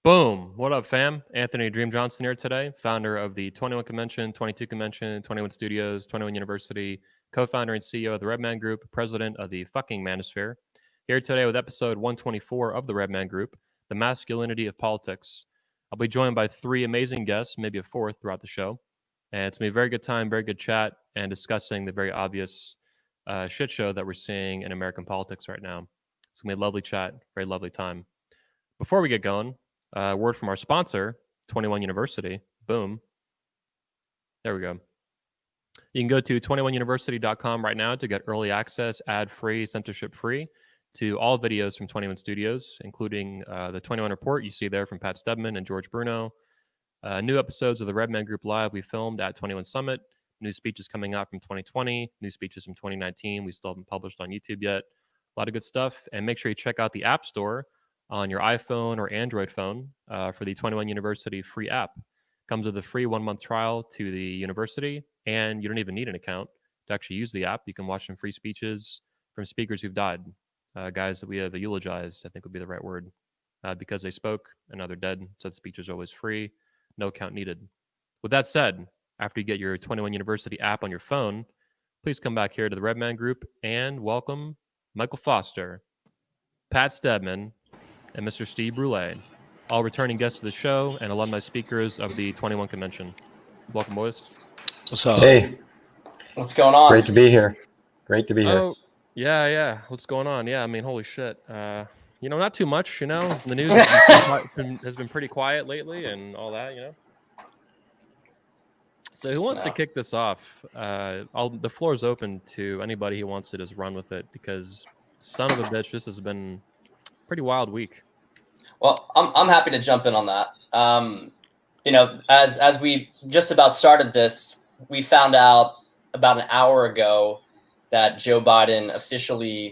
Boom. What up, fam? Anthony Dream Johnson here today, founder of the 21 Convention, 22 Convention, 21 Studios, 21 University, co-founder and CEO of the Redman Group, president of the fucking Manosphere. Here today with episode 124 of the Redman Group, the masculinity of politics. I'll be joined by three amazing guests, maybe a fourth throughout the show. And it's going to be a very good time, very good chat, and discussing the very obvious shit show that we're seeing in American politics right now. It's going to be a lovely chat, very lovely time. Before we get going, word from our sponsor, 21 University. Boom. There we go. You can go to 21university.com right now to get early access, ad-free, censorship-free to all videos from 21 Studios, including the 21 Report you see there from Pat Stedman and George Bruno. New episodes of the Redman Group Live we filmed at 21 Summit. New speeches coming out from 2020. New speeches from 2019. We still haven't published on YouTube yet. A lot of good stuff. And make sure you check out the App Store on your iPhone or Android phone for the 21 University free app. Comes with a free 1-month trial to the university, and you don't even need an account to actually use the app. You can watch some free speeches from speakers who've died, guys that we have eulogized, I think would be the right word, because they spoke and now they're dead, so the speech is always free, no account needed. With that said, after you get your 21 University app on your phone, please come back here to the Redman Group and welcome Michael Foster, Pat Stedman, and Mr. Steve Brule, all returning guests to the show and alumni speakers of the 21 Convention. Welcome, boys. What's up? Hey. What's going on? Great to be here. Great to be here. Oh, yeah. What's going on? Yeah, I mean, holy shit. Not too much, The news has been pretty quiet lately and all that, So who wants to kick this off? The floor is open to anybody who wants to just run with it, because son of a bitch, this has been a pretty wild week. Well, I'm happy to jump in on that. As we just about started this, we found out about an hour ago that Joe Biden officially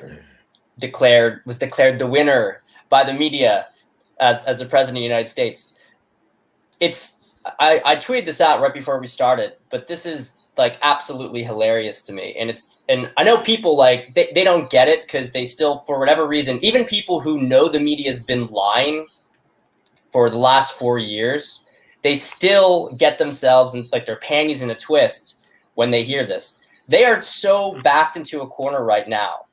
was declared the winner by the media as the president of the United States. I tweeted this out right before we started, but this is like absolutely hilarious to me. And I know people they don't get it because they still, for whatever reason, even people who know the media has been lying for the last 4 years, they still get themselves in their panties in a twist when they hear this. They are so backed into a corner right now.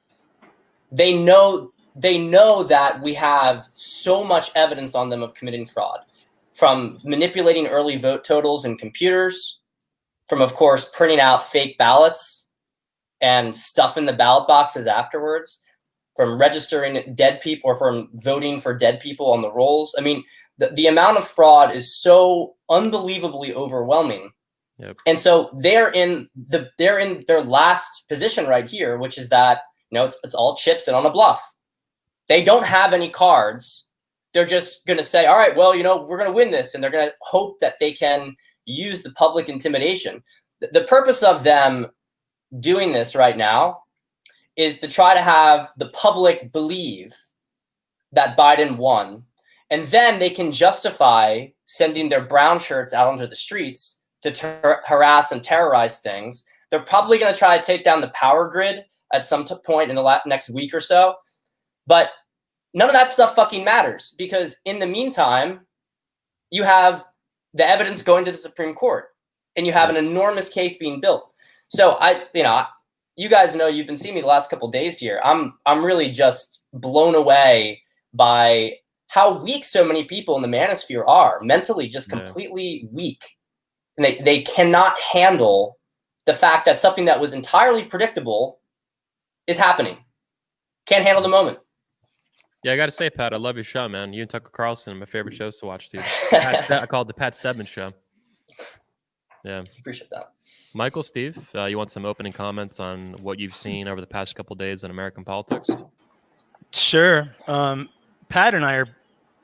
They know that we have so much evidence on them of committing fraud, from manipulating early vote totals in computers, from, of course, printing out fake ballots and stuffing the ballot boxes afterwards, from registering dead people or from voting for dead people on the rolls. I mean, the amount of fraud is so unbelievably overwhelming. Yep. And so they're in their last position right here, which is that, it's all chips and on a bluff. They don't have any cards. They're just going to say, all right, well, we're going to win this. And they're going to hope that they can use the public intimidation. The purpose of them doing this right now is to try to have the public believe that Biden won. And then they can justify sending their brown shirts out onto the streets to harass and terrorize things. They're probably going to try to take down the power grid at some point in the next week or so. But none of that stuff fucking matters, because in the meantime, you have the evidence going to the Supreme Court and you have an enormous case being built. So you guys know, you've been seeing me the last couple of days here. I'm really just blown away by how weak so many people in the manosphere are, mentally just completely weak. And they cannot handle the fact that something that was entirely predictable is happening. Can't handle the moment. Yeah, I got to say, Pat, I love your show, man. You and Tucker Carlson are my favorite shows to watch, dude. I call it the Pat Stedman Show. Yeah. Appreciate that. Michael, Steve, you want some opening comments on what you've seen over the past couple of days in American politics? Sure. Pat and I are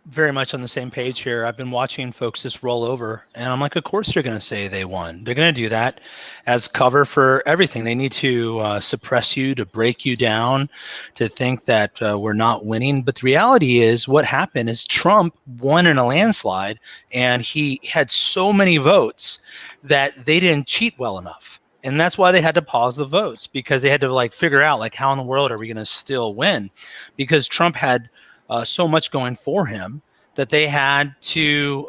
very much on the same page here. I've been watching folks just roll over, and I'm like, of course they're going to say they won. They're going to do that as cover for everything. They need to suppress you, to break you down, to think that we're not winning. But the reality is, what happened is Trump won in a landslide, and he had so many votes that they didn't cheat well enough. And that's why they had to pause the votes, because they had to figure out how in the world are we going to still win, because Trump had so much going for him that they had to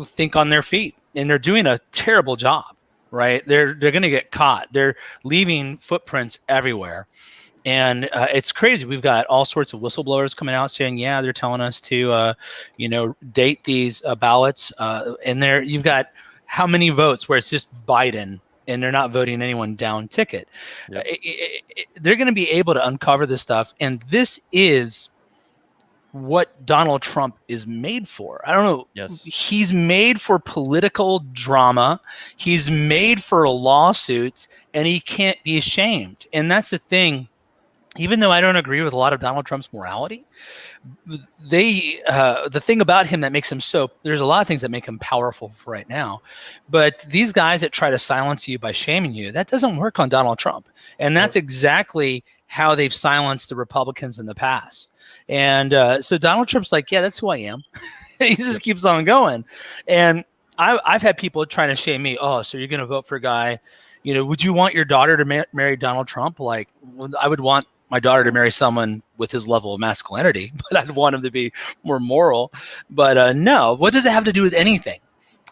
think on their feet, and they're doing a terrible job. Right? They're going to get caught. They're leaving footprints everywhere. And it's crazy. We've got all sorts of whistleblowers coming out saying, yeah, they're telling us to, date these ballots. And there you've got how many votes where it's just Biden and they're not voting anyone down ticket. Yep. They're going to be able to uncover this stuff. And this is what Donald Trump is made for. I don't know. Yes. He's made for political drama. He's made for lawsuits, and he can't be ashamed. And that's the thing. Even though I don't agree with a lot of Donald Trump's morality, the thing about him that makes him there's a lot of things that make him powerful for right now, but these guys that try to silence you by shaming you, that doesn't work on Donald Trump. And that's exactly how they've silenced the Republicans in the past. And so Donald Trump's like, yeah, that's who I am. He just keeps on going. And I've had people trying to shame me. Oh, so you're going to vote for a guy, would you want your daughter to marry Donald Trump? Like, I would want my daughter to marry someone with his level of masculinity, but I'd want him to be more moral. But no, what does it have to do with anything?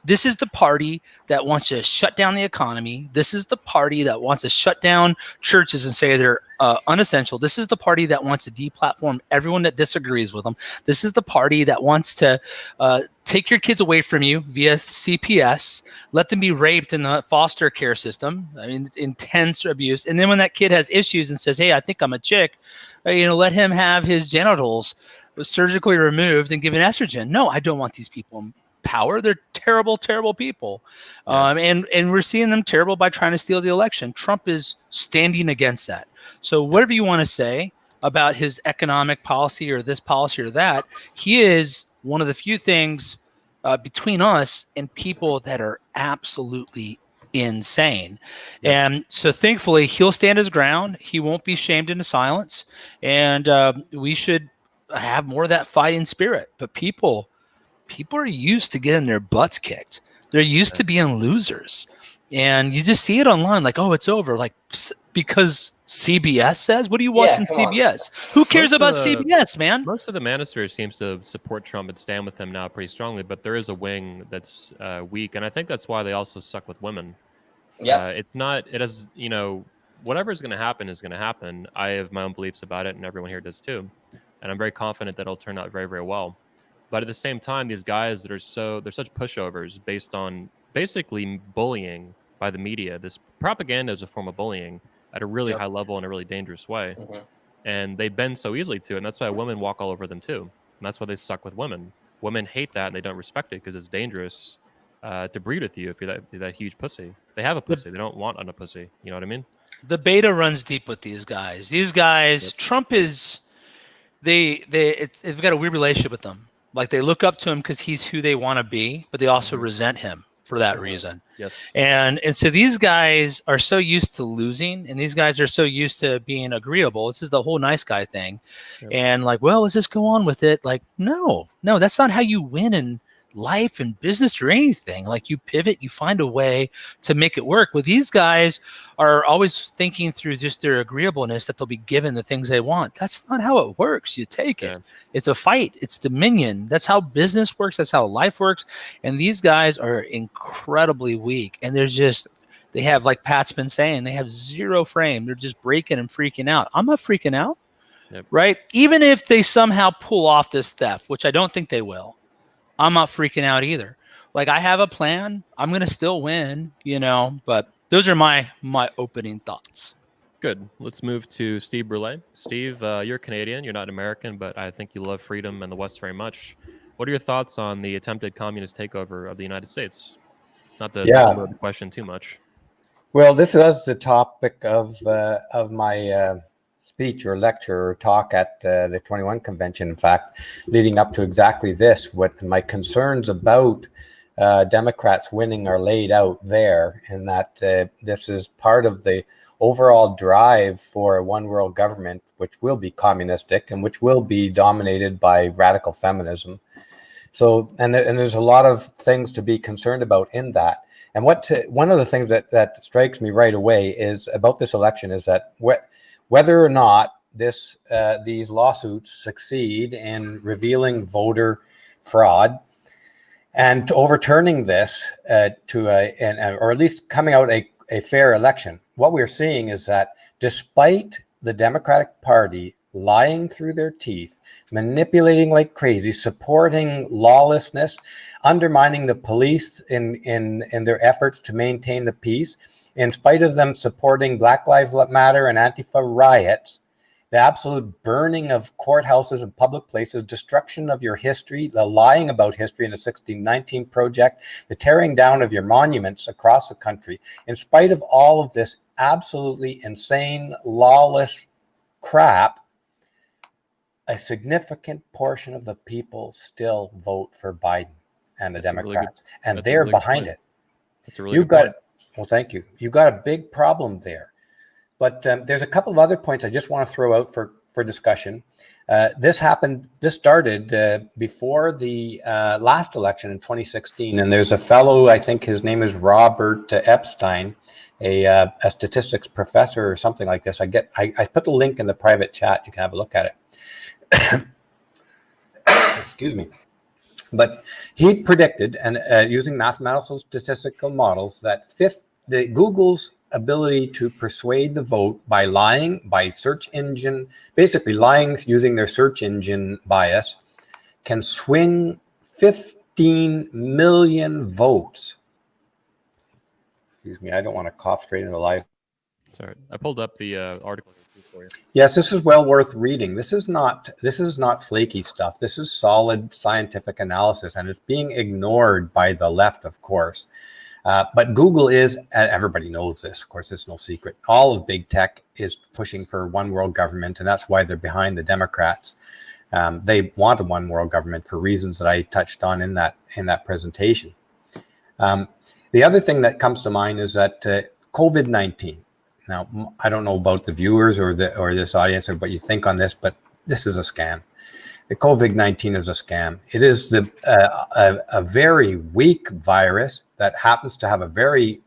This is the party that wants to shut down the economy. This is the party that wants to shut down churches and say they're unessential. This is the party that wants to deplatform everyone that disagrees with them. This is the party that wants to take your kids away from you via CPS, let them be raped in the foster care system, intense abuse. And then when that kid has issues and says, hey, I think I'm a chick, let him have his genitals surgically removed and given estrogen. No, I don't want these people in power. They're terrible, terrible people. Yeah. And we're seeing them terrible by trying to steal the election. Trump is standing against that. So whatever you want to say about his economic policy or this policy or that, he is one of the few things between us and people that are absolutely insane. Yep. And so thankfully he'll stand his ground. He won't be shamed into silence. And we should have more of that fighting spirit. But people are used to getting their butts kicked. They're used to being losers. And you just see it online like, oh, it's over. Like, because CBS says, what are you watching CBS? Who cares about CBS, man? Most of the manosphere seems to support Trump and stand with him now pretty strongly, but there is a wing that's weak. And I think that's why they also suck with women. Yeah. Whatever is going to happen is going to happen. I have my own beliefs about it, and everyone here does too. And I'm very confident that it'll turn out very, very well. But at the same time, these guys they're such pushovers based on basically bullying by the media. This propaganda is a form of bullying at a really high level in a really dangerous way. Mm-hmm. And they bend so easily to it. And that's why women walk all over them too. And that's why they suck with women. Women hate that and they don't respect it because it's dangerous to breed with you if you're that huge pussy. They have a pussy. They don't want a pussy. You know what I mean? The beta runs deep with these guys. These guys, Trump is, they've got a weird relationship with them. Like they look up to him because he's who they want to be, but they also resent him for that reason. Yes. And so these guys are so used to losing, and these guys are so used to being agreeable. This is the whole nice guy thing. Yep. And like, well, let's just go on with it. Like, no, that's not how you win in life and business or anything. Like you pivot, you find a way to make it work. Well, these guys are always thinking through just their agreeableness that they'll be given the things they want. That's not how it works. You take it. It's a fight. It's dominion. That's how business works. That's how life works. And these guys are incredibly weak. And they have, like Pat's been saying, they have zero frame. They're just breaking and freaking out. I'm not freaking out, right? Even if they somehow pull off this theft, which I don't think they will, I'm not freaking out either. Like I have a plan. I'm going to still win, but those are my opening thoughts. Good. Let's move to Steve Brule. Steve, you're Canadian. You're not American, but I think you love freedom and the West very much. What are your thoughts on the attempted communist takeover of the United States? Not to the question too much. Well, this was the topic of my speech or lecture or talk at the 21 convention. In fact, leading up to exactly this, what my concerns about Democrats winning are laid out there, and that this is part of the overall drive for a one world government, which will be communistic and which will be dominated by radical feminism. So, and there's a lot of things to be concerned about in that. And one of the things that strikes me right away is about this election is that whether or not these lawsuits succeed in revealing voter fraud. And overturning this or at least coming out a fair election, what we're seeing is that despite the Democratic Party lying through their teeth, manipulating like crazy, supporting lawlessness, undermining the police in their efforts to maintain the peace, in spite of them supporting Black Lives Matter and Antifa riots, the absolute burning of courthouses and public places, destruction of your history, the lying about history in the 1619 Project, the tearing down of your monuments across the country. In spite of all of this absolutely insane, lawless crap, a significant portion of the people still vote for Biden and the Democrats, and they're behind it. That's a really good point. Well, thank you. You've got a big problem there. But there's a couple of other points I just want to throw out for discussion. This started before the last election in 2016. And there's a fellow, I think his name is Robert Epstein, a statistics professor or something like this. I put the link in the private chat. You can have a look at it. Excuse me. But he predicted, and using mathematical statistical models, that Google's ability to persuade the vote by lying, by search engine, basically lying using their search engine bias, can swing 15 million votes. Excuse me, I don't want to cough straight into live. Sorry, I pulled up the article for you. Yes, this is well worth reading. This is not flaky stuff. This is solid scientific analysis, and it's being ignored by the left, of course. But Google is, everybody knows this, of course, it's no secret. All of big tech is pushing for one world government, and that's why they're behind the Democrats. They want a one world government for reasons that I touched on in that presentation. The other thing that comes to mind is that COVID-19. Now, I don't know about the viewers or this audience or what you think on this, but this is a scam. The COVID-19 is a scam. It is a very weak virus that happens to have a very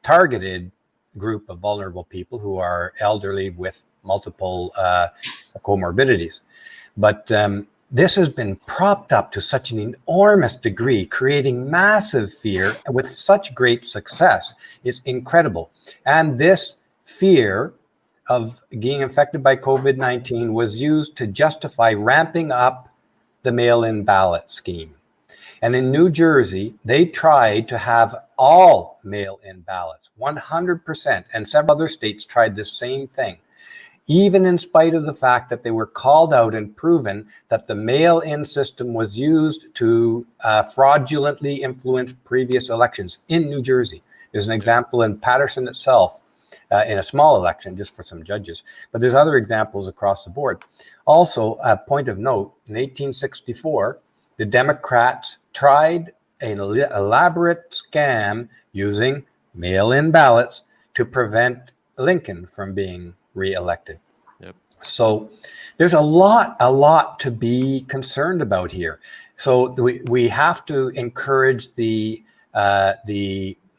targeted group of vulnerable people who are elderly with multiple comorbidities. But this has been propped up to such an enormous degree, creating massive fear with such great success. It's incredible. And this fear of being infected by COVID-19 was used to justify ramping up the mail-in ballot scheme. And in New Jersey, they tried to have all mail-in ballots, 100%, and several other states tried the same thing, even in spite of the fact that they were called out and proven that the mail-in system was used to fraudulently influence previous elections in New Jersey. There's an example in Patterson itself, in a small election, just for some judges. But there's other examples across the board. Also, a point of note, in 1864, the Democrats tried an elaborate scam using mail-in ballots to prevent Lincoln from being reelected. Yep. So there's a lot to be concerned about here. So we have to encourage the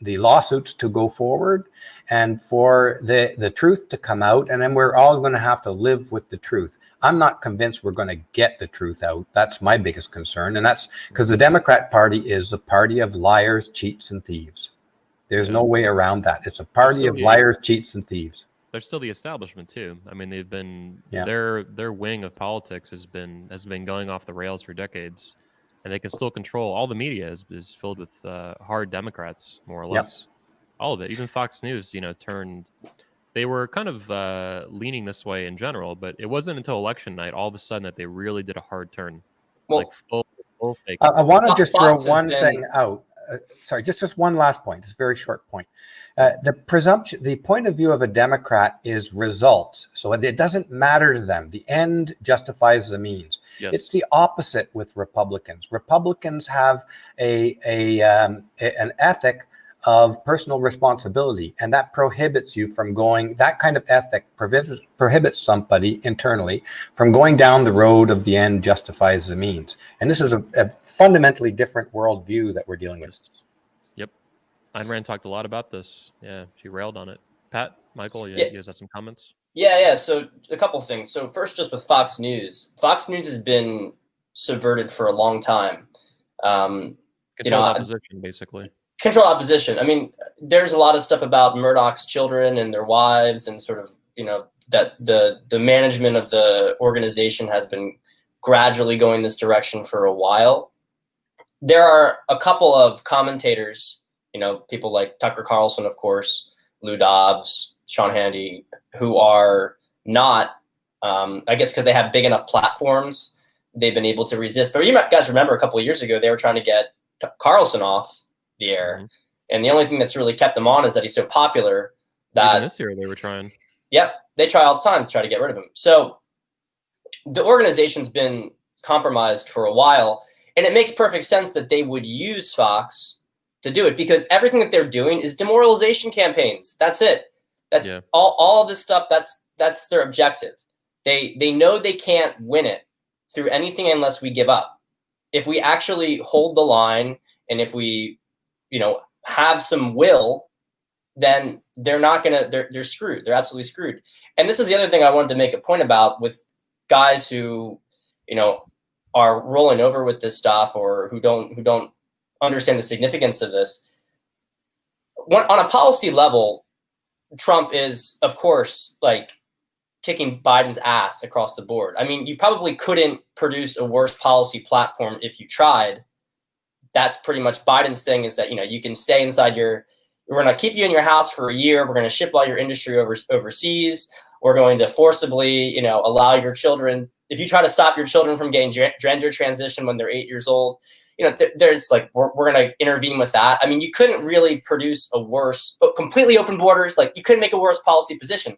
lawsuits to go forward and for the truth to come out, and then we're all going to have to live with the truth. I'm not convinced we're going to get the truth out. That's my biggest concern, and that's because the Democrat Party is the party of liars, cheats, and thieves. There's no way around that. It's a party of liars, cheats, and thieves. They're still the establishment too. I mean, they've been their wing of politics has been going off the rails for decades. And they can still control all the media is filled with hard Democrats, more or less. Yep. All of it. Even Fox News, they were kind of leaning this way in general, but it wasn't until election night all of a sudden that they really did a hard turn. Well, like full fake. I want to just throw one thing out. Sorry, just one last point. It's a very short point. The point of view of a Democrat is results. So it doesn't matter to them. The end justifies the means. Yes. It's the opposite with Republicans. Republicans have an ethic of personal responsibility, and that prohibits you from going. That kind of ethic prohibits somebody internally from going down the road of the end justifies the means. And this is a fundamentally different worldview that we're dealing with. Yep, Ayn Rand talked a lot about this. Yeah, she railed on it. Pat, Michael, you guys have some comments? Yeah. So a couple things. So first, just with Fox News has been subverted for a long time. Control opposition, basically. Control opposition. I mean, there's a lot of stuff about Murdoch's children and their wives, and sort of, that the management of the organization has been gradually going this direction for a while. There are a couple of commentators, people like Tucker Carlson, of course, Lou Dobbs, Sean Hannity, who are not, I guess because they have big enough platforms, they've been able to resist. But you guys remember a couple of years ago, they were trying to get Carlson off the air. Mm-hmm. And the only thing that's really kept him on is that he's so popular that even this year they were trying. Yep. They try all the time to try to get rid of him. So the organization's been compromised for a while, and it makes perfect sense that they would use Fox to do it, because everything that they're doing is demoralization campaigns. That's it. That's all of this stuff. That's their objective. They know they can't win it through anything unless we give up. If we actually hold the line, and if we, have some will, then they're not gonna. They're screwed. They're absolutely screwed. And this is the other thing I wanted to make a point about with guys who, are rolling over with this stuff, or who don't understand the significance of this. On a policy level, Trump is, of course, like kicking Biden's ass across the board. I mean, you probably couldn't produce a worse policy platform if you tried. That's pretty much Biden's thing, is that, you can stay inside we're going to keep you in your house for a year. We're going to ship all your industry overseas. We're going to forcibly, allow your children, if you try to stop your children from getting gender transition when they're 8 years old, there's like, we're going to intervene with that. I mean, you couldn't really produce a worse, completely open borders. Like, you couldn't make a worse policy position.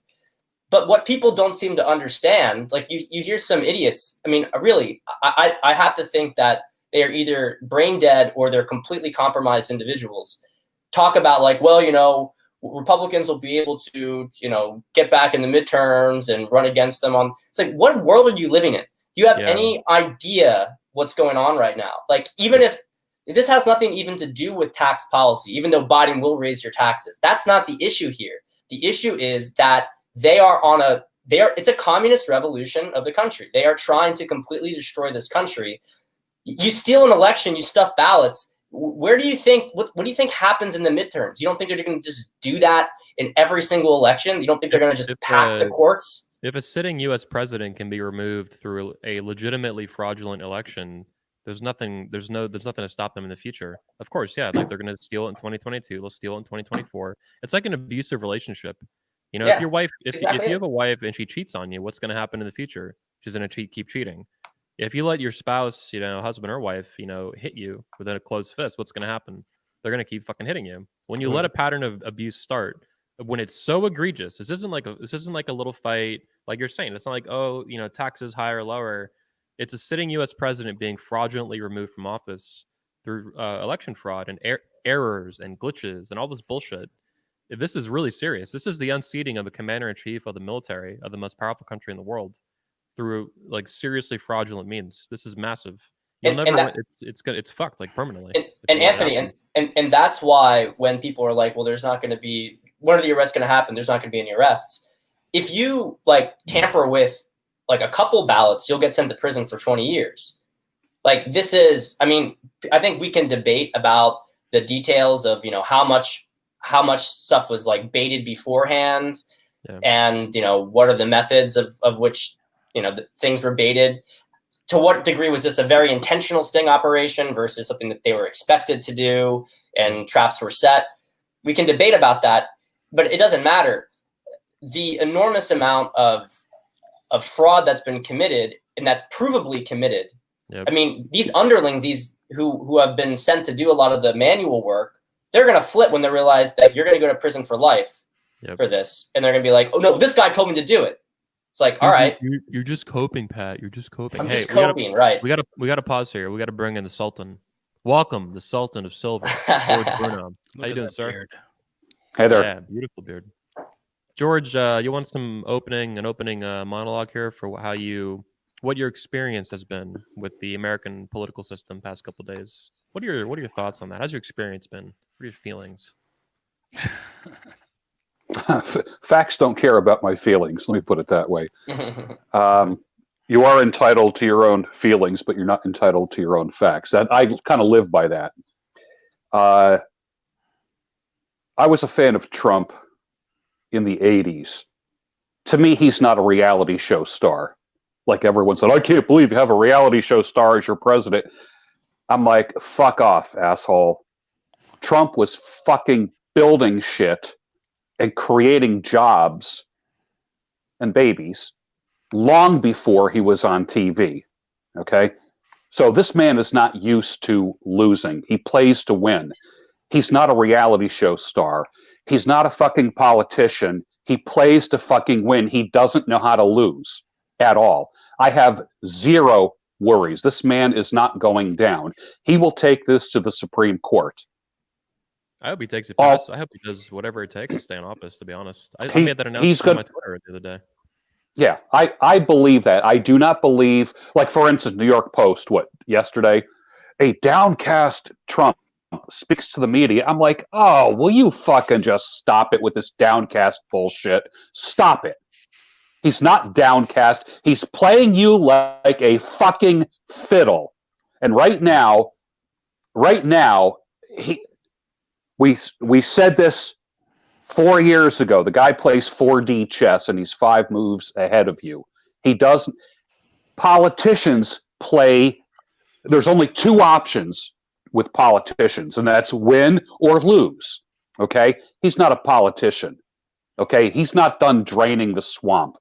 But what people don't seem to understand, like you hear some idiots. I mean, really, I have to think that they are either brain dead or they're completely compromised individuals. Talk about like, well, Republicans will be able to, get back in the midterms and run against them on. It's like, what world are you living in? Do you have any idea what's going on right now? Like, even if this has nothing even to do with tax policy, even though Biden will raise your taxes, that's not the issue here. The issue is that it's a communist revolution of the country. They are trying to completely destroy this country. You steal an election, you stuff ballots. Where do you think, what do you think happens in the midterms? You don't think they're going to just do that in every single election? You don't think they're going to just pack the courts? If a sitting U.S. president can be removed through a legitimately fraudulent election, there's nothing to stop them in the future. Of course, like they're going to steal it in 2022. They'll steal it in 2024. It's like an abusive relationship. If your wife, if you have a wife and she cheats on you, what's going to happen in the future? She's going to keep cheating. If you let your spouse, husband or wife, hit you with a closed fist, what's going to happen? They're going to keep fucking hitting you. When you let a pattern of abuse start, when it's so egregious, this isn't like a little fight, like you're saying. It's not like, taxes higher or lower. It's a sitting U.S. president being fraudulently removed from office through election fraud and errors and glitches and all this bullshit. This is really serious. This is the unseating of a commander-in-chief of the military of the most powerful country in the world through like seriously fraudulent means. This is massive. It's fucked, like, permanently. And Anthony, and that's why when people are like, well, there's not going to be, when are the arrests going to happen? There's not going to be any arrests. If you like tamper with like a couple ballots, you'll get sent to prison for 20 years. Like, this is, I mean, I think we can debate about the details of, how much stuff was like baited beforehand, and, what are the methods of which, the things were baited. To what degree was this a very intentional sting operation versus something that they were expected to do and traps were set? We can debate about that, but it doesn't matter. The enormous amount of fraud that's been committed, and that's provably committed. Yep. I mean, these underlings, these who have been sent to do a lot of the manual work, they're going to flip when they realize that you're going to go to prison for life for this. And they're going to be like, oh no, this guy told me to do it. It's like, all right. You're just coping, Pat. You're just coping. I'm just coping, right. We gotta pause here. We gotta bring in the Sultan. Welcome, the Sultan of Silver, George Bruno. How you doing, sir? Beard. Hey there. Yeah, beautiful beard. George, you want an opening monologue here for what your experience has been with the American political system past couple of days? What are your thoughts on that? How's your experience been? What are your feelings? Facts don't care about my feelings. Let me put it that way. You are entitled to your own feelings, but you're not entitled to your own facts. That I kind of live by that. I was a fan of Trump in the 80s. To me, he's not a reality show star. Like everyone said, I can't believe you have a reality show star as your president. I'm like, fuck off, asshole. Trump was fucking building shit and creating jobs and babies long before he was on TV. Okay? So this man is not used to losing. He plays to win. He's not a reality show star. He's not a fucking politician. He plays to fucking win. He doesn't know how to lose at all. I have zero worries. This man is not going down. He will take this to the Supreme Court. I hope he takes it past. I hope he does whatever it takes to stay in office, to be honest. I made that announcement on my Twitter the other day. Yeah, I believe that. I do not believe, like, for instance, New York Post, yesterday? A downcast Trump speaks to the media. I'm like, oh, will you fucking just stop it with this downcast bullshit? Stop it. He's not downcast. He's playing you like a fucking fiddle. And right now, we said this 4 years ago. The guy plays 4D chess and he's 5 moves ahead of you. He doesn't. Politicians play. There's only 2 options with politicians, and that's win or lose. Okay? He's not a politician. Okay? He's not done draining the swamp.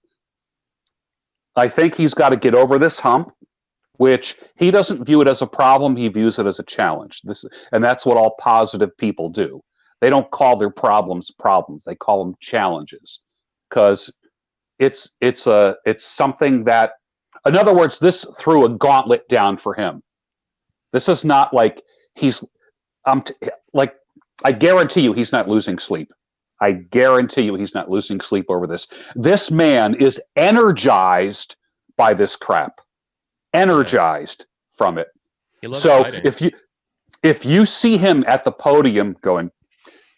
I think he's got to get over this hump, which he doesn't view it as a problem. He views it as a challenge. And that's what all positive people do. They don't call their problems problems. They call them challenges, because it's something that, in other words, this threw a gauntlet down for him. This is not like I guarantee you he's not losing sleep. I guarantee you he's not losing sleep over this. This man is energized by this crap. Energized from it. He loves so fighting. if you see him at the podium going,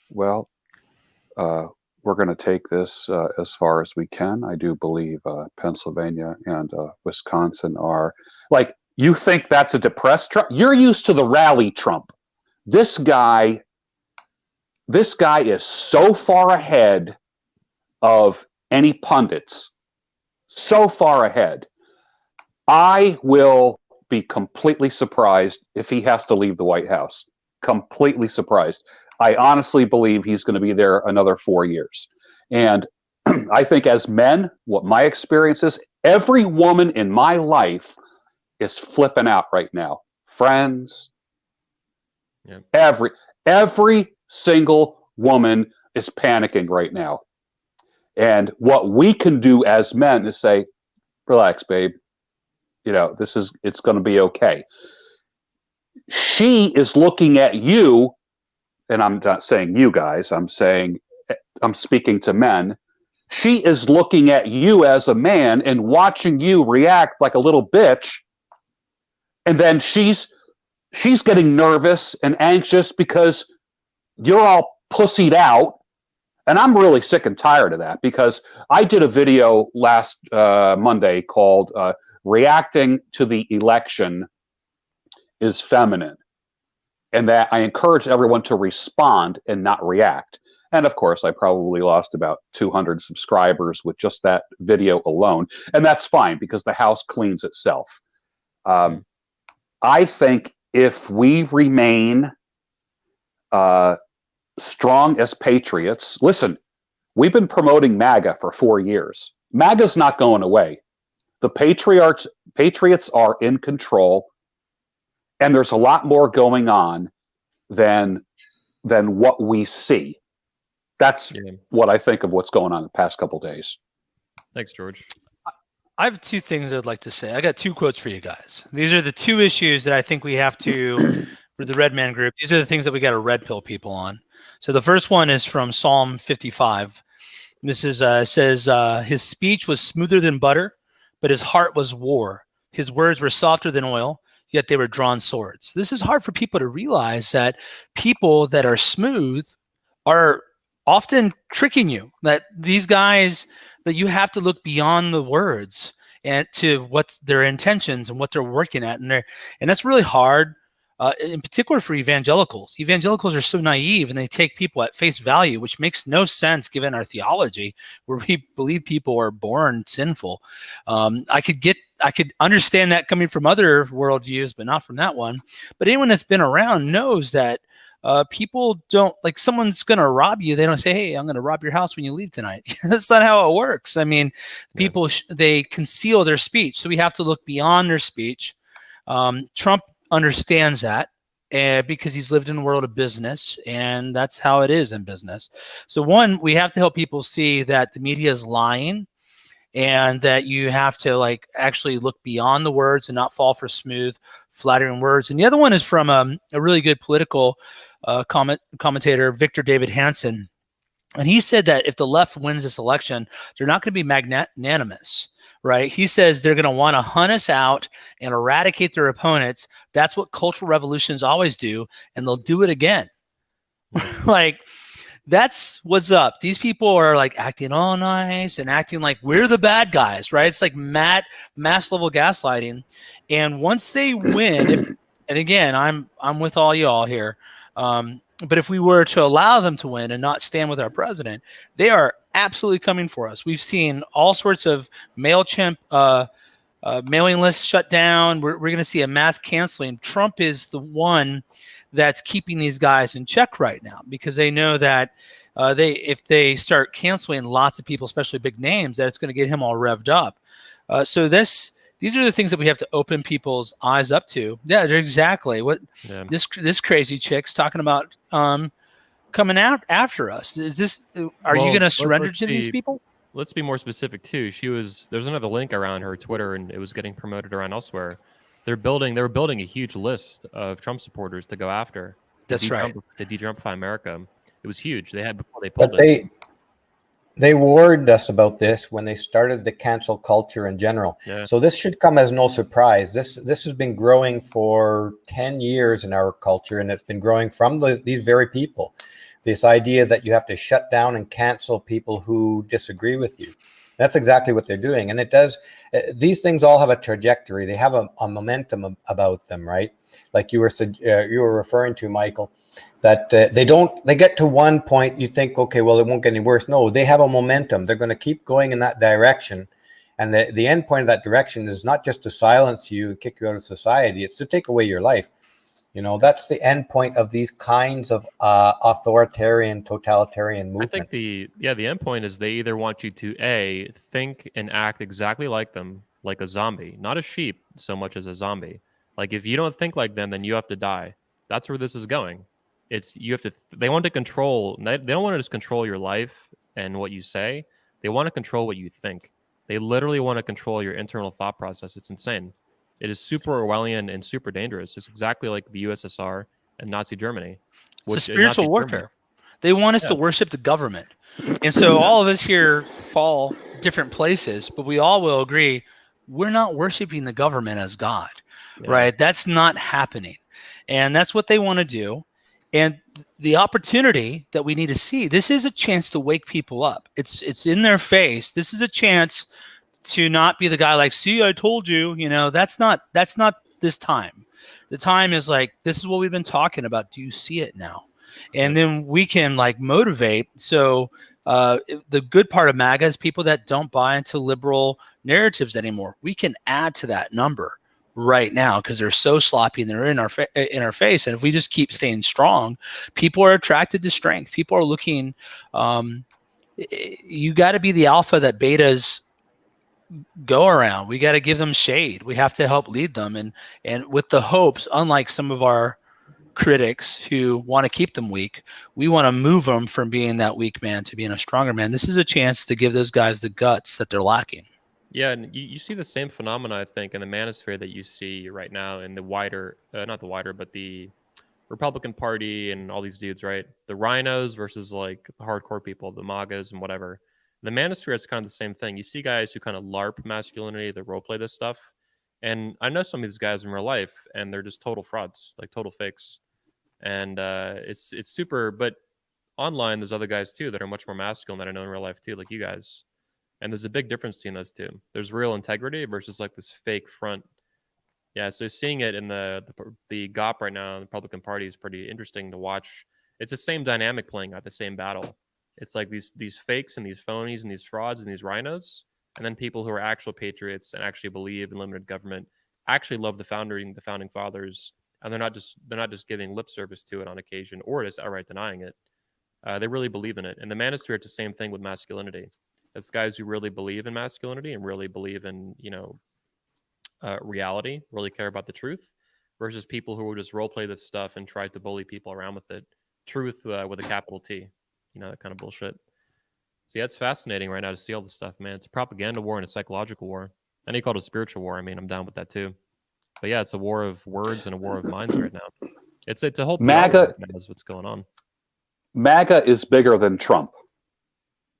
well, we're going to take this as far as we can. I do believe Pennsylvania and Wisconsin are, like, you think that's a depressed Trump? You're used to the rally Trump. This guy is so far ahead of any pundits. So far ahead. I will be completely surprised if he has to leave the White House. Completely surprised. I honestly believe he's going to be there another 4 years. And I think as men, what my experience is, every woman in my life is flipping out right now. Friends. Yep. Every single woman is panicking right now. And what we can do as men is say, relax, babe. You know, it's going to be okay. She is looking at you, and I'm not saying you guys, I'm speaking to men. She is looking at you as a man and watching you react like a little bitch. And then she's getting nervous and anxious because you're all pussied out. And I'm really sick and tired of that, because I did a video last Monday called Reacting to the Election is Feminine. And that I encourage everyone to respond and not react. And of course, I probably lost about 200 subscribers with just that video alone. And that's fine, because the house cleans itself. I think if we remain strong as patriots, listen, we've been promoting MAGA for 4 years. MAGA's not going away. The patriots are in control, and there's a lot more going on than what we see. That's what I think of what's going on the past couple of days. Thanks, George. I have 2 things I'd like to say. I got 2 quotes for you guys. These are the 2 issues that I think we have to, for the Red Man Group, these are the things that we got to red pill people on. So the first one is from Psalm 55. This is says, his speech was smoother than butter, but his heart was war. His words were softer than oil, yet they were drawn swords. This is hard for people to realize, that people that are smooth are often tricking you, that these guys, that you have to look beyond the words and to what's their intentions and what they're working at, and that's really hard. In particular for evangelicals. Evangelicals are so naive and they take people at face value, which makes no sense given our theology, where we believe people are born sinful. I could understand that coming from other worldviews, but not from that one. But anyone that's been around knows that people don't, like, someone's going to rob you. They don't say, hey, I'm going to rob your house when you leave tonight. That's not how it works. I mean, people, they conceal their speech. So we have to look beyond their speech. Trump understands that because he's lived in the world of business, and that's how it is in business. So one, we have to help people see that the media is lying, and that you have to like actually look beyond the words and not fall for smooth, flattering words. And the other one is from a really good political commentator, Victor David Hansen. And he said that if the left wins this election, they're not going to be magnanimous, right? He says they're going to want to hunt us out and eradicate their opponents. That's what cultural revolutions always do, and they'll do it again. Like, that's what's up. These people are like acting all nice and acting like we're the bad guys, right? It's like mass level gaslighting. And once they win, and again, I'm with all y'all here. But if we were to allow them to win and not stand with our president, they are absolutely coming for us. We've seen all sorts of MailChimp mailing lists shut down. We're going to see a mass canceling. Trump is the one that's keeping these guys in check right now, because they know that if they start canceling lots of people, especially big names, that it's going to get him all revved up. So these are the things that we have to open people's eyes up to. Yeah, exactly what this crazy chick's talking about. Coming out after us. Is this? Are you going to surrender to these people? Let's be more specific too. There's another link around her Twitter, and it was getting promoted around elsewhere. They were building a huge list of Trump supporters to go after. That's right. To de-Trumpify America. It was huge. They had before they pulled it. They warned us about this when they started the cancel culture in general. Yeah. So this should come as no surprise. This has been growing for 10 years in our culture, and it's been growing from these very people. This idea that you have to shut down and cancel people who disagree with you. That's exactly what they're doing. And it does. These things all have a trajectory. They have a momentum about them, right? Like you were referring to, Michael, that they get to one point, you think, okay, well, it won't get any worse. No, they have a momentum. They're going to keep going in that direction. And the end point of that direction is not just to silence you and kick you out of society. It's to take away your life. You know, that's the end point of these kinds of authoritarian, totalitarian movements. I think the end point is they either want you to think and act exactly like them, like a zombie, not a sheep so much as a zombie. Like, if you don't think like them, then you have to die. That's where this is going. They want to control. They don't want to just control your life and what you say. They want to control what you think. They literally want to control your internal thought process. It's insane. It is super Orwellian and super dangerous. It's exactly like the USSR and Nazi Germany. It's a spiritual warfare. They want us to worship the government. And so all of us here fall different places, but we all will agree we're not worshiping the government as God, right? That's not happening. And that's what they want to do. And the opportunity that we need to see, this is a chance to wake people up. It's in their face. This is a chance to not be the guy like, see, I told you, that's not this time. The time is like, this is what we've been talking about. Do you see it now? And then we can like motivate. So the good part of MAGA is people that don't buy into liberal narratives anymore. We can add to that number right now because they're so sloppy and they're in our face. And if we just keep staying strong, people are attracted to strength. People are looking. You got to be the alpha that betas go around. We got to give them shade. We have to help lead them, and with the hopes, unlike some of our critics who want to keep them weak, we want to move them from being that weak man to being a stronger man. This is a chance to give those guys the guts that they're lacking. Yeah, and you see the same phenomena, I think, in the manosphere that you see right now in the wider, not the wider, but the Republican Party and all these dudes, right? The rhinos versus like the hardcore people, the MAGAs and whatever. The manosphere is kind of the same thing. You see guys who kind of LARP masculinity, they role play this stuff. And I know some of these guys in real life, and they're just total frauds, like total fakes. And it's super. But online, there's other guys too that are much more masculine that I know in real life too, like you guys. And there's a big difference between those two. There's real integrity versus like this fake front. Yeah, so seeing it in the GOP right now, the Republican Party, is pretty interesting to watch. It's the same dynamic playing out, the same battle. It's like these fakes and these phonies and these frauds and these rhinos, and then people who are actual patriots and actually believe in limited government, actually love the founding fathers, and they're not just giving lip service to it on occasion or just outright denying it. They really believe in it. And the manosphere, it's the same thing with masculinity. It's guys who really believe in masculinity and really believe in, reality, really care about the truth, versus people who will just role play this stuff and try to bully people around with it. Truth with a capital T, that kind of bullshit. So yeah, it's fascinating right now to see all this stuff, man. It's a propaganda war and a psychological war. And he called it a spiritual war. I mean, I'm down with that too. But yeah, it's a war of words and a war of minds right now. It's a whole MAGA right now is what's going on. MAGA is bigger than Trump.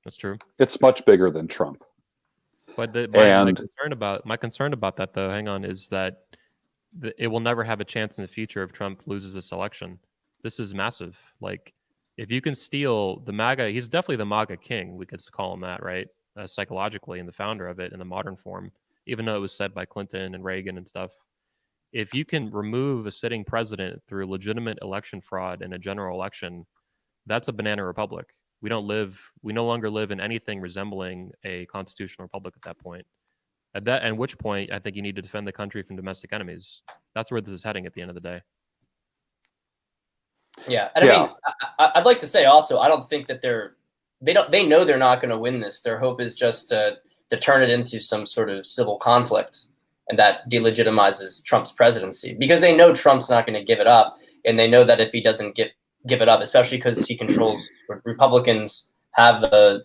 That's true. It's much bigger than Trump. But my concern about that, though, hang on, is that it will never have a chance in the future if Trump loses this election. This is massive. Like, if you can steal the MAGA, he's definitely the MAGA king. We could call him that, right? Psychologically, and the founder of it in the modern form, even though it was said by Clinton and Reagan and stuff. If you can remove a sitting president through legitimate election fraud in a general election, that's a banana republic. We no longer live in anything resembling a constitutional republic at that point. At which point, I think you need to defend the country from domestic enemies. That's where this is heading at the end of the day. Yeah, and I mean, I'd like to say also, I don't think that they know they're not going to win this. Their hope is just to turn it into some sort of civil conflict, and that delegitimizes Trump's presidency, because they know Trump's not going to give it up, and they know that if he doesn't give it up, especially because he controls, Republicans have a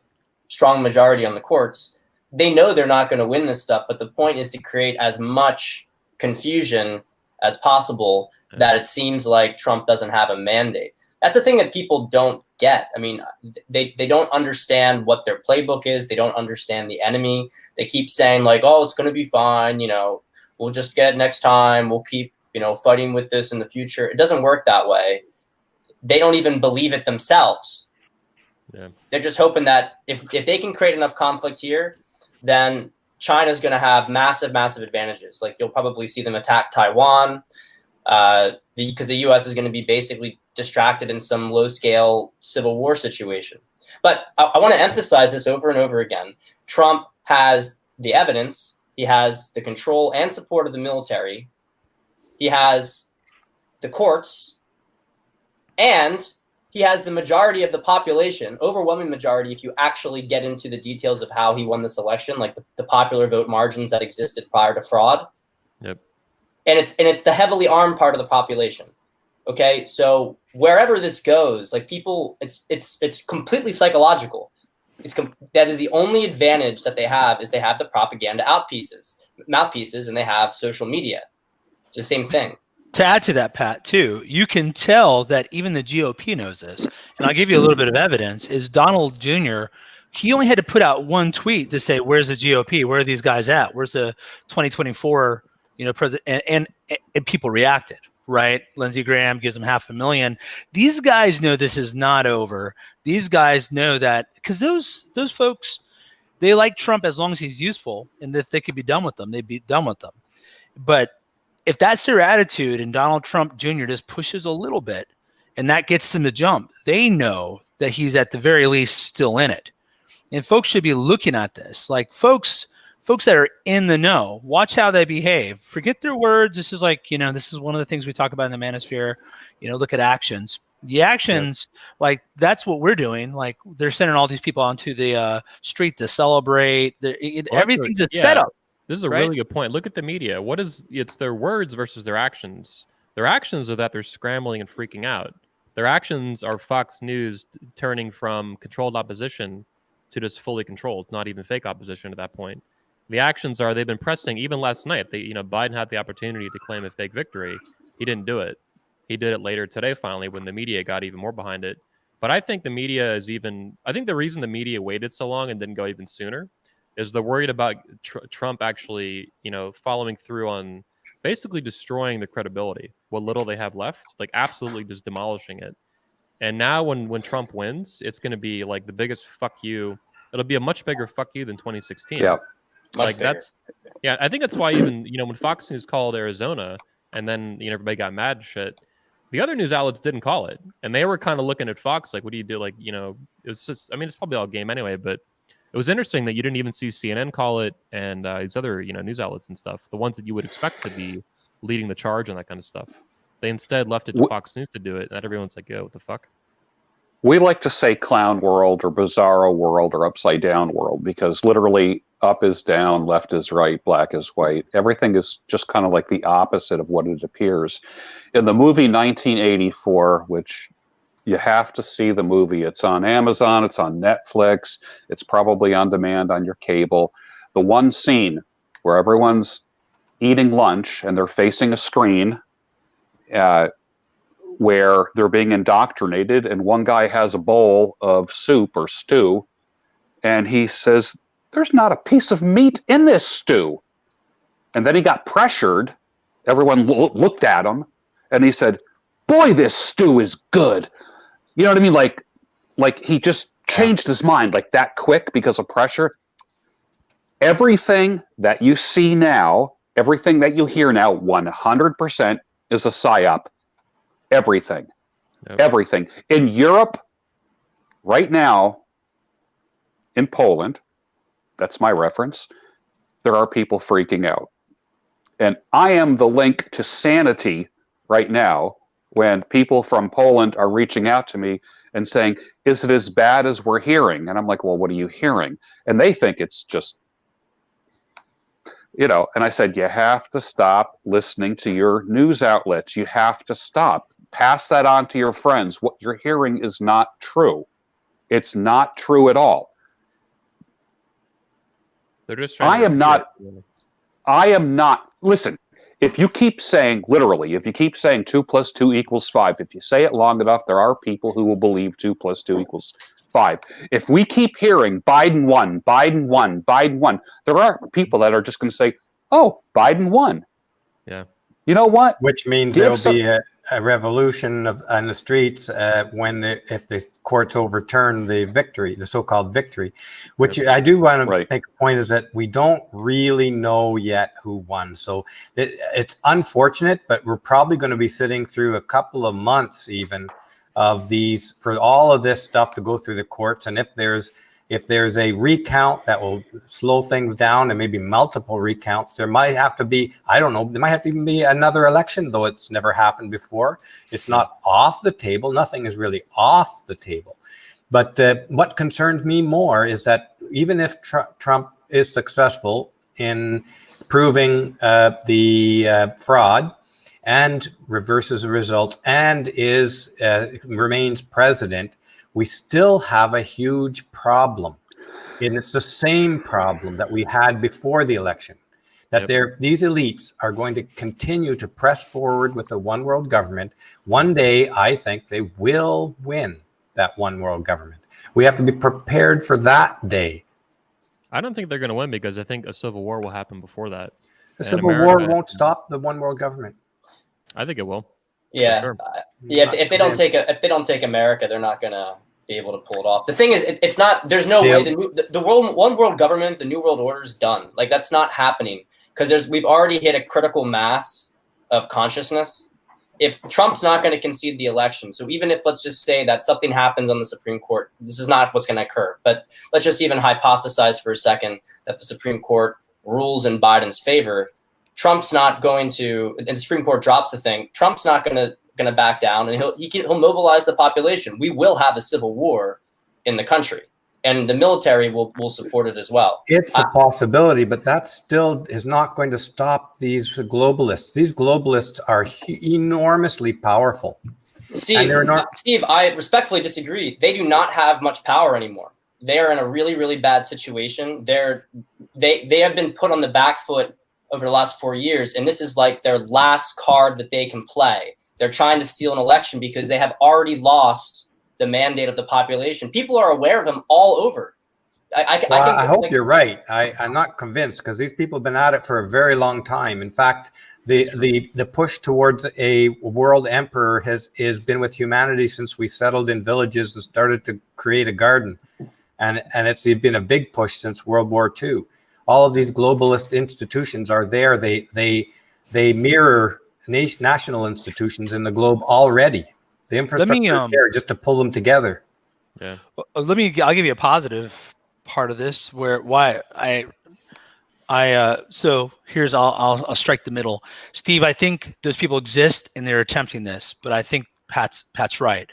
strong majority on the courts, they know they're not going to win this stuff. But the point is to create as much confusion as possible that it seems like Trump doesn't have a mandate. That's the thing that people don't get. I mean, they don't understand what their playbook is. They don't understand the enemy. They keep saying like, oh, it's going to be fine. We'll just get it next time. We'll keep, fighting with this in the future. It doesn't work that way. They don't even believe it themselves. Yeah. They're just hoping that if they can create enough conflict here, then China's going to have massive, massive advantages. Like, you'll probably see them attack Taiwan, because the U.S. is going to be basically distracted in some low-scale civil war situation. But I want to emphasize this over and over again. Trump has the evidence. He has the control and support of the military. He has the courts. And he has the majority of the population, overwhelming majority, if you actually get into the details of how he won this election, like the popular vote margins that existed prior to fraud. Yep. And it's the heavily armed part of the population. Okay, so wherever this goes, like, people, it's completely psychological. That is the only advantage that they have, is they have the propaganda mouthpieces, and they have social media. It's the same thing. To add to that, Pat, too, you can tell that even the GOP knows this. And I'll give you a little bit of evidence. Is Donald Jr., he only had to put out one tweet to say, where's the GOP? Where are these guys at? Where's the 2024, president? And people reacted, right? Lindsey Graham gives them 500,000. These guys know this is not over. These guys know that, because those folks, they like Trump as long as he's useful. And if they could be done with them, they'd be done with them. But if that's their attitude and Donald Trump Jr. just pushes a little bit and that gets them to jump, they know that he's at the very least still in it. And folks should be looking at this. Like, folks that are in the know, watch how they behave. Forget their words. This is like, this is one of the things we talk about in the manosphere. Look at actions. The actions, like, that's what we're doing. Like, they're sending all these people onto the street to celebrate. Everything's a setup. This is a really good point. Look at the media. It's their words versus their actions. Their actions are that they're scrambling and freaking out. Their actions are Fox News turning from controlled opposition to just fully controlled, not even fake opposition at that point. The actions are they've been pressing, even last night. Biden had the opportunity to claim a fake victory. He didn't do it. He did it later today, finally, when the media got even more behind it. But I think the media I think the reason the media waited so long and didn't go even sooner is they're worried about Trump actually, following through on basically destroying the credibility, what little they have left, like absolutely just demolishing it. And now when Trump wins, it's going to be like the biggest fuck you it'll be a much bigger fuck you than 2016. Yeah. Like that's, yeah, I think that's why even, when Fox News called Arizona and then, everybody got mad and shit, the other news outlets didn't call it. And they were kind of looking at Fox like, what do you do? Like, it was just, I mean, it's probably all game anyway, but it was interesting that you didn't even see CNN call it and these other, news outlets and stuff, the ones that you would expect to be leading the charge on that kind of stuff. They instead left it to Fox News to do it. And everyone's like, yo, what the fuck? We like to say clown world or bizarro world or upside down world because literally up is down, left is right, black is white. Everything is just kind of like the opposite of what it appears. In the movie 1984, which you have to see the movie, it's on Amazon, it's on Netflix, it's probably on demand on your cable. The one scene where everyone's eating lunch and they're facing a screen, where they're being indoctrinated, and one guy has a bowl of soup or stew, and he says, "There's not a piece of meat in this stew." And then he got pressured. Everyone looked at him, and he said, "Boy, this stew is good." You know what I mean? Like he just changed his mind like that quick because of pressure. Everything that you see now, everything that you hear now, 100% is a psyop. Everything. Yep. Everything. In Europe, right now, in Poland, that's my reference, there are people freaking out. And I am the link to sanity right now when people from Poland are reaching out to me and saying, is it as bad as we're hearing? And I'm like, well, what are you hearing? And they think it's just, and I said, you have to stop listening to your news outlets. You have to stop. Pass that on to your friends. What you're hearing is not true. It's not true at all. They're just trying I am not, listen, if you keep saying, literally, if you keep saying 2 + 2 = 5, if you say it long enough, there are people who will believe 2 + 2 = 5. If we keep hearing Biden won, Biden won, Biden won, there are people that are just going to say, oh, Biden won. Yeah. You know what? Which means there'll be a revolution on the streets if the courts overturn the victory, the so-called victory. Which I do want to make a point is that we don't really know yet who won. So it's unfortunate, but we're probably going to be sitting through a couple of months even of these for all of this stuff to go through the courts. And if there's a recount that will slow things down and maybe multiple recounts, there might have to be, I don't know, there might have to even be another election, though it's never happened before. It's not off the table. Nothing is really off the table. But what concerns me more is that even if Trump is successful in proving the fraud and reverses the results and remains president, we still have a huge problem. And it's the same problem that we had before the election, that these elites are going to continue to press forward with the one world government. One day, I think they will win that one world government. We have to be prepared for that day. I don't think they're going to win because I think a civil war will happen before that. The civil war won't stop the one world government. I think it will. Yeah. Sure. If they don't take America, they're not going to be able to pull it off. The thing is, it's not. There's no way the one world government, the new world order is done. Like that's not happening because we've already hit a critical mass of consciousness. If Trump's not going to concede the election, so even if let's just say that something happens on the Supreme Court, this is not what's going to occur. But let's just even hypothesize for a second that the Supreme Court rules in Biden's favor. Trump's not going to, and the Supreme Court drops the thing. Trump's not going to back down, and he'll mobilize the population. We will have a civil war in the country, and the military will support it as well. It's a possibility, but that still is not going to stop these globalists. These globalists are enormously powerful. Steve, I respectfully disagree. They do not have much power anymore. They are in a really, really bad situation. They have been put on the back foot over the last 4 years, and this is like their last card that they can play. They're trying to steal an election because they have already lost the mandate of the population. People are aware of them all over. I hope you're right. I'm not convinced because these people have been at it for a very long time. In fact, the push towards a world emperor has been with humanity since we settled in villages and started to create a garden. and it's been a big push since World War II. All of these globalist institutions are there. They mirror national institutions in the globe already. The infrastructure is there just to pull them together. Yeah. I'll give you a positive part of this so here's I'll strike the middle. Steve, I think those people exist and they're attempting this, but I think Pat's right.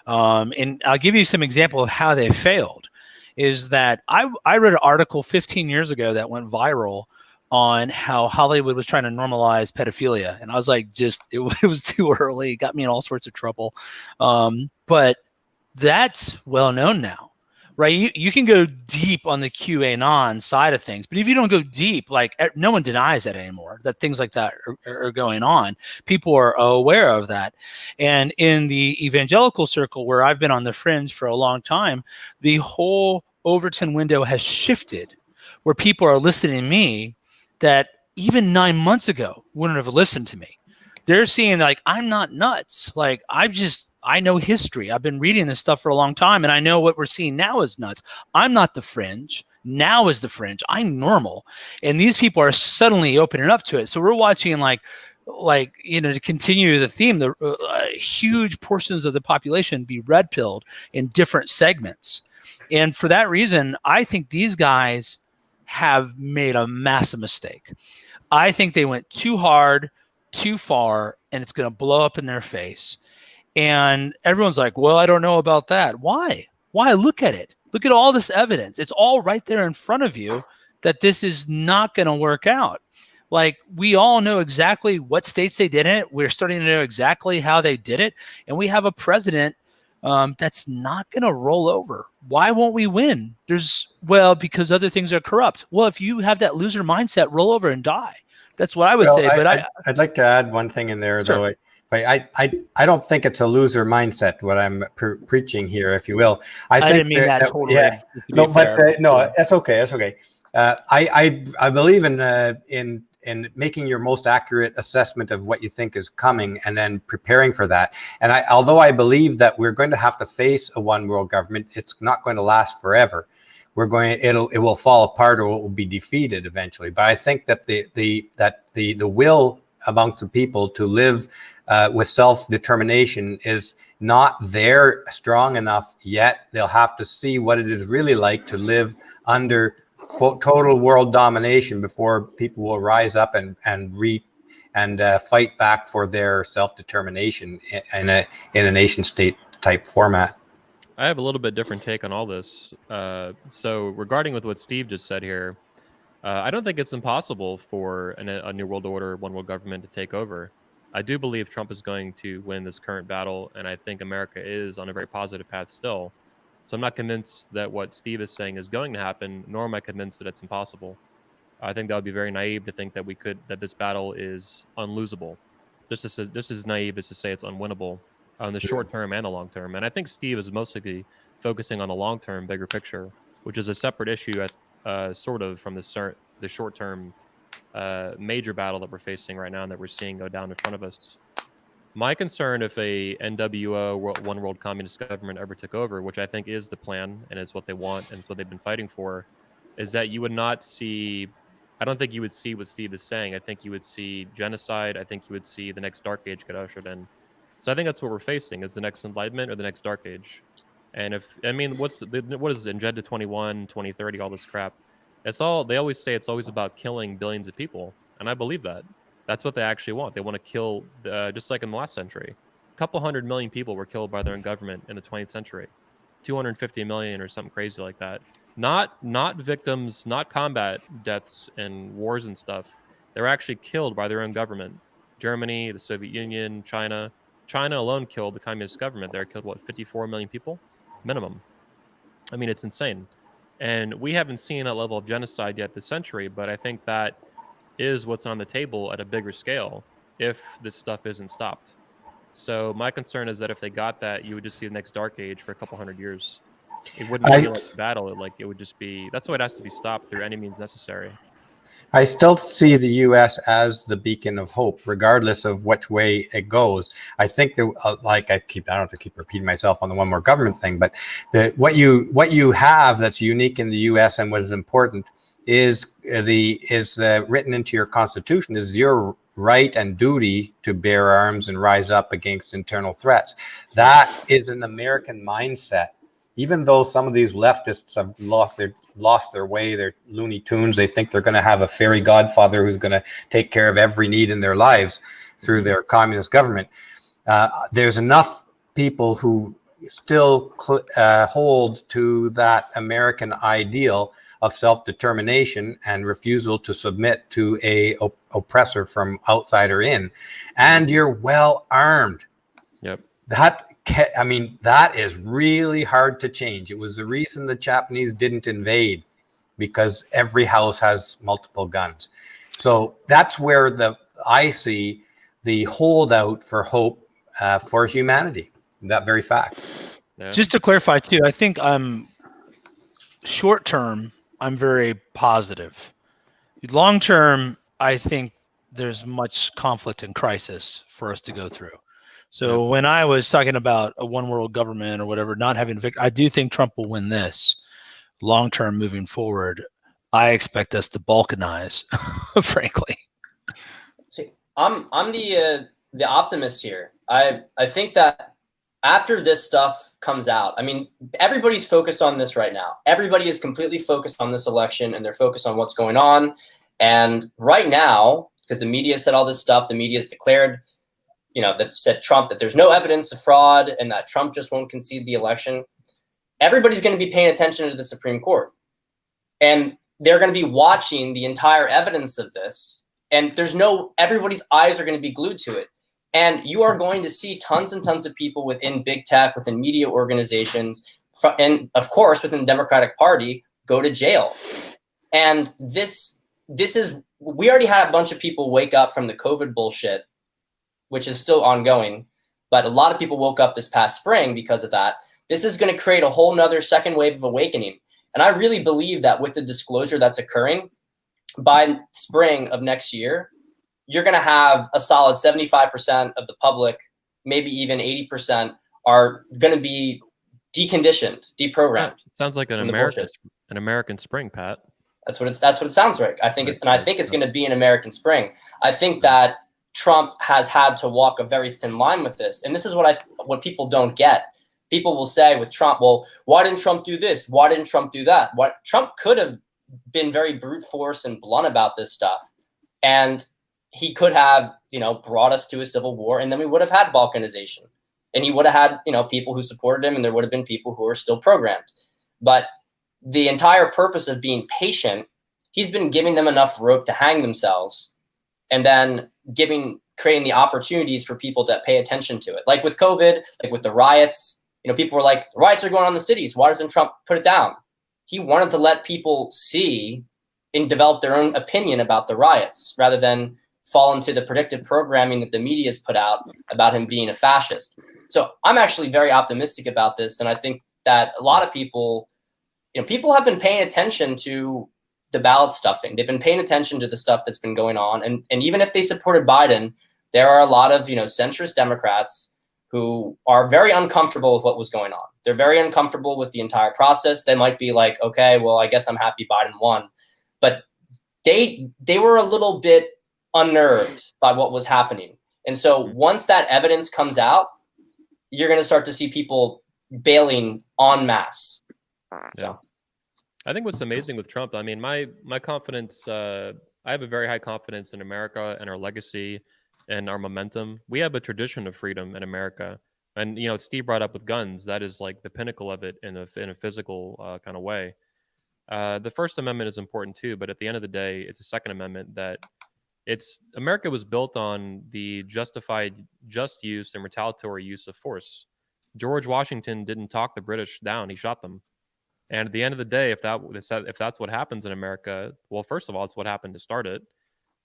And I'll give you some example of how they failed. Is that I read an article 15 years ago that went viral on how Hollywood was trying to normalize pedophilia, and I was like, it was too early. It got me in all sorts of trouble. But that's well known now, right? You can go deep on the QAnon side of things, but if you don't go deep, like no one denies that anymore, that things like that are going on. People are aware of that. And in the evangelical circle where I've been on the fringe for a long time, the whole Overton window has shifted where people are listening to me that even 9 months ago wouldn't have listened to me. They're seeing like, I'm not nuts. Like I know history. I've been reading this stuff for a long time, and I know what we're seeing now is nuts. I'm not the fringe. Now is the fringe. I'm normal. And these people are suddenly opening up to it. So we're watching to continue the theme, the huge portions of the population be red pilled in different segments. And for that reason, I think these guys have made a massive mistake. I think they went too hard, too far, and it's going to blow up in their face. And everyone's like, well, I don't know about that. Why? Look at it. Look at all this evidence. It's all right there in front of you that this is not going to work out. Like, we all know exactly what states they did it. We're starting to know exactly how they did it. And we have a president that's not going to roll over. Why won't we win? Because other things are corrupt. Well, if you have that loser mindset, roll over and die. That's what I would say. But I'd like to add one thing in there, sure. though. I don't think it's a loser mindset, what I'm preaching here, if you will. I didn't mean that totally. Yeah. No, but no, that's okay. That's okay. I believe in making your most accurate assessment of what you think is coming and then preparing for that. And although I believe that we're going to have to face a one world government, it's not going to last forever. It will fall apart, or it will be defeated eventually. But I think that the will amongst the people to live with self-determination is not there strong enough yet. They'll have to see what it is really like to live under total world domination before people will rise up and fight back for their self-determination in a nation state type format. I have a little bit different take on all this. So regarding with what Steve just said here, I don't think it's impossible for a new world order, one world government to take over. I do believe Trump is going to win this current battle, and I think America is on a very positive path still. So I'm not convinced that what Steve is saying is going to happen, nor am I convinced that it's impossible. I think that would be very naive to think that that this battle is unlosable. Just as naive as to say it's unwinnable on the short term and the long term. And I think Steve is mostly focusing on the long term, bigger picture, which is a separate issue sort of from the short term major battle that we're facing right now and that we're seeing go down in front of us. My concern, if a NWO one world communist government ever took over, which I think is the plan and it's what they want and it's what they've been fighting for, is that you would not see. I don't think you would see what Steve is saying. I think you would see genocide. I think you would see the next dark age get ushered in. So I think that's what we're facing: is the next Enlightenment or the next dark age. And what is Agenda 21, 2030, all this crap? They always say it's always about killing billions of people, and I believe that. That's what they actually want. They want to kill, just like in the last century. A couple 100 million people were killed by their own government in the 20th century. 250 million or something crazy like that. Not victims, not combat deaths and wars and stuff. They were actually killed by their own government. Germany, the Soviet Union, China. China alone killed the communist government. They killed, 54 million people? Minimum. I mean, it's insane. And we haven't seen that level of genocide yet this century, but I think that is what's on the table at a bigger scale if this stuff isn't stopped. So my concern is that if they got that, you would just see the next dark age for a couple 100 years. It wouldn't be like a battle. It would just be, that's why it has to be stopped through any means necessary. I still see the U.S. as the beacon of hope, regardless of which way it goes. I think that, I don't have to keep repeating myself on the one more government thing, but what you have that's unique in the U.S. and what is important is written into your Constitution is your right and duty to bear arms and rise up against internal threats. That is an American mindset. Even though some of these leftists have lost their way, they're Looney Tunes, they think they're going to have a fairy godfather who's going to take care of every need in their lives through their communist government. There's enough people who still hold to that American ideal of self-determination and refusal to submit to a oppressor from outside or in. And you're well armed. Yep. That is really hard to change. It was the reason the Japanese didn't invade, because every house has multiple guns. So that's where I see the holdout for hope for humanity, that very fact. Yeah. Just to clarify too, I think short term, I'm very positive. Long term, I think there's much conflict and crisis for us to go through. So when I was talking about a one world government or whatever, not having victory, I do think Trump will win this. Long term, moving forward, I expect us to balkanize, frankly. See, I'm the optimist here. I think that after this stuff comes out, I mean, everybody's focused on this right now. Everybody is completely focused on this election, and they're focused on what's going on. And right now, because the media said all this stuff, the media has declared, that said Trump, that there's no evidence of fraud and that Trump just won't concede the election. Everybody's going to be paying attention to the Supreme Court. And they're going to be watching the entire evidence of this. And everybody's eyes are going to be glued to it. And you are going to see tons and tons of people within big tech, within media organizations, and of course, within the Democratic Party, go to jail. And we already had a bunch of people wake up from the COVID bullshit, which is still ongoing, but a lot of people woke up this past spring because of that. This is going to create a whole nother second wave of awakening. And I really believe that with the disclosure that's occurring, by spring of next year, you're going to have a solid 75% of the public, maybe even 80%, are going to be deconditioned, deprogrammed. Sounds like an American spring, Pat. That's what it sounds like. I think it's going to be an American spring. I think that Trump has had to walk a very thin line with this. And this is what people don't get. People will say with Trump, well, why didn't Trump do this? Why didn't Trump do that? Trump could have been very brute force and blunt about this stuff. And he could have, brought us to a civil war, and then we would have had balkanization. And he would have had, people who supported him, and there would have been people who are still programmed. But the entire purpose of being patient, he's been giving them enough rope to hang themselves, and then creating the opportunities for people to pay attention to it. Like with COVID, like with the riots, people were like, the riots are going on in the cities. Why doesn't Trump put it down? He wanted to let people see and develop their own opinion about the riots rather than fall into the predictive programming that the media has put out about him being a fascist. So I'm actually very optimistic about this. And I think that a lot of people, people have been paying attention to the ballot stuffing. They've been paying attention to the stuff that's been going on. And even if they supported Biden, there are a lot of, centrist Democrats who are very uncomfortable with what was going on. They're very uncomfortable with the entire process. They might be like, okay, well, I guess I'm happy Biden won. But they were a little bit unnerved by what was happening. And so once that evidence comes out, you're going to start to see people bailing en masse. Yeah. I think what's amazing with Trump, I mean, my confidence, I have a very high confidence in America and our legacy and our momentum. We have a tradition of freedom in America. And, Steve brought up with guns, that is like the pinnacle of it in a physical kind of way. The First Amendment is important too, but at the end of the day, it's a Second Amendment that America was built on the justified just use and retaliatory use of force. George Washington didn't talk the British down, he shot them. And at the end of the day, if that's what happens in America, well, first of all, it's what happened to start it.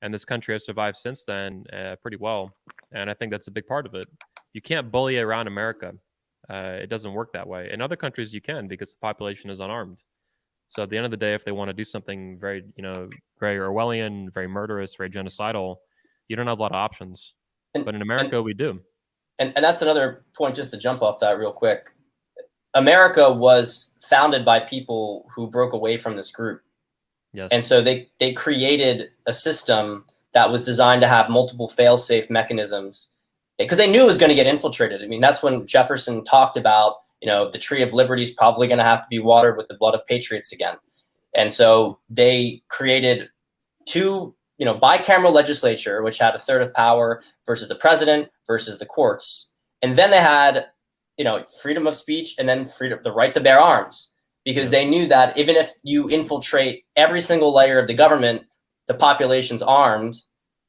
And this country has survived since then pretty well. And I think that's a big part of it. You can't bully around America. It doesn't work that way. In other countries, you can because the population is unarmed. So at the end of the day, if they want to do something very, very Orwellian, very murderous, very genocidal, you don't have a lot of options. But in America, we do. And that's another point, just to jump off that real quick. America was founded by people who broke away from this group. Yes. And so they created a system that was designed to have multiple fail-safe mechanisms because they knew it was going to get infiltrated. I mean, that's when Jefferson talked about, the tree of liberty is probably going to have to be watered with the blood of patriots again. And so they created two, bicameral legislature, which had a third of power versus the president versus the courts. And then they had, freedom of speech and then the right to bear arms, because they knew that even if you infiltrate every single layer of the government, the population's armed,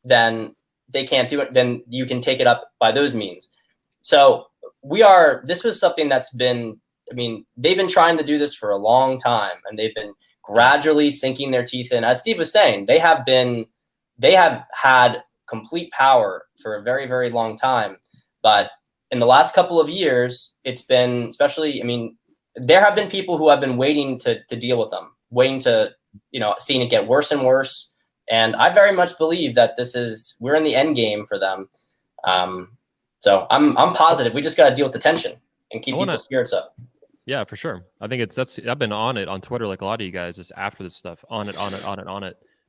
then they can't do it. Then you can take it up by those means. So this was something that's been, they've been trying to do this for a long time, and they've been gradually sinking their teeth in. As Steve was saying, they have had complete power for a very, very long time. But in the last couple of years, it's been, especially, there have been people who have been waiting to deal with them, waiting to, seeing it get worse and worse. And I very much believe that we're in the end game for them. So I'm positive. We just got to deal with the tension and keep people's spirits up. Yeah, for sure. I think I've been on it on Twitter, like a lot of you guys, just after this stuff, on it.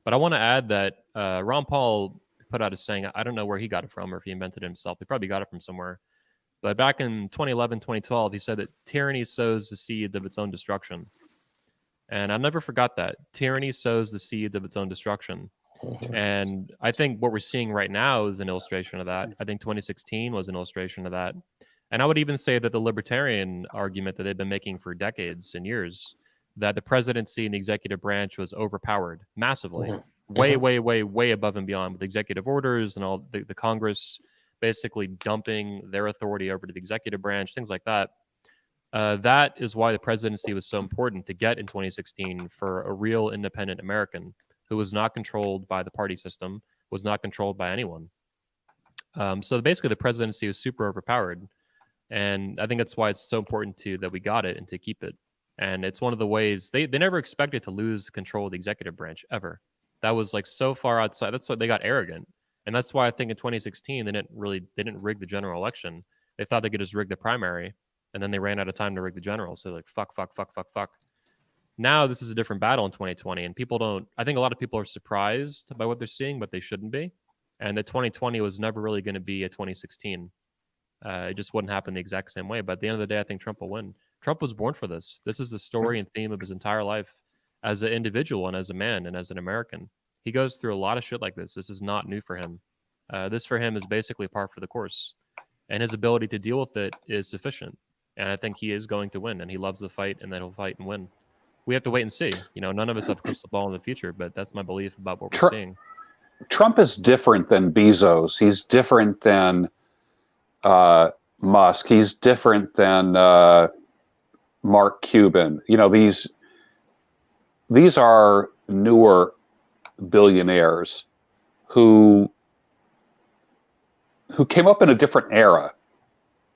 But I want to add that Ron Paul put out a saying, I don't know where he got it from or if he invented it himself. He probably got it from somewhere. But back in 2011, 2012, he said that tyranny sows the seeds of its own destruction. And I never forgot that. Tyranny sows the seeds of its own destruction. And I think what we're seeing right now is an illustration of that. I think 2016 was an illustration of that. And I would even say that the libertarian argument that they've been making for decades and years, that the presidency and the executive branch was overpowered massively, way above and beyond, with executive orders and all the Congress basically dumping their authority over to the executive branch, things like that. That is why the presidency was so important to get in 2016 for a real independent American who was not controlled by the party system, was not controlled by anyone. So basically the presidency was super overpowered. And I think that's why it's so important that we got it and to keep it. And it's one of the ways they never expected to lose control of the executive branch ever. That was like so far outside. That's why they got arrogant. And that's why I think in 2016, they didn't rig the general election. They thought they could just rig the primary, and then they ran out of time to rig the general. So they're like, fuck. Now this is a different battle in 2020, and I think a lot of people are surprised by what they're seeing, but they shouldn't be. And the 2020 was never really going to be a 2016. It just wouldn't happen the exact same way. But at the end of the day, I think Trump will win. Trump was born for this. This is the story and theme of his entire life as an individual and as a man and as an American. He goes through a lot of shit like this. This is not new for him. This for him is basically par for the course. And his ability to deal with it is sufficient. And I think he is going to win. And he loves the fight, and that he'll fight and win. We have to wait and see. None of us have a crystal ball in the future, but that's my belief about what we're seeing. Trump is different than Bezos. He's different than Musk. He's different than Mark Cuban. These are newer billionaires who came up in a different era.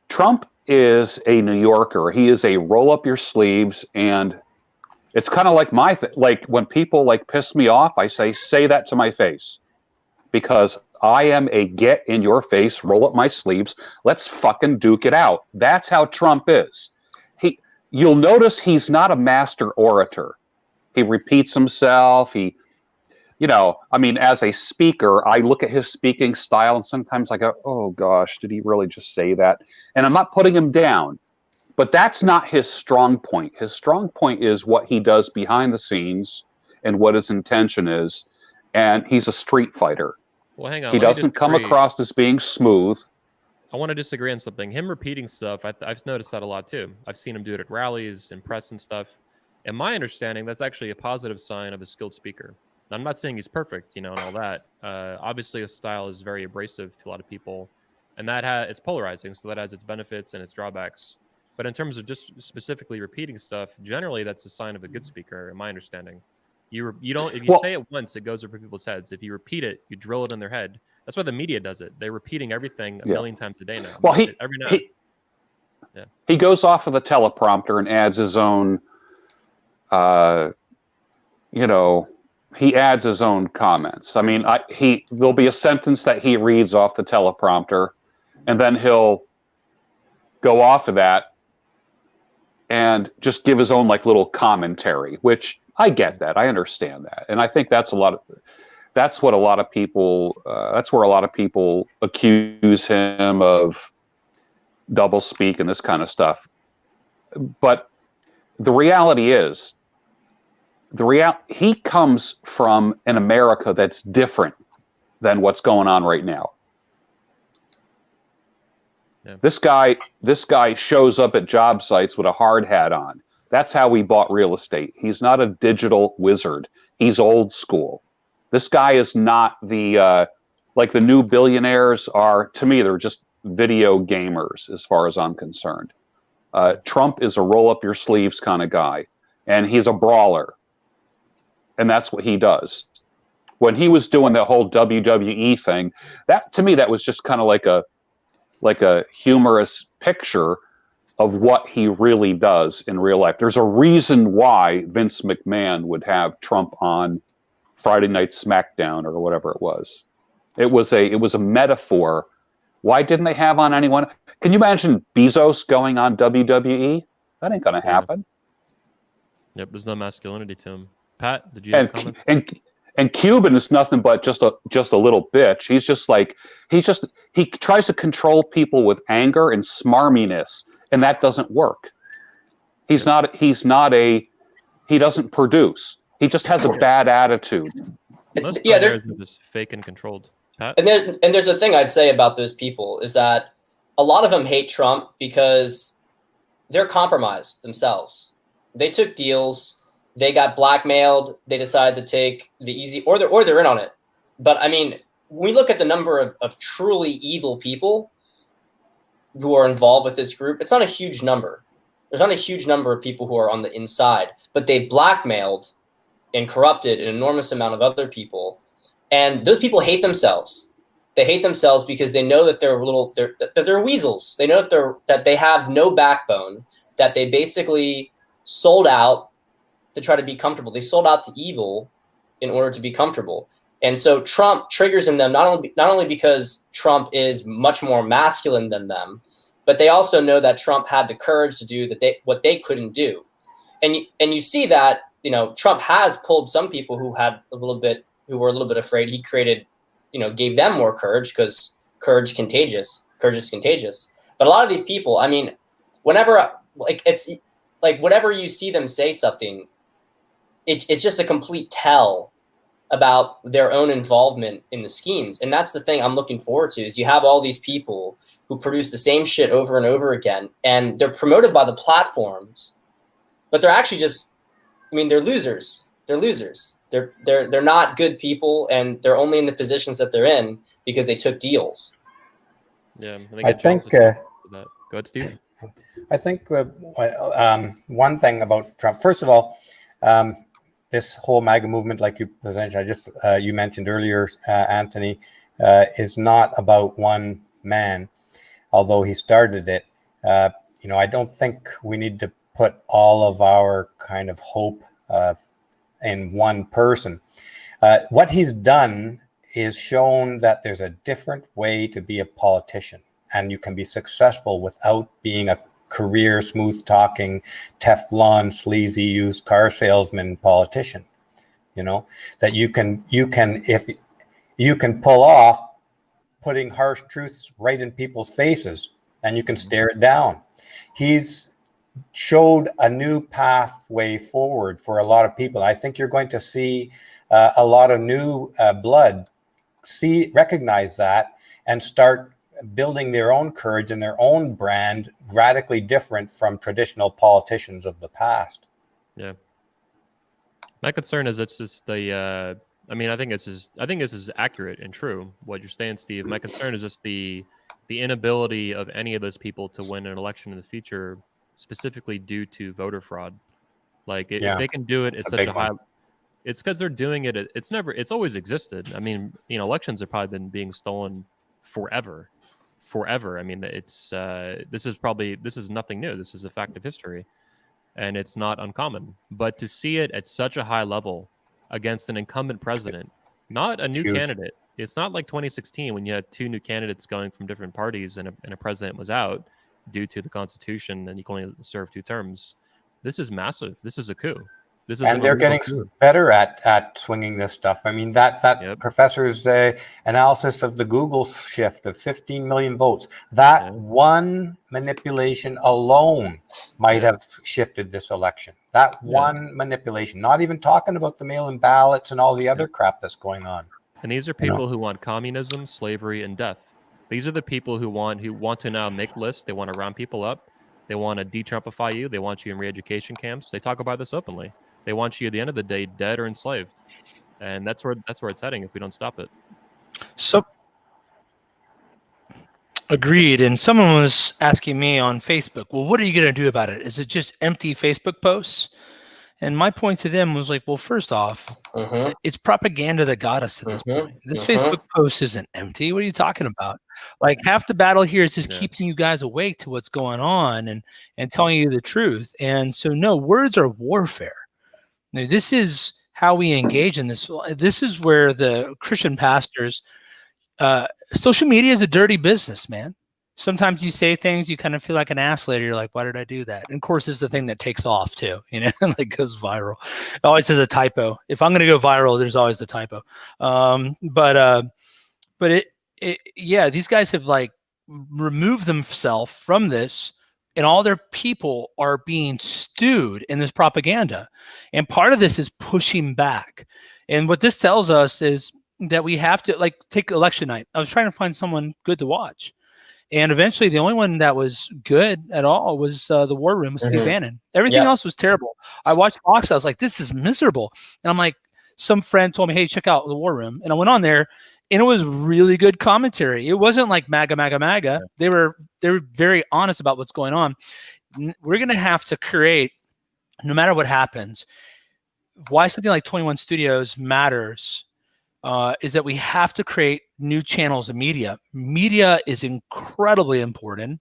Trump is a New Yorker. He is a roll up your sleeves, and it's kind of like like when people piss me off, I say that to my face, because I am a get in your face, roll up my sleeves, let's fucking duke it out. That's how Trump is. You'll notice he's not a master orator. He repeats himself. As a speaker, I look at his speaking style and sometimes I go, oh gosh, did he really just say that? And I'm not putting him down, but that's not his strong point. His strong point is what he does behind the scenes and what his intention is. And he's a street fighter. Well, hang on. He doesn't come across as being smooth. I want to disagree on something. Him repeating stuff, I've noticed that a lot too. I've seen him do it at rallies and press and stuff. In my understanding, that's actually a positive sign of a skilled speaker. I'm not saying he's perfect, and all that. Obviously, his style is very abrasive to a lot of people, and it's polarizing, so that has its benefits and its drawbacks. But in terms of just specifically repeating stuff, generally that's a sign of a good speaker, in my understanding. If you say it once, it goes over people's heads. If you repeat it, you drill it in their head. That's why the media does it. They're repeating everything a million times a day now. Well, every night. He goes off of the teleprompter and adds his own you know, he adds his own comments. I mean, there'll be a sentence that he reads off the teleprompter, and then he'll go off of that and just give his own like little commentary, which I get that. I understand that. And I think that's what a lot of people, that's where a lot of people accuse him of double speak and this kind of stuff. But the reality is, he comes from an America that's different than what's going on right now. Yeah. This guy shows up at job sites with a hard hat on. That's how he bought real estate. He's not a digital wizard. He's old school. This guy is not the like the new billionaires are. To me, they're just video gamers as far as I'm concerned. Trump is a roll up your sleeves kind of guy, and he's a brawler. And that's what he does. When he was doing the whole WWE thing, that to me, that was just kind of like a humorous picture of what he really does in real life. There's a reason why Vince McMahon would have Trump on Friday Night SmackDown or whatever it was. It was a metaphor. Why didn't they have on anyone? Can you imagine Bezos going on WWE? That ain't going to happen. Yep, there's no masculinity to him. Pat, did you have a comment? And Cuban is nothing but just a little bitch. He tries to control people with anger and smarminess, and that doesn't work. He doesn't produce. He just has a bad attitude. Most there's just fake and controlled. Pat? And there's a thing I'd say about those people is that a lot of them hate Trump because they're compromised themselves. They took deals. They got blackmailed. They decided to take the easy, or they're in on it. But I mean, when we look at the number of truly evil people who are involved with this group, it's not a huge number. There's not a huge number of people who are on the inside, but they blackmailed and corrupted an enormous amount of other people. And those people hate themselves. They hate themselves because they know that they're weasels. They know that they have no backbone, that they basically sold out to try to be comfortable. They sold out to evil in order to be comfortable. And so Trump triggers in them not only because Trump is much more masculine than them, but they also know that Trump had the courage to do what they couldn't do. And you see that, Trump has pulled some people who were a little bit afraid. He created, gave them more courage because courage is contagious. But a lot of these people, I mean, whenever you see them say something, it's just a complete tell about their own involvement in the schemes. And that's the thing I'm looking forward to is you have all these people who produce the same shit over and over again, and they're promoted by the platforms, but they're actually they're losers. They're losers. They're not good people, and they're only in the positions that they're in because they took deals. Yeah, I think go ahead, Steve. I think one thing about Trump, first of all, this whole MAGA movement, like you presented, you mentioned earlier, Anthony, is not about one man, although he started it. I don't think we need to put all of our kind of hope in one person. What he's done is shown that there's a different way to be a politician, and you can be successful without being a career, smooth-talking, Teflon, sleazy, used car salesman politician. That you can pull off putting harsh truths right in people's faces, and you can stare it down. He's showed a new pathway forward for a lot of people. I think you're going to see a lot of new blood recognize that and start building their own courage and their own brand, radically different from traditional politicians of the past. Yeah. My concern is it's just the I think this is accurate and true what you're saying, Steve. My concern is just the inability of any of those people to win an election in the future, specifically due to voter fraud. Like if they can do it at such a high, it's because they're doing it. It's always existed. I mean, elections have probably been being stolen forever. I mean, this is nothing new. This is a fact of history, and it's not uncommon. But to see it at such a high level against an incumbent president, not a new Huge. candidate. It's not like 2016 when you had two new candidates going from different parties and a president was out due to the Constitution and you can only serve 2 terms. This is massive. This is a coup. This is And they're getting better at swinging this stuff. I mean, that professor's analysis of the Google shift of 15 million votes, that one manipulation alone might have shifted this election. That one manipulation, not even talking about the mail-in ballots and all the other crap that's going on. And these are people who want communism, slavery, and death. These are the people who want to now make lists. They want to round people up. They want to de-Trumpify you. They want you in re-education camps. They talk about this openly. They want you at the end of the day dead or enslaved, and that's where it's heading if we don't stop it. So, agreed. And someone was asking me on Facebook, well, what are you going to do about it? Is it just empty Facebook posts? And my point to them was like, well, first off, it's propaganda that got us to this point. This Facebook post isn't empty. What are you talking about? Like, half the battle here is just keeping you guys awake to what's going on and telling you the truth. And so, no, words are warfare. Now, this is how we engage in this. This is where the Christian pastors, social media is a dirty business, man. Sometimes you say things, you kind of feel like an ass later. You're like, why did I do that? And of course, it's the thing that takes off too, like goes viral. It always has a typo. If I'm going to go viral, there's always a typo. But these guys have like removed themselves from this, and all their people are being stewed in this propaganda. And part of this is pushing back. And what this tells us is that we have to, like, take election night. I was trying to find someone good to watch. And eventually the only one that was good at all was the War Room with Steve Bannon. Everything else was terrible. I watched Fox. I was like, this is miserable. And I'm like, some friend told me, hey, check out the War Room. And I went on there, and it was really good commentary. It wasn't like MAGA, MAGA, MAGA. They were very honest about what's going on. We're going to have to create, no matter what happens, why something like 21 Studios matters is that we have to create new channels of media. Media is incredibly important.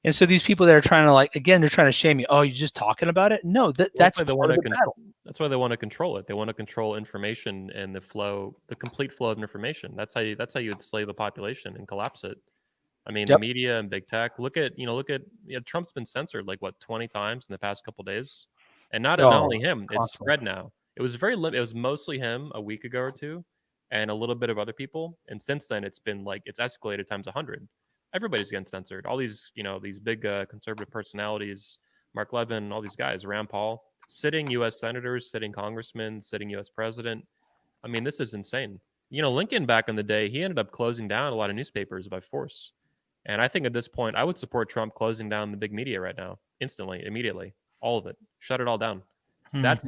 And so these people that are trying to, like, again, they're trying to shame you. Oh, you're just talking about it? No, that's part of the battle. That's why they want to control it. They want to control information and the complete flow of information. That's how you enslave a population and collapse it. I mean, the media and big tech. Look at Trump's been censored like 20 times in the past couple of days, and not only him. It's spread now. It was it was mostly him a week ago or two, and a little bit of other people. And since then, it's been like it's escalated times 100. Everybody's getting censored. All these these big conservative personalities, Mark Levin, all these guys, Rand Paul, sitting U.S. senators, sitting congressmen, sitting U.S. president. I mean, this is insane. Lincoln back in the day, he ended up closing down a lot of newspapers by force. And I think at this point, I would support Trump closing down the big media right now, instantly, immediately, all of it, shut it all down. That's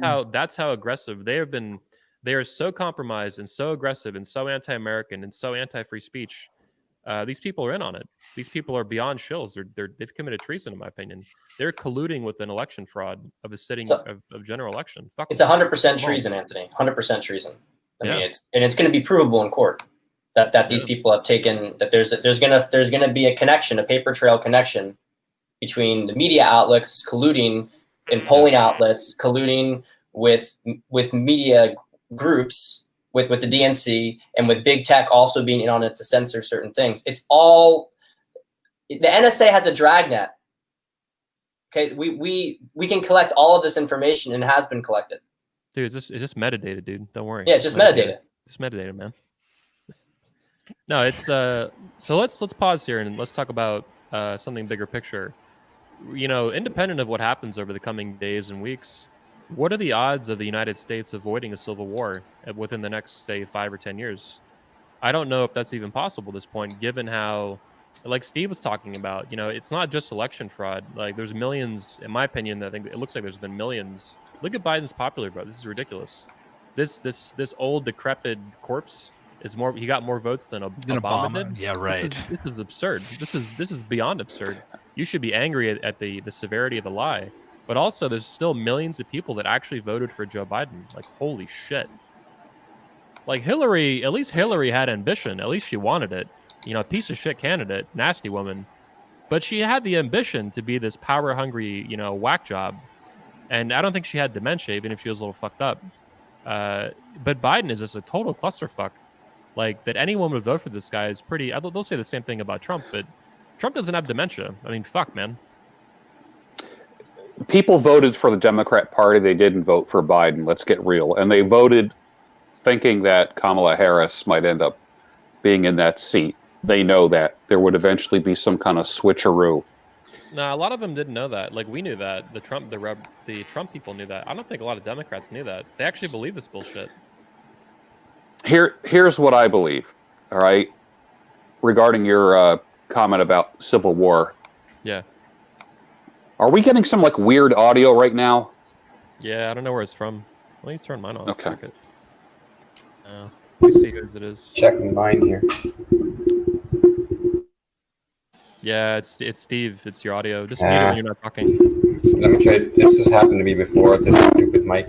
how aggressive they have been. They are so compromised and so aggressive and so anti-American and so anti-free speech. These people are in on it. These people are beyond shills. They've committed treason, in my opinion. They're colluding with an election fraud of a sitting of general election. It's 100% treason, Anthony. 100% treason. I mean, it's going to be provable in court that these people have taken. That there's gonna be a connection, a paper trail connection between the media outlets colluding and polling outlets colluding with media groups, with the DNC, and with big tech also being in on it to censor certain things. It's all the NSA has a dragnet. Okay, we can collect all of this information, and it has been collected. Dude, it's just metadata, dude. Don't worry. Yeah, it's just metadata. It's metadata, man. No, it's so let's pause here and let's talk about something bigger picture. Independent of what happens over the coming days and weeks, what are the odds of the United States avoiding a civil war within the next, say, 5 or 10 years? I don't know if that's even possible at this point, given how, like Steve was talking about, it's not just election fraud. Like, there's millions, in my opinion, I think it looks like there's been millions. Look at Biden's popular vote. This is ridiculous. This old decrepit corpse he got more votes than Obama did. Yeah, right. This is absurd. This is beyond absurd. You should be angry at the severity of the lie. But also, there's still millions of people that actually voted for Joe Biden. Like, holy shit. Like, Hillary, at least Hillary had ambition. At least she wanted it. A piece of shit candidate, nasty woman. But she had the ambition to be this power-hungry, whack job. And I don't think she had dementia, even if she was a little fucked up. But Biden is just a total clusterfuck. Like, that anyone would vote for this guy is pretty. They'll say the same thing about Trump, but Trump doesn't have dementia. I mean, fuck, man. People voted for the Democrat Party. They didn't vote for Biden. Let's get real. And they voted thinking that Kamala Harris might end up being in that seat. They know that there would eventually be some kind of switcheroo. No, a lot of them didn't know that. Like, we knew that. The Trump people knew that. I don't think a lot of Democrats knew that. They actually believe this bullshit. Here's what I believe. All right, regarding your comment about civil war. Yeah. Are we getting some like weird audio right now? Yeah, I don't know where it's from. Let me turn mine on. Okay. Check it. Let me see whose it is. Checking mine here. Yeah, it's Steve. It's your audio. Just mute it when you're not talking. Let me try. This has happened to me before. This stupid mic.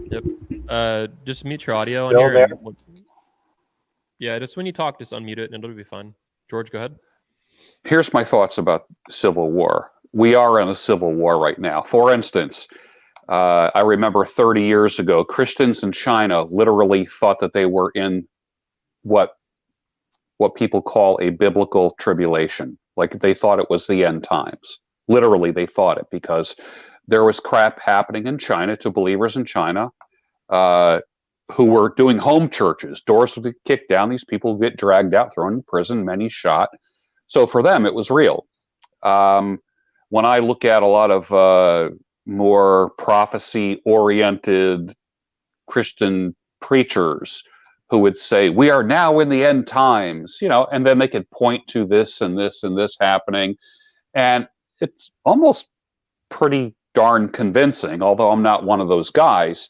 Yep. Just mute your audio Still on here. there? Yeah, just when you talk, just unmute it and it'll be fine. George, go ahead. Here's my thoughts about civil war. We are in a civil war right now. For instance, I remember 30 years ago, Christians in China literally thought that they were in what people call a biblical tribulation. Like they thought it was the end times. Literally, they thought it because there was crap happening in China to believers in China who were doing home churches. Doors would get kicked down. These people would get dragged out, thrown in prison, many shot. So for them, it was real. When I look at a lot of more prophecy-oriented Christian preachers who would say, we are now in the end times, and then they could point to this and this and this happening. And it's almost pretty darn convincing, although I'm not one of those guys.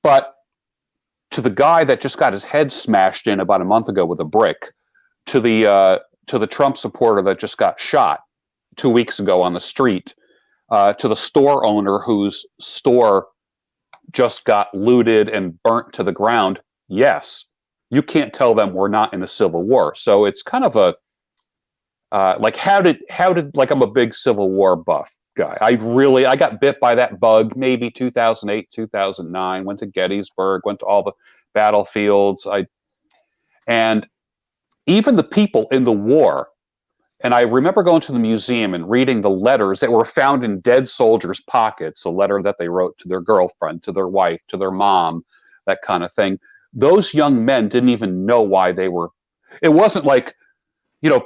But to the guy that just got his head smashed in about a month ago with a brick, to the Trump supporter that just got shot 2 weeks ago on the street, to the store owner whose store just got looted and burnt to the ground, yes, you can't tell them we're not in a civil war. So it's kind of a like how did like I'm a big Civil War buff guy. I got bit by that bug maybe 2008, 2009. Went to Gettysburg, went to all the battlefields. And even the people in the war. And I remember going to the museum and reading the letters that were found in dead soldiers' pockets, a letter that they wrote to their girlfriend, to their wife, to their mom, that kind of thing. Those young men didn't even know why they were. It wasn't like,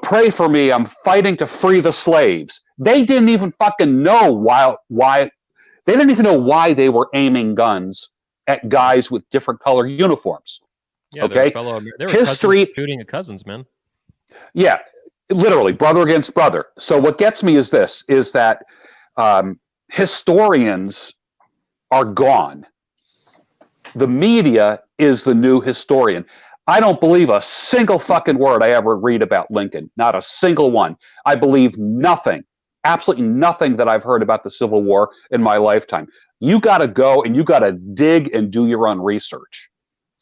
pray for me, I'm fighting to free the slaves. They didn't even fucking know why. They didn't even know why they were aiming guns at guys with different color uniforms. Yeah, okay. They were History shooting at cousins, man. Yeah. Literally, brother against brother. So what gets me is this, is that historians are gone. The media is the new historian. I don't believe a single fucking word I ever read about Lincoln. Not a single one. I believe nothing, absolutely nothing that I've heard about the Civil War in my lifetime. You got to go and you got to dig and do your own research.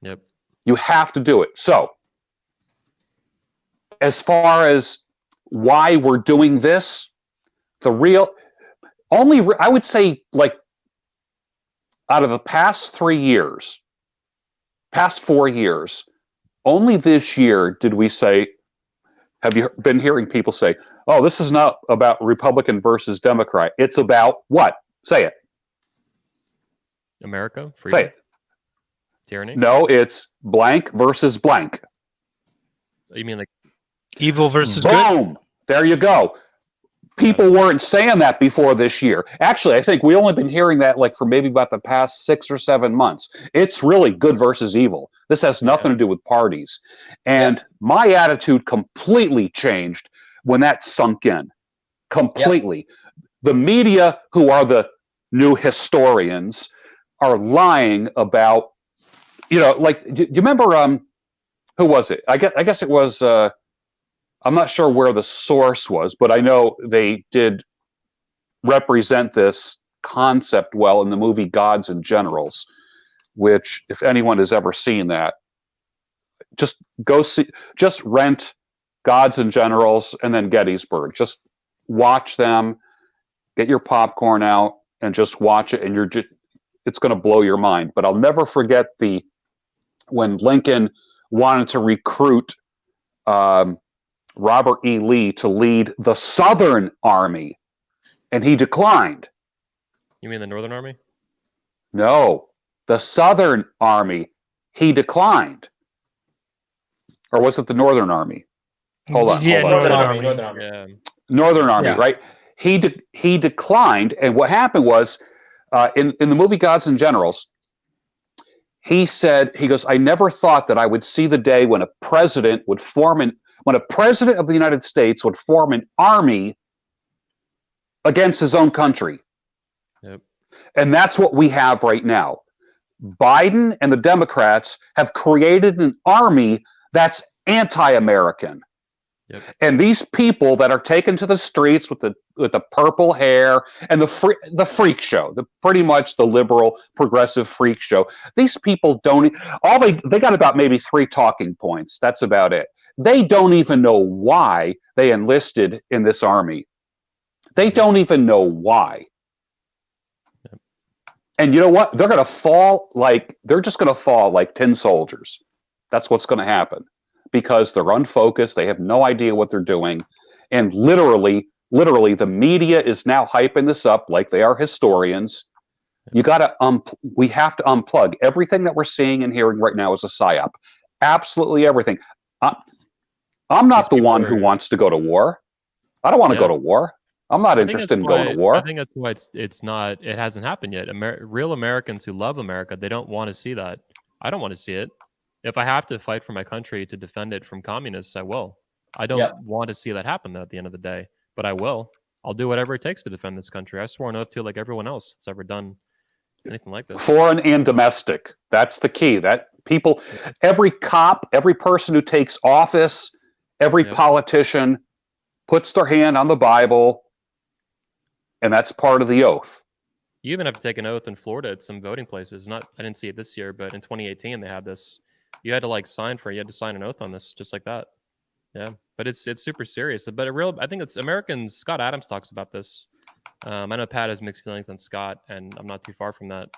Yep. You have to do it. So, as far as why we're doing this, I would say, like, out of the past 4 years, only this year did we say, have you been hearing people say, oh, this is not about Republican versus Democrat. It's about what? Say it. America? Freedom? Say it. Tyranny? No, it's blank versus blank. You mean like evil versus Boom! good? There you go. People weren't saying that before this year. Actually, I think we only been hearing that like for maybe about the past 6 or 7 months. It's really good versus evil. This has nothing to do with parties. And my attitude completely changed when that sunk in. Completely. The media, who are the new historians, are lying about, like, do you remember, who was it? I guess it was, I'm not sure where the source was, but I know they did represent this concept well in the movie Gods and Generals, which, if anyone has ever seen that, just rent Gods and Generals and then Gettysburg. Just watch them, get your popcorn out, and just watch it. And it's going to blow your mind. But I'll never forget when Lincoln wanted to recruit Robert E. Lee to lead the Southern Army, and he declined. You mean the Northern Army? No, the Southern Army. He declined. Or was it the Northern Army? Hold on. Northern Army. Army. Northern Army. Yeah. Northern Army, Yeah. right? He declined, and what happened was, in the movie Gods and Generals, he goes, I never thought that I would see the day when a president of the United States would form an army against his own country. Yep. And that's what we have right now. Biden and the Democrats have created an army that's anti-American. Yep. And these people that are taken to the streets with the purple hair and the freak show, pretty much the liberal progressive freak show. These people they got about maybe 3 talking points. That's about it. They don't even know why they enlisted in this army. They don't even know why. Yep. And you know what? They're just going to fall like tin soldiers. That's what's going to happen. Because they're unfocused, they have no idea what they're doing, and literally, the media is now hyping this up like they are historians. We have to unplug everything that we're seeing and hearing right now is a psyop. Absolutely everything. I'm not the one who wants to go to war. I don't want to go to war. I'm not interested in going to war. I think that's why it hasn't happened yet. Real Americans who love America, they don't want to see that. I don't want to see it. If I have to fight for my country to defend it from communists, I will. I don't want to see that happen, though, at the end of the day, but I will. I'll do whatever it takes to defend this country. I swore an oath to, like everyone else that's ever done anything like this. Foreign and domestic. That's the key. That people, every cop, every person who takes office, every politician puts their hand on the Bible, and that's part of the oath. You even have to take an oath in Florida at some voting places. I didn't see it this year, but in 2018 they had this. You had to you had to sign an oath on this, just like that. Yeah, but it's super serious. But I think it's Americans. Scott Adams talks about this. I know Pat has mixed feelings on Scott, and I'm not too far from that.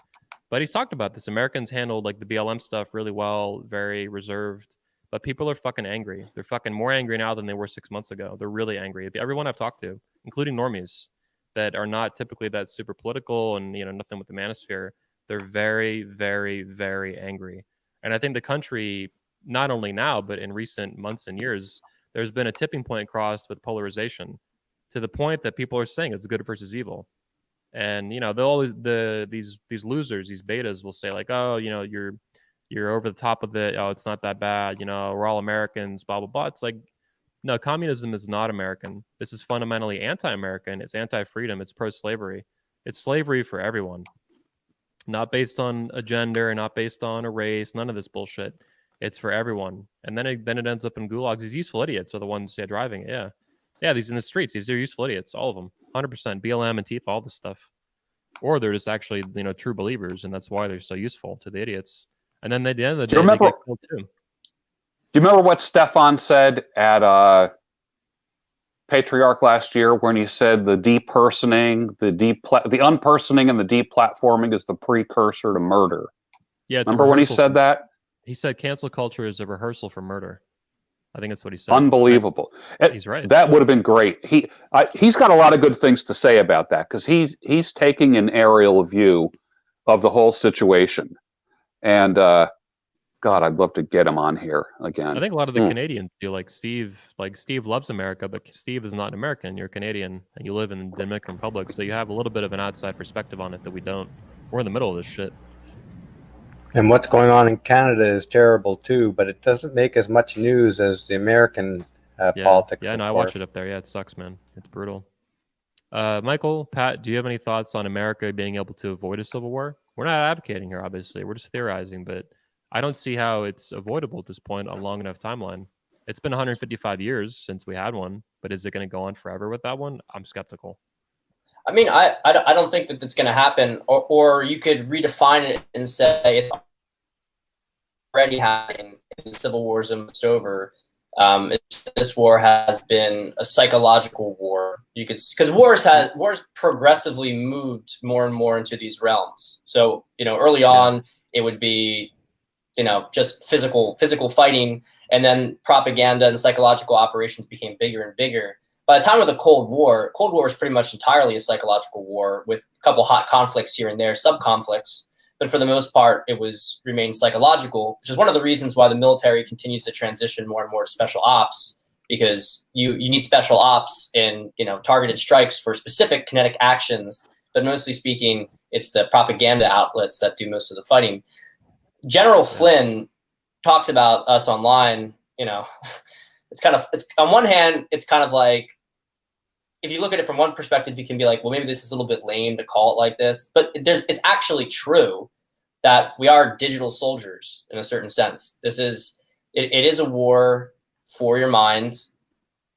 But he's talked about this. Americans handled like the BLM stuff really well, very reserved. But people are fucking angry. They're fucking more angry now than they were 6 months ago. They're really angry. Everyone I've talked to, including normies that are not typically that super political and nothing with the manosphere, they're very, very, very angry. And I think the country, not only now, but in recent months and years, there's been a tipping point crossed with polarization to the point that people are saying it's good versus evil. And, they'll always, these losers, these betas will say like, oh, you're over the top of it. Oh, it's not that bad. We're all Americans, blah, blah, blah. It's like, no, communism is not American. This is fundamentally anti-American. It's anti-freedom. It's pro-slavery. It's slavery for everyone. Not based on a gender, not based on a race, none of this bullshit. It's for everyone. And then it ends up in gulags. These useful idiots are the ones driving it. Yeah, these in the streets. These are useful idiots, all of them. 100%. BLM, Antifa, all this stuff. Or they're just actually, true believers, and that's why they're so useful to the idiots. And then at the end of the day, they get killed too. Do you remember what Stefan said at Patriarch last year when he said the depersoning, the unpersoning and the deplatforming is the precursor to murder? Yeah, remember when he said that? He said cancel culture is a rehearsal for murder. I think that's what he said. Unbelievable. He's right. That would have been great. He's got a lot of good things to say about that because he's taking an aerial view of the whole situation. And God, I'd love to get him on here again. I think a lot of the Canadians do. Like Steve loves America, but Steve is not an American. You're Canadian, and you live in the Dominican Republic, so you have a little bit of an outside perspective on it that we don't. We're in the middle of this shit. And what's going on in Canada is terrible too, but it doesn't make as much news as the American politics. Yeah, no, I watch it up there. Yeah, it sucks, man. It's brutal. Michael, Pat, do you have any thoughts on America being able to avoid a civil war? We're not advocating here, obviously. We're just theorizing, but I don't see how it's avoidable at this point on a long enough timeline. It's been 155 years since we had one, but is it going to go on forever with that one? I'm skeptical. I mean, I don't think that that's going to happen, or you could redefine it and say it's already happening. The Civil War is almost over. This war has been a psychological war. You could, because wars progressively moved more and more into these realms. So early on it would be just physical fighting, and then propaganda and psychological operations became bigger and bigger. By the time of the Cold War is pretty much entirely a psychological war with a couple hot conflicts here and there, sub-conflicts. But for the most part, it remained psychological, which is one of the reasons why the military continues to transition more and more to special ops, because you need special ops in targeted strikes for specific kinetic actions. But mostly speaking, it's the propaganda outlets that do most of the fighting. General Flynn talks about us online. It's on one hand, it's kind of like, if you look at it from one perspective, you can be like, well, maybe this is a little bit lame to call it like this, but it's actually true that we are digital soldiers in a certain sense. It is a war for your mind,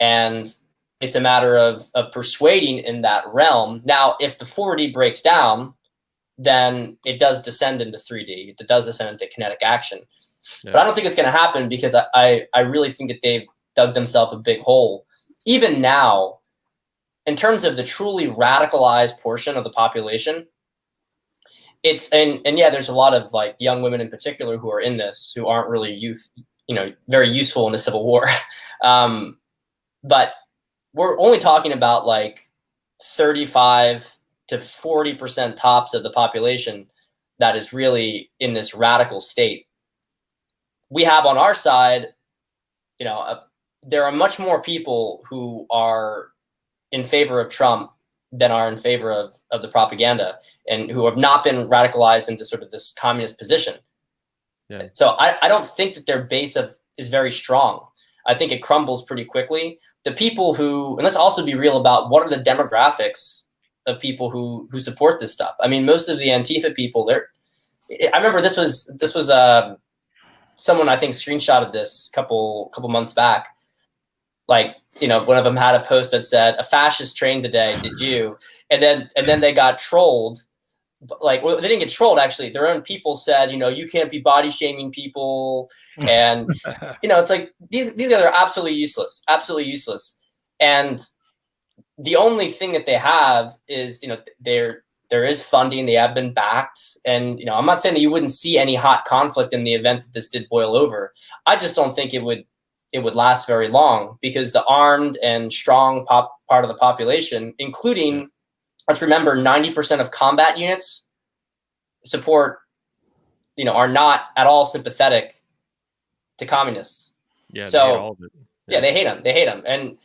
and it's a matter of persuading in that realm. Now, if the 4D breaks down, then it does descend into 3D. It does descend into kinetic action. Yeah. But I don't think it's going to happen, because I really think that they've dug themselves a big hole. Even now, in terms of the truly radicalized portion of the population, there's a lot of like young women in particular who are in this, who aren't really very useful in the Civil War. But we're only talking about like 35 to 40% tops of the population that is really in this radical state. We have on our side, there are much more people who are in favor of Trump than are in favor of the propaganda, and who have not been radicalized into sort of this communist position. Yeah. So I don't think that their base is very strong. I think it crumbles pretty quickly. The people and let's also be real about what are the demographics of people who support this stuff. I mean, most of the Antifa people, I remember this was someone, I think, screenshotted this couple months back. Like, one of them had a post that said, "A fascist train today, did you?" And then they got trolled. Like, well, they didn't get trolled, actually. Their own people said, you can't be body shaming people. And, it's like, these guys are absolutely useless. And the only thing that they have is, there is funding. They have been backed. And, I'm not saying that you wouldn't see any hot conflict in the event that this did boil over. I just don't think it would last very long, because the armed and strong part of the population, including, let's remember, 90% of combat units are not at all sympathetic to communists. Yeah. So they hate all of it. Yeah, they hate them. And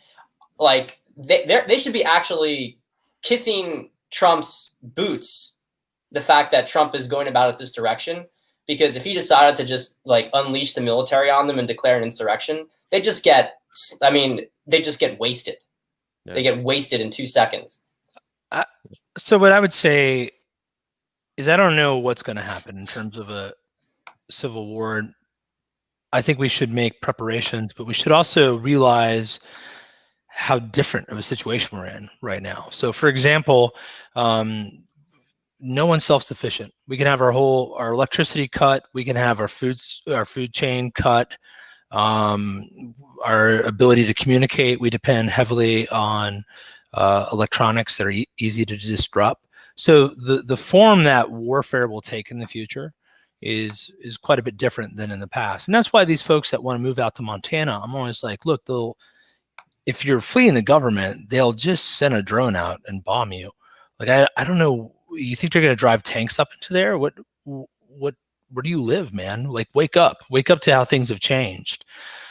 like, they should be actually kissing Trump's boots, the fact that Trump is going about it this direction, because if he decided to just like unleash the military on them and declare an insurrection, they just get wasted. Yeah. They get wasted in 2 seconds. So what I would say is, I don't know what's going to happen in terms of a civil war. I think we should make preparations, but we should also realize how different of a situation we're in right now. So, for example, no one's self-sufficient. We can have our electricity cut. We can have our food chain cut. Our ability to communicate, we depend heavily on electronics that are easy to disrupt. So the form that warfare will take in the future is quite a bit different than in the past. And that's why these folks that want to move out to Montana, I'm always like, look, if you're fleeing the government, they'll just send a drone out and bomb you. Like, I don't know. You think they're going to drive tanks up into there? Where do you live, man? Like, wake up to how things have changed.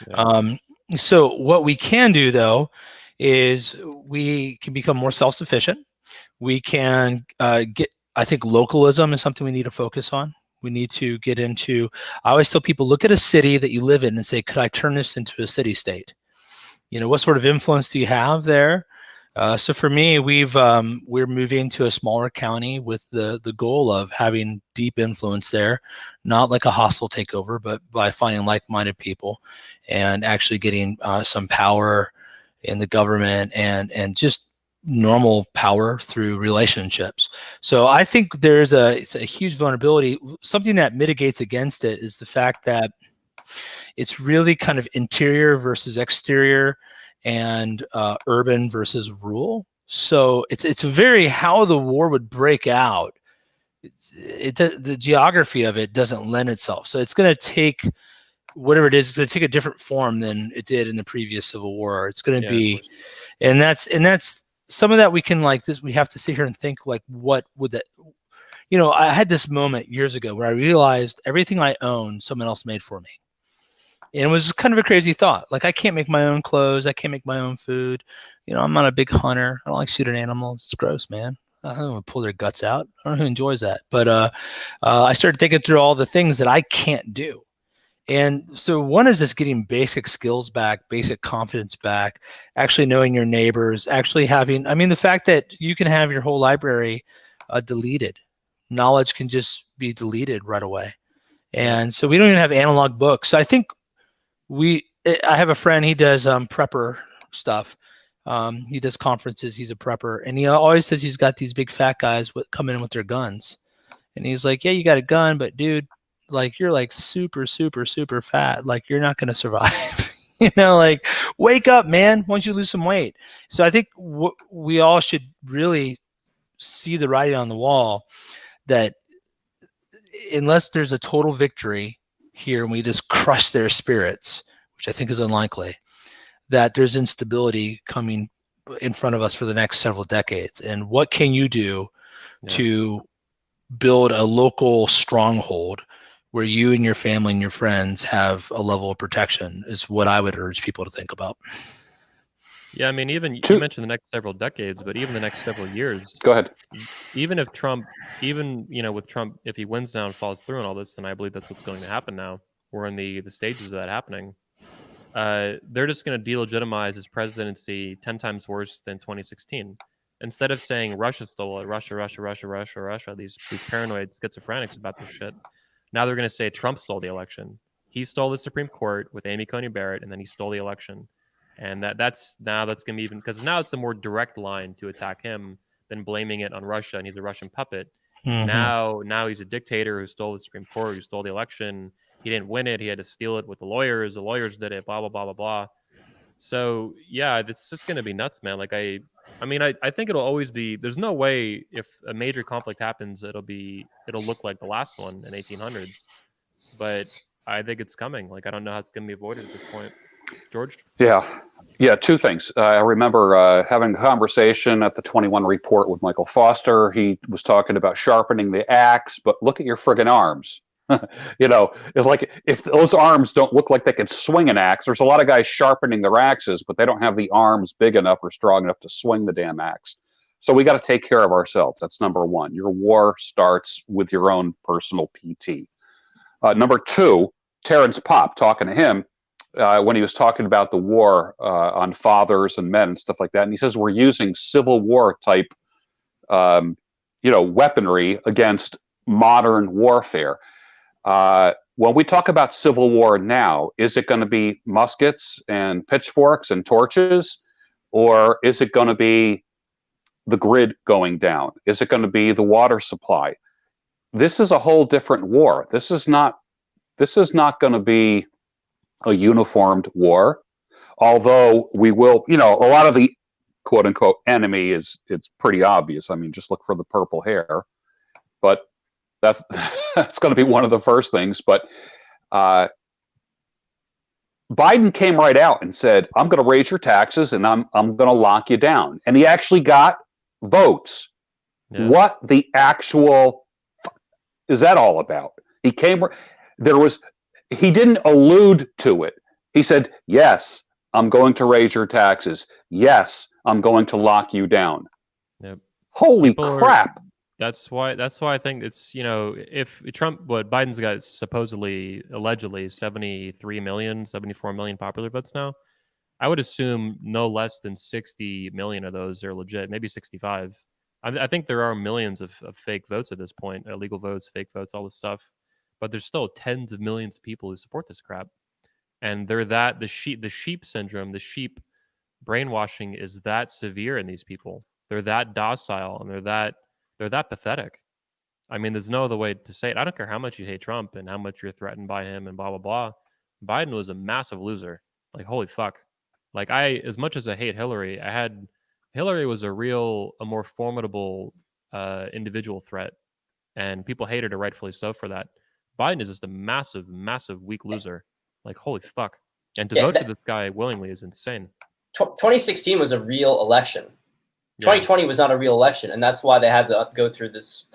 Yeah. So what we can do, though, is we can become more self-sufficient. We can I think localism is something we need to focus on. We need to get into, I always tell people, look at a city that you live in and say, could I turn this into a city state? What sort of influence do you have there? So for me, we're moving to a smaller county with the goal of having deep influence there, not like a hostile takeover, but by finding like-minded people and actually getting some power in the government and just normal power through relationships. So I think it's a huge vulnerability. Something that mitigates against it is the fact that It's really kind of interior versus exterior, and urban versus rural. So it's very how the war would break out. The geography of it doesn't lend itself. So it's going to take whatever it is. It's going to take a different form than it did in the previous Civil War. It's going to be, and that's some of that we can like this. We have to sit here and think like, what would that? You know, I had this moment years ago where I realized everything I own, someone else made for me. And it was kind of a crazy thought. Like, I can't make my own clothes. I can't make my own food. You know, I'm not a big hunter. I don't like shooting animals. It's gross, man. I don't want to pull their guts out. I don't know who enjoys that. But I started thinking through all the things that I can't do. And so one is just getting basic skills back, basic confidence back, actually knowing your neighbors, actually having, I mean, the fact that you can have your whole library deleted. Knowledge can just be deleted right away. And so we don't even have analog books. So I think I have a friend, he does prepper stuff. He does conferences. He's a prepper. And he always says he's got these big fat guys coming in with their guns. And he's like, yeah, you got a gun, but dude, like, you're like super, super, super fat. Like, you're not going to survive. You know, like, wake up, man, once you lose some weight. So I think we all should really see the writing on the wall that unless there's a total victory here and we just crush their spirits, which I think is unlikely, that there's instability coming in front of us for the next several decades. And what can you do to build a local stronghold where you and your family and your friends have a level of protection is what I would urge people to think about. Yeah, I mean, even you mentioned the next several decades, but even the next several years. Go ahead. Even if Trump, with Trump, if he wins now and follows through on all this, then I believe that's what's going to happen now. We're in the stages of that happening. They're just going to delegitimize his presidency 10 times worse than 2016. Instead of saying Russia stole it, Russia, these paranoid schizophrenics about this shit. Now they're going to say Trump stole the election. He stole the Supreme Court with Amy Coney Barrett, and then he stole the election. And that's going to be even, because now it's a more direct line to attack him than blaming it on Russia, and he's a Russian puppet. Mm-hmm. Now he's a dictator who stole the Supreme Court, who stole the election. He didn't win it. He had to steal it with the lawyers. The lawyers did it, blah, blah, blah, blah, blah. So, yeah, it's just going to be nuts, man. Like, I think it'll always be, there's no way if a major conflict happens, it'll look like the last one in 1800s. But I think it's coming. Like, I don't know how it's going to be avoided at this point. George? Yeah, two things. I remember having a conversation at the 21 report with Michael Foster. He was talking about sharpening the axe, but look at your friggin' arms. You know, it's like if those arms don't look like they can swing an axe, there's a lot of guys sharpening their axes, but they don't have the arms big enough or strong enough to swing the damn axe. So we got to take care of ourselves. That's number one. Your war starts with your own personal PT. Number two, Terrence Popp, talking to him, when he was talking about the war on fathers and men and stuff like that. And he says, we're using Civil War type, weaponry against modern warfare. When we talk about Civil War now, is it going to be muskets and pitchforks and torches? Or is it going to be the grid going down? Is it going to be the water supply? This is a whole different war. This is not going to be a uniformed war, although we will, a lot of the quote unquote enemy it's pretty obvious. I mean, just look for the purple hair, but that's going to be one of the first things. But Biden came right out and said, I'm going to raise your taxes and I'm going to lock you down. And he actually got votes. Yeah. What the actual is that all about? He didn't allude to it. He said, yes, I'm going to raise your taxes. Yes, I'm going to lock you down. Yep. Holy crap. That's why I think it's, if Trump, Biden's got supposedly, allegedly 74 million popular votes now. I would assume no less than 60 million of those are legit, maybe 65. I think there are millions of fake votes at this point, illegal votes, fake votes, all this stuff. But there's still tens of millions of people who support this crap. And the sheep syndrome, the sheep brainwashing is that severe in these people. They're that docile and they're that pathetic. I mean, there's no other way to say it. I don't care how much you hate Trump and how much you're threatened by him and blah, blah, blah. Biden was a massive loser. Like, holy fuck. Like, as much as I hate Hillary, Hillary was a more formidable individual threat, and people hated her rightfully so for that. Biden is just a massive, massive weak loser. Like, holy fuck. And to vote for this guy willingly is insane. 2016 was a real election. 2020 was not a real election, and that's why they had to go through this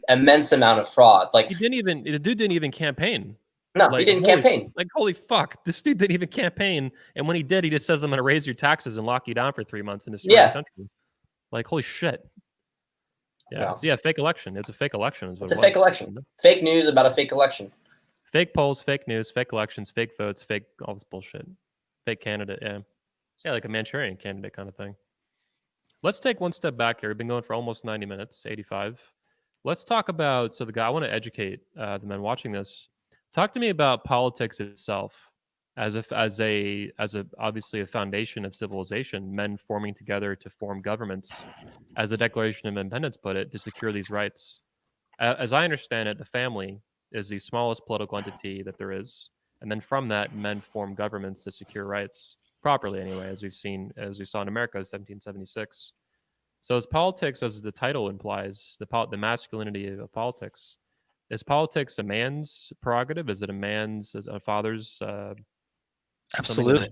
immense amount of fraud. Like, the dude didn't even campaign. No, he didn't campaign. Like, holy fuck, this dude didn't even campaign. And when he did, he just says, "I'm going to raise your taxes and lock you down for 3 months and destroy the country." Like, holy shit. Yeah, fake election. It's a fake election. It's a fake election. Fake news about a fake election. Fake polls, fake news, fake elections, fake votes, fake all this bullshit. Fake candidate, yeah, like a Manchurian candidate kind of thing. Let's take one step back here. We've been going for almost 90 minutes, 85. Let's talk about, so the guy, I want to educate the men watching this. Talk to me about politics itself as obviously a foundation of civilization, men forming together to form governments, as the Declaration of Independence put it, to secure these rights. As I understand it, the family is the smallest political entity that there is. And then from that, men form governments to secure rights. Properly anyway, as we saw in America in 1776. So as politics, as the title implies, the masculinity of politics, is politics a man's prerogative? Is it a father's? Absolutely.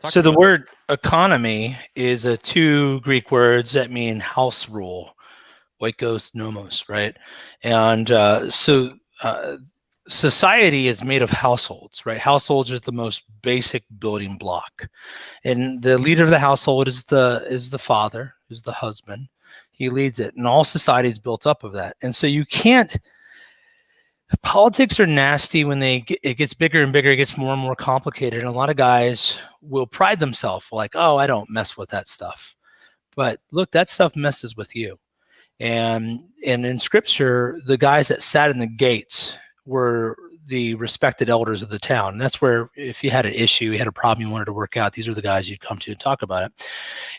So the word economy is two Greek words that mean house rule, oikos nomos, right? And society is made of households, right? Households is the most basic building block, and the leader of the household is the father, is the husband. He leads it, and all society is built up of that. And so you can't. Politics are nasty when it gets bigger and bigger. It gets more and more complicated, and a lot of guys will pride themselves like, "Oh, I don't mess with that stuff." But look, that stuff messes with you. And in Scripture, the guys that sat in the gates were the respected elders of the town. And that's where, if you had an issue, you had a problem you wanted to work out, these are the guys you'd come to and talk about it.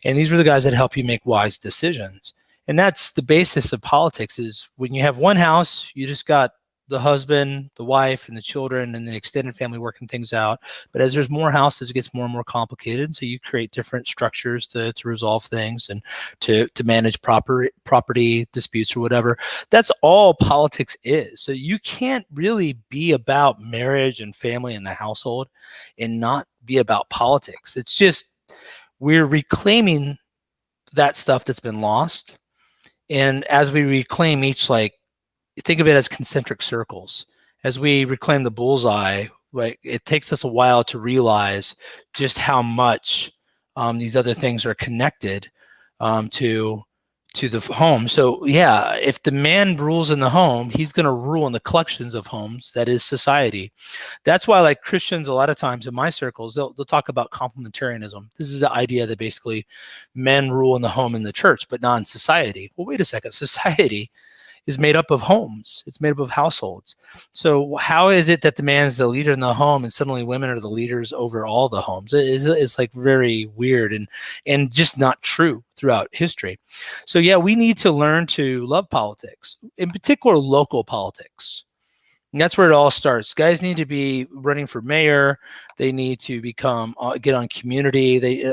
And these were the guys that help you make wise decisions. And that's the basis of politics, is when you have one house, you just got the husband, the wife, and the children, and the extended family working things out. But as there's more houses, it gets more and more complicated. So you create different structures to resolve things and to manage property disputes or whatever. That's all politics is. So you can't really be about marriage and family and the household and not be about politics. It's just, we're reclaiming that stuff that's been lost. And as we reclaim each, think of it as concentric circles. As we reclaim the bullseye, it takes us a while to realize just how much these other things are connected to the home. So yeah, if the man rules in the home, he's going to rule in the collections of homes, that is society. That's why, like, Christians, a lot of times in my circles, they'll talk about complementarianism. This is the idea that basically men rule in the home and the church, but not in society. Well, wait a second. Society is made up of homes. It's made up of households. So how is it that the man is the leader in the home and suddenly women are the leaders over all the homes? It's like very weird and just not true throughout history. So yeah, we need to learn to love politics, in particular local politics. And that's where it all starts. Guys need to be running for mayor. They need to get on community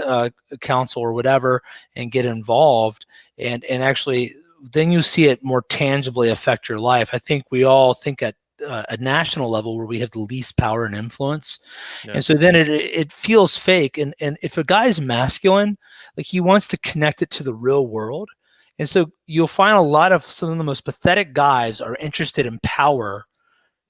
council or whatever and get involved and actually. Then you see it more tangibly affect your life. I think we all think at a national level where we have the least power and influence. Yeah. And so then it feels fake. And if a guy's masculine, like, he wants to connect it to the real world. And so you'll find a lot of some of the most pathetic guys are interested in power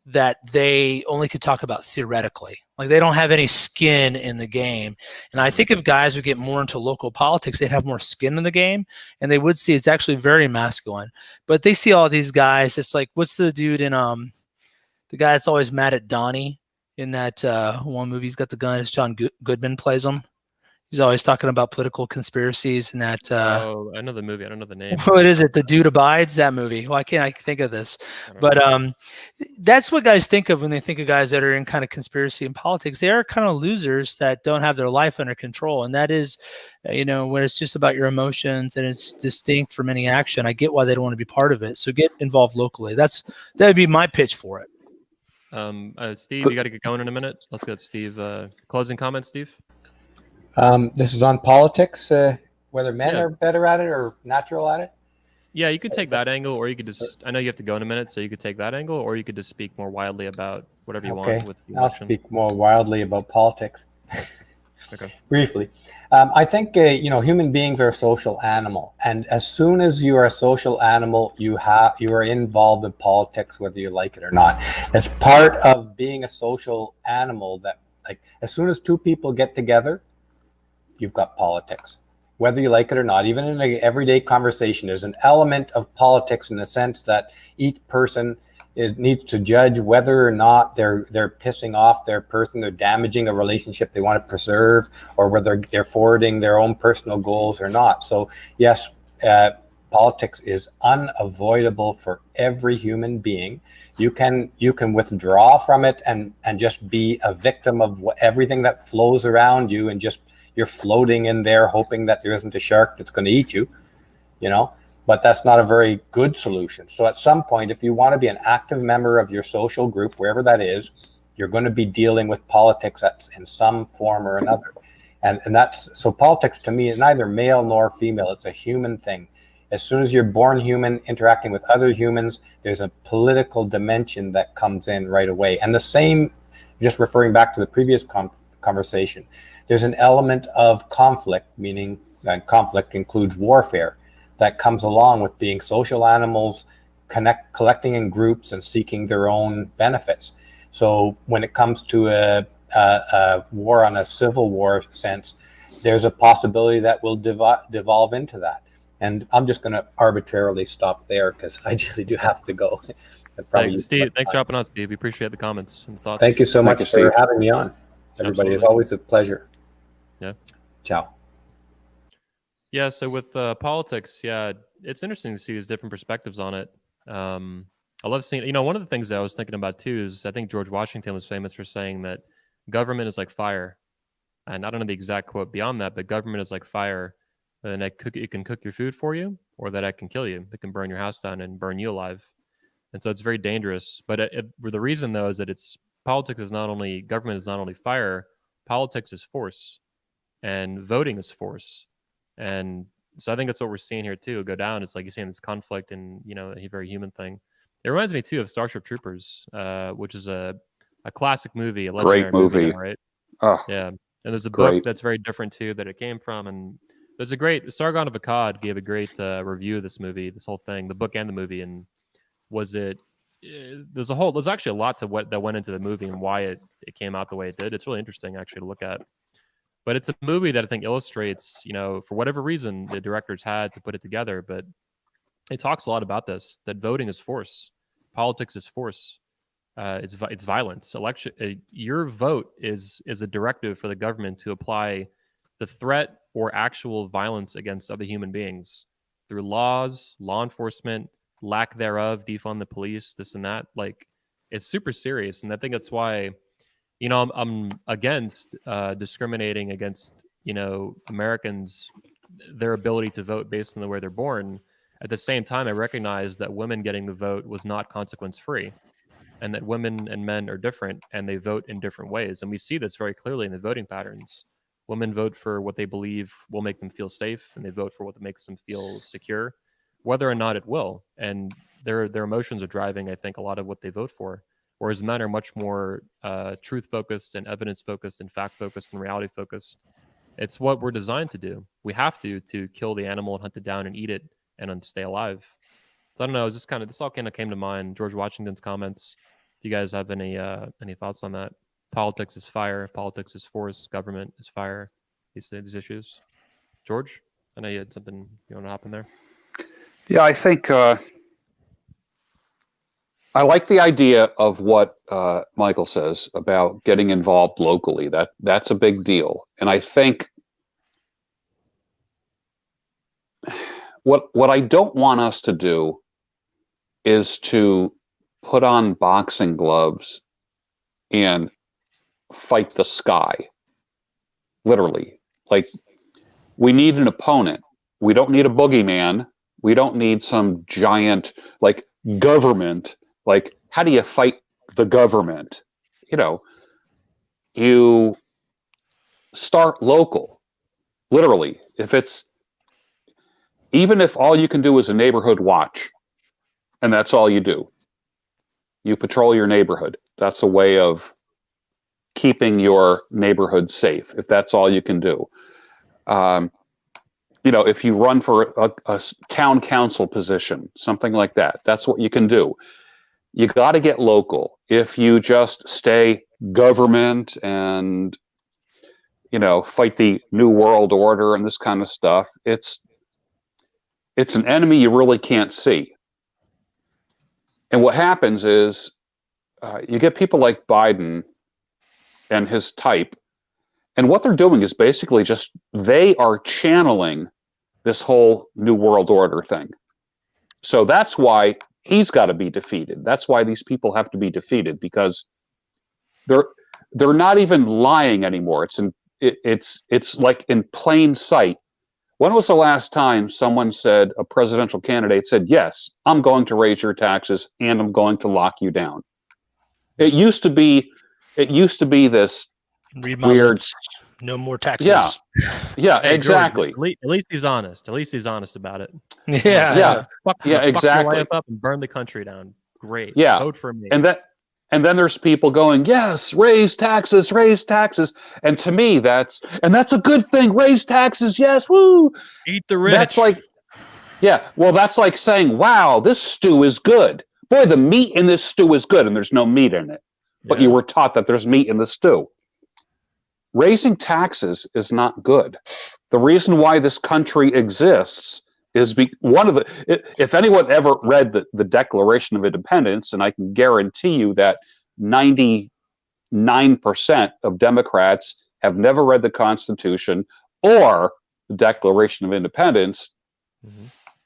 that they only could talk about theoretically. Like, they don't have any skin in the game. And I think if guys would get more into local politics, they'd have more skin in the game, and they would see it's actually very masculine. But they see all these guys. It's like, what's the dude in the guy that's always mad at Donnie in that one movie? He's got the gun. It's John Goodman plays him. He's always talking about political conspiracies and that. Oh, I know the movie. I don't know the name. What is it? The Dude Abides, that movie. Why can't I think of this? But that's what guys think of when they think of guys that are in kind of conspiracy and politics. They are kind of losers that don't have their life under control. And that is, when it's just about your emotions and it's distinct from any action. I get why they don't want to be part of it. So get involved locally. That would be my pitch for it. Steve, you got to get going in a minute. Let's get Steve. Closing comments, Steve? This is on politics, whether men Yeah. are better at it or natural at it. Yeah, you could take that angle, or you could just, I know you have to go in a minute, so you could take that angle, or you could just speak more widely about whatever you want with the I'll election. speak more wildly about politics. Okay. Briefly. I think, human beings are a social animal. And as soon as you are a social animal, you are involved in politics, whether you like it or not. It's part of being a social animal that, like, as soon as two people get together, you've got politics. Whether you like it or not, even in an everyday conversation, there's an element of politics in the sense that each person needs to judge whether or not they're pissing off their person, they're damaging a relationship they want to preserve, or whether they're forwarding their own personal goals or not. So yes, politics is unavoidable for every human being. You can withdraw from it and just be a victim of everything that flows around you, and just you're floating in there hoping that there isn't a shark that's going to eat you, but that's not a very good solution. So at some point, if you want to be an active member of your social group, wherever that is, you're going to be dealing with politics in some form or another. And that's, so politics to me is neither male nor female. It's a human thing. As soon as you're born human, interacting with other humans, there's a political dimension that comes in right away. And the same, just referring back to the previous conversation, there's an element of conflict, meaning that conflict includes warfare, that comes along with being social animals, collecting in groups and seeking their own benefits. So when it comes to a war on a civil war sense, there's a possibility that will devolve into that. And I'm just going to arbitrarily stop there because I really do have to go. Thanks, Steve. Thanks for hopping on, Steve. We appreciate the comments and thoughts. Thank you so much for having me on. Everybody, it's always a pleasure. Yeah. Ciao. Yeah. So with politics, yeah, it's interesting to see these different perspectives on it. I love seeing, one of the things that I was thinking about too is I think George Washington was famous for saying that government is like fire. And I don't know the exact quote beyond that, but government is like fire. And it can cook your food for you, or that it can kill you. It can burn your house down and burn you alive. And so it's very dangerous. But the reason, though, is that government is not only fire, politics is force, and voting is force. And so I think that's what we're seeing here too go down. It's like you're seeing this conflict and, a very human thing. It reminds me too of Starship Troopers, which is a classic movie, a legendary movie now, right? Oh, yeah. And there's a book that's very different too that it came from. And there's Sargon of Akkad gave a great review of this movie, this whole thing, the book and the movie. And there's actually a lot that went into the movie and why it came out the way it did. It's really interesting actually to look at. But it's a movie that I think illustrates, for whatever reason the directors had to put it together. But it talks a lot about this, that voting is force, politics is force, it's violence. Your vote is a directive for the government to apply the threat or actual violence against other human beings through laws, law enforcement, lack thereof, defund the police, this and that. Like, it's super serious, and I think that's why. I'm against discriminating against, Americans, their ability to vote based on the way they're born. At the same time, I recognize that women getting the vote was not consequence-free, and that women and men are different, and they vote in different ways. And we see this very clearly in the voting patterns. Women vote for what they believe will make them feel safe, and they vote for what makes them feel secure, whether or not it will. And their emotions are driving, I think, a lot of what they vote for. Whereas men are much more truth-focused and evidence-focused and fact-focused and reality-focused. It's what we're designed to do. We have to kill the animal and hunt it down and eat it and stay alive. So I don't know. This all kind of came to mind. George Washington's comments. Do you guys have any thoughts on that? Politics is fire. Politics is force. Government is fire. These issues. George, I know you had something you want to hop in there. Yeah, I think. I like the idea of what Michael says about getting involved locally. That's a big deal. And I think what I don't want us to do is to put on boxing gloves and fight the sky. Literally. Like, we need an opponent. We don't need a boogeyman. We don't need some giant, government. Like, how do you fight the government. You start local. Literally, even if all you can do is a neighborhood watch, and that's all you do, you patrol your neighborhood. That's a way of keeping your neighborhood safe, if that's all you can do. If you run for a town council position, something like that, that's what you can do. You got to get local. If you just stay government and fight the New World Order and this kind of stuff, it's an enemy you really can't see. And what happens is you get people like Biden and his type, and what they're doing is basically they are channeling this whole New World Order thing. So that's why he's got to be defeated. That's why these people have to be defeated, because they're not even lying anymore. It's like in plain sight. When was the last time someone said, a presidential candidate said, yes, I'm going to raise your taxes and I'm going to lock you down? It used to be this Read my weird lips. No more taxes. Yeah, Hey, exactly. George, at least he's honest. At least he's honest about it. Yeah. Fuck exactly. your life up and burn the country down. Great. Yeah. Vote for me. And then there's people going, yes, raise taxes. And to me, that's a good thing. Raise taxes. Yes. Woo. Eat the rich. That's that's like saying, wow, this stew is good. Boy, the meat in this stew is good, and there's no meat in it. But you were taught that there's meat in the stew. Raising taxes is not good. The reason why this country exists is if anyone ever read the Declaration of Independence, and I can guarantee you that 99% of Democrats have never read the Constitution or the Declaration of Independence,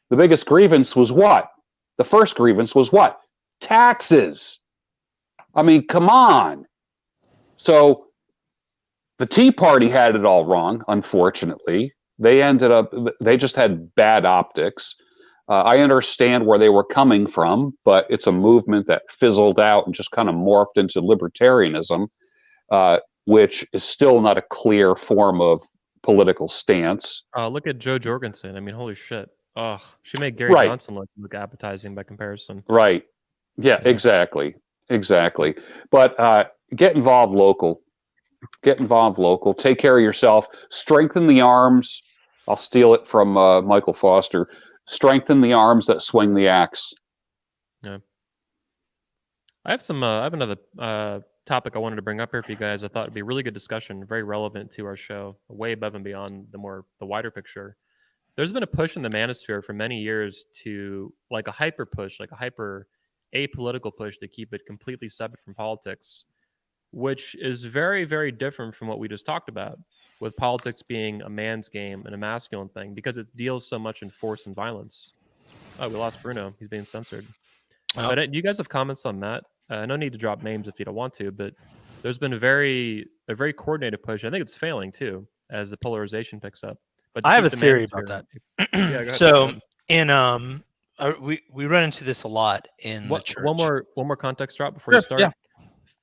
the biggest grievance was what? The first grievance was what? Taxes. I mean, come on. So the Tea Party had it all wrong, unfortunately. They just had bad optics. I understand where they were coming from, but it's a movement that fizzled out and just kind of morphed into libertarianism, which is still not a clear form of political stance. Look at Jo Jorgensen. I mean, holy shit. Oh, she made Gary Johnson look appetizing by comparison. Right. Yeah, exactly. But get involved local. Take care of yourself. Strengthen the arms. I'll steal it from Michael Foster. Strengthen the arms that swing the axe. Yeah. I have another topic I wanted to bring up here for you guys. I thought it'd be a really good discussion, very relevant to our show, way above and beyond the wider picture. There's been a push in the manosphere for many years to like a hyper push, like a hyper apolitical push to keep it completely separate from politics, which is very, very different from what we just talked about, with politics being a man's game and a masculine thing, because it deals so much in force and violence. Oh, we lost Bruno. He's being censored. Oh. But do you guys have comments on that? No need to drop names if you don't want to, but there's been a very coordinated push. I think it's failing too, as the polarization picks up. But I have a theory about that. Yeah, go ahead. So we run into this a lot in the church. One more context drop before you start. Yeah.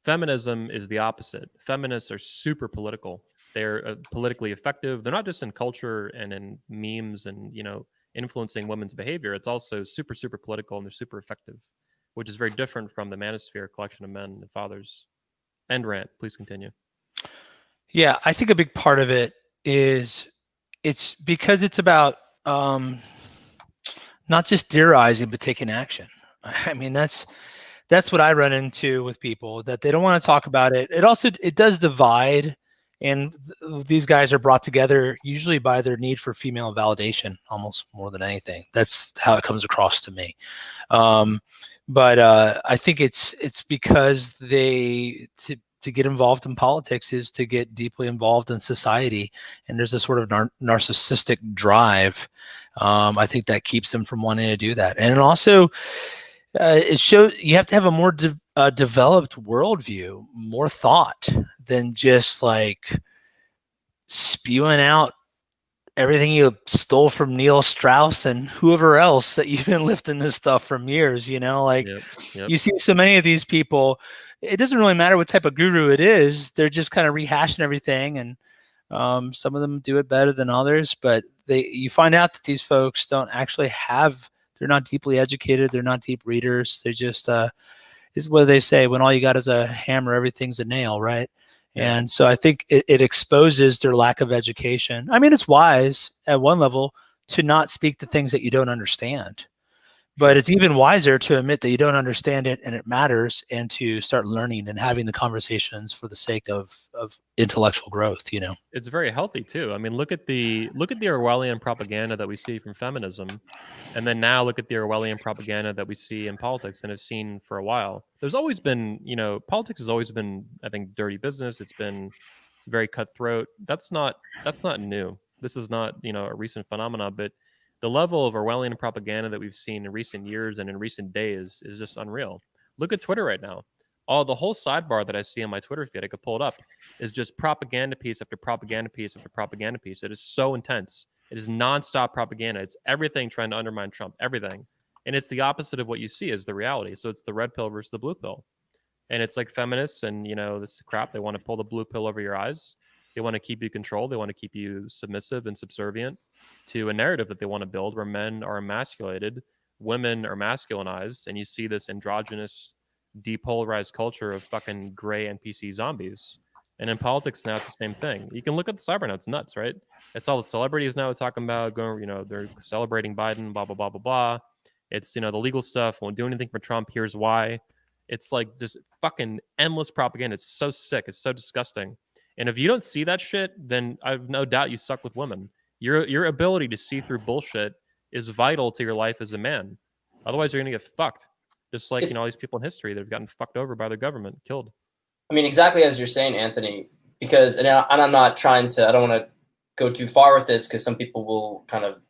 Feminism is the opposite. Feminists are super political. They're politically effective. They're not just in culture and in memes and influencing women's behavior. It's also super, super political, and they're super effective, which is very different from the manosphere collection of men and fathers. End rant. Please continue. Yeah, I think a big part of it is it's because it's about not just theorizing, but taking action. I mean, that's what I run into with people, that they don't want to talk about it. It does divide, and these guys are brought together usually by their need for female validation, almost more than anything. That's how it comes across to me. But I think it's because to get involved in politics is to get deeply involved in society, and there's a sort of narcissistic drive. I think that keeps them from wanting to do that, and also it shows you have to have a more developed worldview, more thought than just like spewing out everything you stole from Neil Strauss and whoever else that you've been lifting this stuff from years. You see so many of these people it doesn't really matter what type of guru it is. They're just kind of rehashing everything, and some of them do it better than others. But you find out that these folks don't actually they're not deeply educated. They're not deep readers. They just is what they say, when all you got is a hammer, everything's a nail, right? Yeah. And so I think it exposes their lack of education. I mean, it's wise at one level to not speak to things that you don't understand. But it's even wiser to admit that you don't understand it and it matters, and to start learning and having the conversations for the sake of intellectual growth, you know. It's very healthy too. I mean, look at the Orwellian propaganda that we see from feminism, and then now look at the Orwellian propaganda that we see in politics and have seen for a while. There's always been, politics has always been, I think, dirty business. It's been very cutthroat. That's not new. This is not, a recent phenomenon, but the level of Orwellian propaganda that we've seen in recent years and in recent days is just unreal. Look at Twitter right now. The whole sidebar that I see on my Twitter feed, I could pull it up, is just propaganda piece after propaganda piece after propaganda piece. It is so intense. It is nonstop propaganda. It's everything trying to undermine Trump, everything. And it's the opposite of what you see as the reality. So it's the red pill versus the blue pill. And it's like feminists and, this crap. They want to pull the blue pill over your eyes. They want to keep you controlled. They want to keep you submissive and subservient to a narrative that they want to build where men are emasculated, women are masculinized, and you see this androgynous, depolarized culture of fucking gray NPC zombies. And in politics now, it's the same thing. You can look at the cyber now; it's nuts, right? It's all the celebrities now talking about going. They're celebrating Biden, blah blah blah blah blah. It's the legal stuff. Won't do anything for Trump. Here's why. It's like just fucking endless propaganda. It's so sick. It's so disgusting. And if you don't see that shit, then I've no doubt you suck with women. Your ability to see through bullshit is vital to your life as a man. Otherwise, you're gonna get fucked. Just like all these people in history that have gotten fucked over by the government, killed. I mean, exactly as you're saying, Anthony. Because and I'm not trying to. I don't want to go too far with this because some people will kind of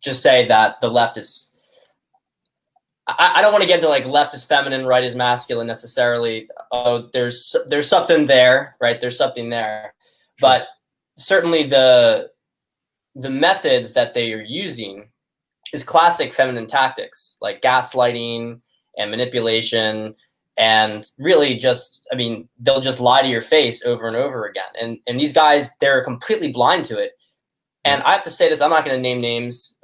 just say that the left is. I don't want to get into like left is feminine, right is masculine necessarily. There's something there, right? There's something there, Sure. But certainly the methods that they are using is classic feminine tactics, like gaslighting and manipulation, and really just, I mean, they'll just lie to your face over and over again. And these guys, they're completely blind to it. And I have to say this, I'm not going to name names.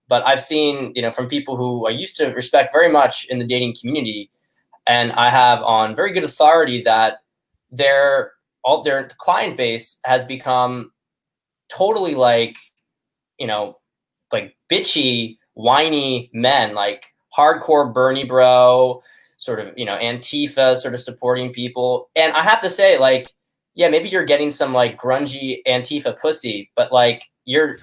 But I've seen, from people who I used to respect very much in the dating community, and I have on very good authority that their client base has become totally like bitchy, whiny men, like hardcore Bernie bro, sort of, Antifa, sort of supporting people. And I have to say, like, yeah, maybe you're getting some like grungy Antifa pussy, but like they're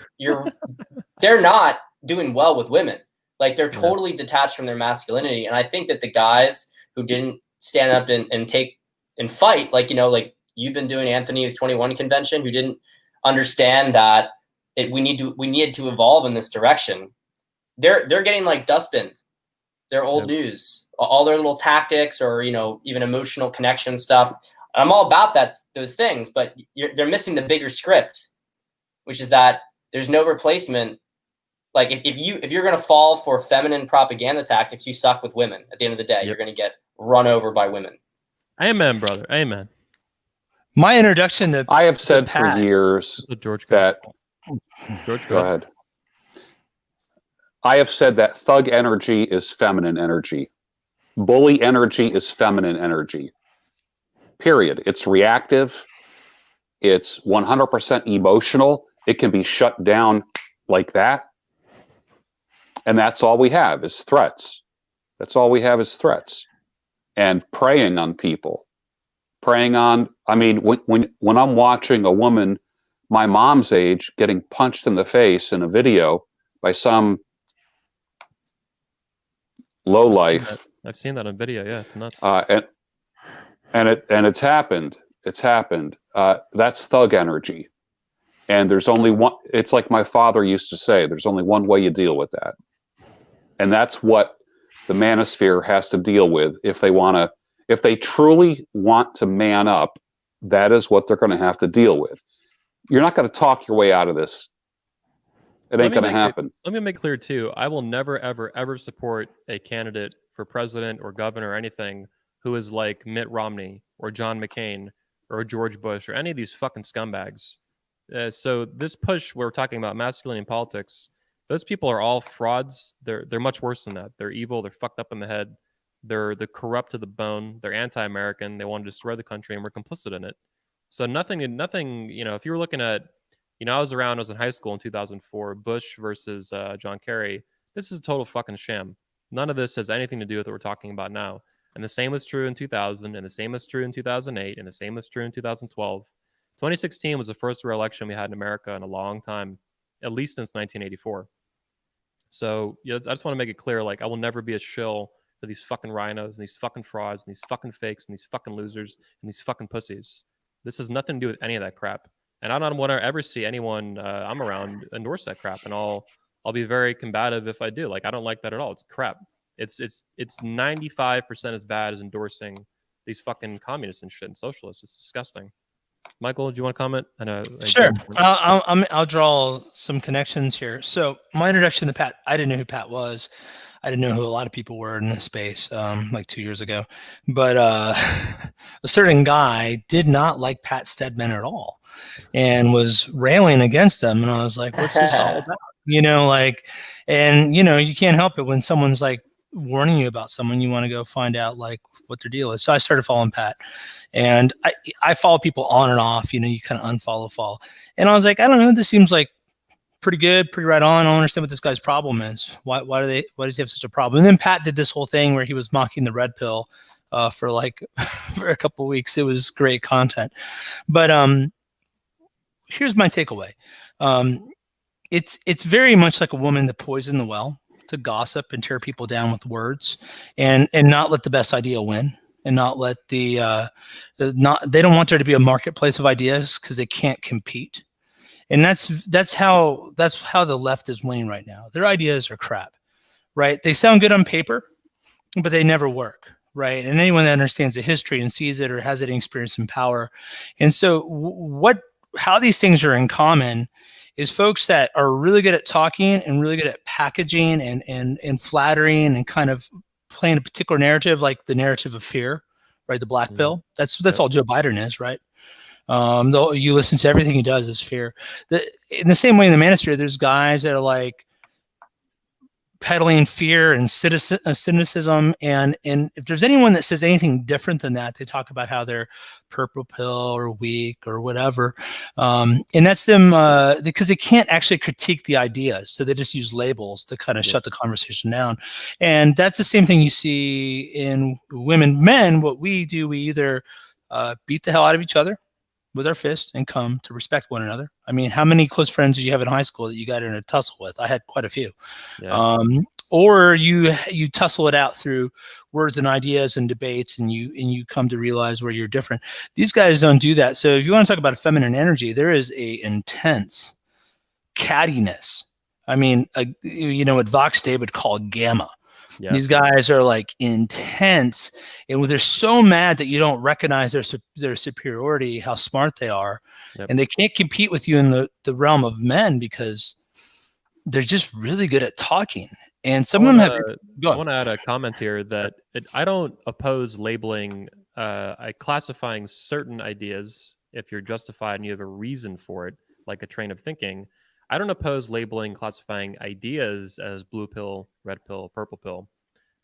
not doing well with women. Like they're totally detached from their masculinity. And I think that the guys who didn't stand up and take and fight, like you've been doing, Anthony, with 21 convention, who didn't understand that we needed to evolve in this direction. They're getting like dustbined. They're old news. All their little tactics or, even emotional connection stuff. I'm all about those things, but they're missing the bigger script, which is that there's no replacement. Like if you're going to fall for feminine propaganda tactics, you suck with women. At the end of the day, you're going to get run over by women. Amen, brother. Amen. My introduction to I have said for years George, that. George, go ahead. I have said that thug energy is feminine energy. Bully energy is feminine energy. Period. It's reactive. It's 100% emotional. It can be shut down like that. And that's all we have is threats. That's all we have is threats. And preying on people. Preying on, I mean, when I'm watching a woman my mom's age getting punched in the face in a video by some lowlife. I've seen that on video. Yeah, it's nuts. And it's happened. It's happened. That's thug energy. And there's only one. It's like my father used to say. There's only one way you deal with that. And that's what the manosphere has to deal with if they truly want to man up. That is what they're going to have to deal with. You're not going to talk your way out of this. It ain't going to happen. Let me make clear too. I will never, ever, ever support a candidate for president or governor or anything who is like Mitt Romney or John McCain or George Bush or any of these fucking scumbags. So this push we're talking about masculinity in politics, those people are all frauds. They're much worse than that. They're evil. They're fucked up in the head. They're corrupt to the bone. They're anti-American. They want to destroy the country, and we're complicit in it. So nothing. You know, if you were looking at, you know, I was in high school in 2004. Bush versus John Kerry. This is a total fucking sham. None of this has anything to do with what we're talking about now. And the same was true in 2000, and the same was true in 2008, and the same was true in 2012. 2016 was the first real election we had in America in a long time, at least since 1984. So yeah, I just want to make it clear, like, I will never be a shill for these fucking rhinos and these fucking frauds and these fucking fakes and these fucking losers and these fucking pussies. This has nothing to do with any of that crap. And I don't want to ever see anyone I'm around endorse that crap. And I'll be very combative if I do. Like, I don't like that at all. It's crap. It's 95% as bad as endorsing these fucking communists and shit and socialists. It's disgusting. Michael, do you want to comment? I know. Sure. I'll draw some connections here. So my introduction to Pat, I didn't know who Pat was. I didn't know who a lot of people were in this space like 2 years ago. But a certain guy did not like Pat Stedman at all and was railing against them. And I was like, what's this all about? You know, like, and, you know, you can't help it when someone's like warning you about someone, you want to go find out like what their deal is. So I started following Pat. And I follow people on and off, you know, you kind of unfollow, follow. And I was like, I don't know, this seems like pretty good, pretty right on. I don't understand what this guy's problem is. Why does he have such a problem? And then Pat did this whole thing where he was mocking the red pill for like for a couple of weeks. It was great content. But here's my takeaway. It's very much like a woman that poisoned the well to gossip and tear people down with words and not let the best idea win. And not let they don't want there to be a marketplace of ideas because they can't compete. And that's how the left is winning right now. Their ideas are crap, right? They sound good on paper, but they never work, right? And anyone that understands the history and sees it or has any experience in power. And so how these things are in common is folks that are really good at talking and really good at packaging and flattering and kind of playing a particular narrative, like the narrative of fear, right? The black pill. That's all Joe Biden is, right? Though you listen to everything he does is fear. In the same way in the manosphere, there's guys that are like peddling fear and cynicism. And if there's anyone that says anything different than that, they talk about how they're purple pill or weak or whatever. And that's them because they can't actually critique the ideas. So they just use labels to kind of shut the conversation down. And that's the same thing you see in women. Men, what we do, we either beat the hell out of each other with our fists and come to respect one another. I mean, how many close friends did you have in high school that you got in a tussle with? I had quite a few. Yeah. Or you tussle it out through words and ideas and debates, and you come to realize where you're different. These guys don't do that. So if you want to talk about a feminine energy, there is a intense cattiness. I mean, what Vox Day would call gamma. Yes. These guys are like intense, and they're so mad that you don't recognize their superiority, how smart they are, and they can't compete with you in the realm of men because they're just really good at talking. And some of them have. I want to add a comment here that I don't oppose labeling, classifying certain ideas if you're justified and you have a reason for it, like a train of thinking. I don't oppose labeling, classifying ideas as blue pill, red pill, purple pill,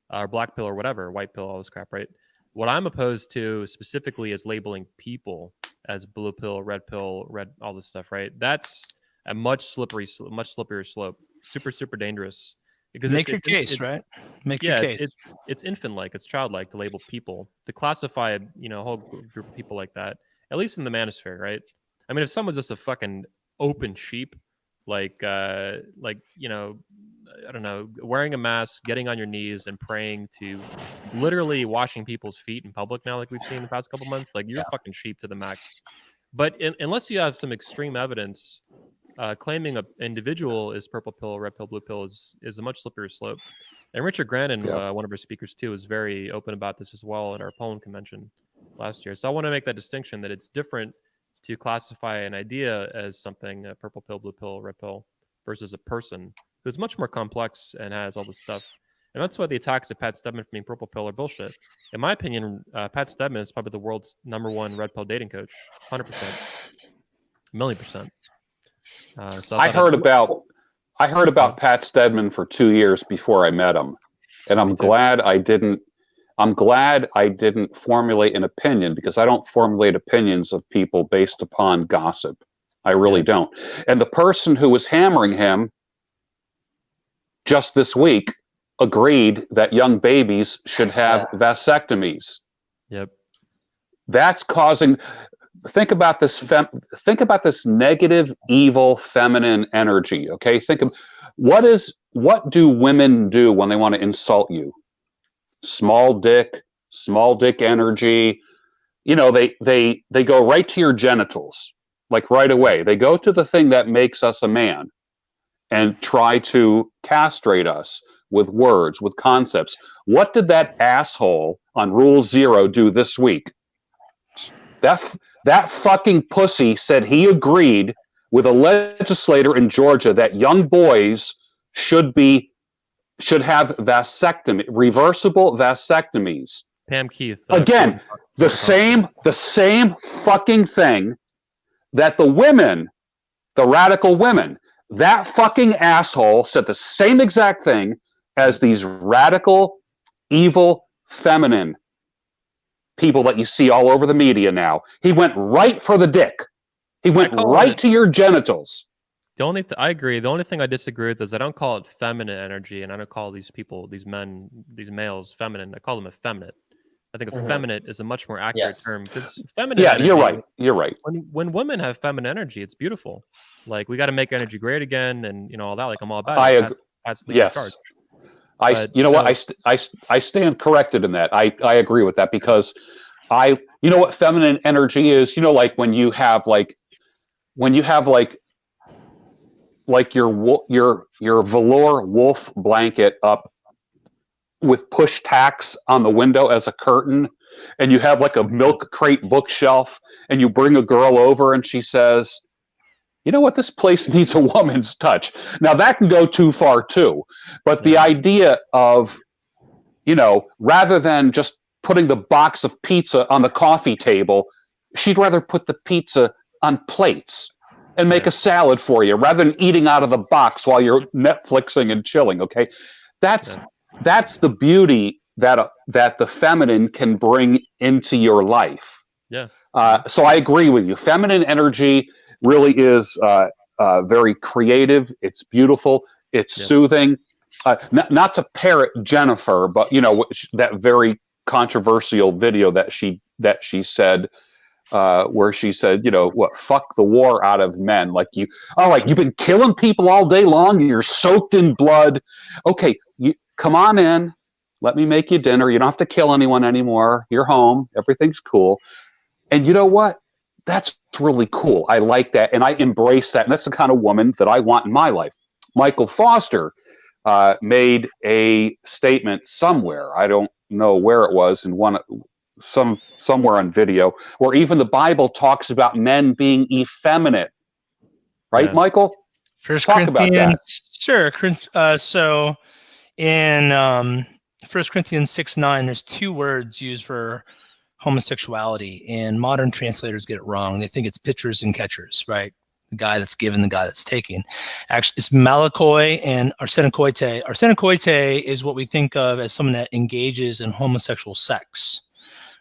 or black pill, or whatever, white pill, all this crap, right? What I'm opposed to specifically is labeling people as blue pill, red, all this stuff, right? That's a much slipperier slope. Super, super dangerous. Because Make your case, right? Make your case. It's infant-like, it's childlike to label people, to classify a whole group of people like that, at least in the manosphere, right? I mean, if someone's just a fucking open sheep, like I don't know, wearing a mask, getting on your knees and praying to literally washing people's feet in public now, like we've seen the past couple months, like you're a fucking sheep to the max. But unless you have some extreme evidence, claiming an individual is purple pill, red pill, blue pill is a much slipperier slope. And Richard Grannon, one of our speakers too, was very open about this as well at our Poland convention last year. So I want to make that distinction that it's different to classify an idea as something, a purple pill, blue pill, red pill, versus a person who's much more complex and has all this stuff. And that's why the attacks of Pat Stedman for being purple pill are bullshit. In my opinion, Pat Stedman is probably the world's #1 red pill dating coach. 100%. $1,000,000%. So I heard about Pat Stedman for 2 years before I met him, and I'm glad I didn't formulate an opinion, because I don't formulate opinions of people based upon gossip. I really don't. And the person who was hammering him just this week agreed that young babies should have vasectomies. Yep. That's causing. Think about this. Think about this negative, evil, feminine energy. Okay. Think of what do women do when they want to insult you? Small dick energy. You know, they go right to your genitals, like right away. They go to the thing that makes us a man and try to castrate us with words, with concepts. What did that asshole on Rule 0 do this week? That fucking pussy said he agreed with a legislator in Georgia that young boys should have reversible vasectomies. Pam Keith. Again, the same fucking thing that the radical women, that fucking asshole said the same exact thing as these radical, evil, feminine people that you see all over the media now. He went right for the dick. He went right to your genitals. I agree. The only thing I disagree with is I don't call it feminine energy, and I don't call these people, these men, these males, feminine. I call them effeminate. I think effeminate is a much more accurate term, because feminine. Yeah, energy, you're right. When women have feminine energy, it's beautiful. Like, we got to make energy great again, and all that. Like, I'm all about it. Pat's leading the charge. I stand corrected in that. I agree with that, because you know what feminine energy is? You know, like when you have your velour wolf blanket up with push tacks on the window as a curtain, and you have like a milk crate bookshelf, and you bring a girl over and she says, you know what, this place needs a woman's touch. Now that can go too far too, but the idea of, rather than just putting the box of pizza on the coffee table, she'd rather put the pizza on plates and make a salad for you rather than eating out of the box while you're Netflixing and chilling. Okay. That's the beauty that the feminine can bring into your life. Yeah. So I agree with you. Feminine energy really is very creative. It's beautiful. It's soothing. Not to parrot Jennifer, but that very controversial video that she said, where she said, fuck the war out of men. Like, you've been killing people all day long. You're soaked in blood. Okay, come on in. Let me make you dinner. You don't have to kill anyone anymore. You're home. Everything's cool. And you know what? That's really cool. I like that. And I embrace that. And that's the kind of woman that I want in my life. Michael Foster made a statement somewhere. I don't know where it was, in somewhere on video, where even the Bible talks about men being effeminate. Right, Michael? First Corinthians. Sure. So in 1 Corinthians 6:9, there's 2 words used for homosexuality, and modern translators get it wrong. They think it's pitchers and catchers, right? The guy that's giving, the guy that's taking. Actually, it's malakoi and arsenokoite. Arsenokoite is what we think of as someone that engages in homosexual sex,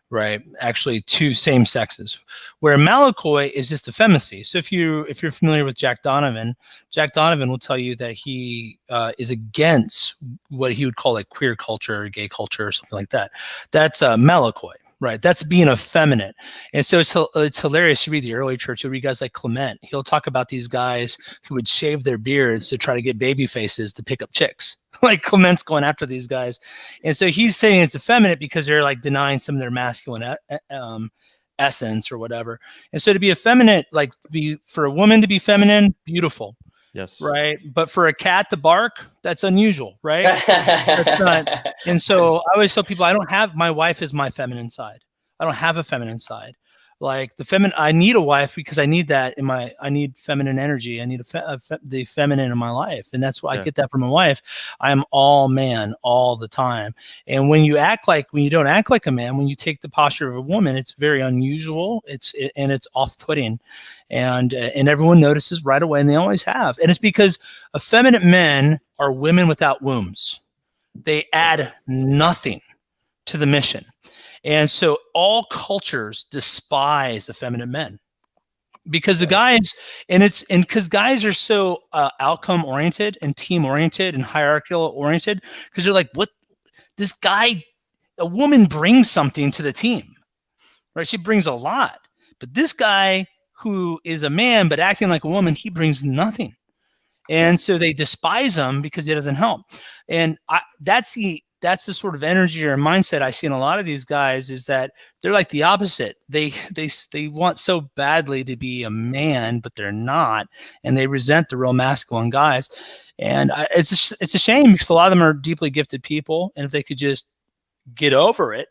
right? Actually, 2 same sexes. Where malakoi is just effeminacy. So if you're familiar with Jack Donovan will tell you that he is against what he would call like queer culture, or gay culture, or something like that. That's malakoi. Right, that's being effeminate. And so it's hilarious. You read the early church, you read guys like Clement. He'll talk about these guys who would shave their beards to try to get baby faces to pick up chicks. Like Clement's going after these guys. And so he's saying it's effeminate because they're like denying some of their masculine essence or whatever. And so to be effeminate, like for a woman to be feminine, beautiful. Yes. Right. But for a cat to bark, that's unusual. Right. That's not. And so I always tell people, my wife is my feminine side. I don't have a feminine side. Like I need a wife because I need that I need feminine energy. I need the feminine in my life. And that's why I get that from my wife. I'm all man all the time. And when you don't act like a man, when you take the posture of a woman, it's very unusual. It's off-putting, and everyone notices right away, and they always have. And it's because effeminate men are women without wombs. They add nothing to the mission. And so all cultures despise effeminate men because the guys, because guys are so outcome oriented and team oriented and hierarchical oriented, because they're like, what, this guy, a woman brings something to the team, right? She brings a lot, but this guy who is a man but acting like a woman, he brings nothing. And so they despise him because he doesn't help. And that's the sort of energy or mindset I see in a lot of these guys, is that they're like the opposite. They want so badly to be a man, but they're not, and they resent the real masculine guys. And it's a shame, because a lot of them are deeply gifted people, and if they could just get over it,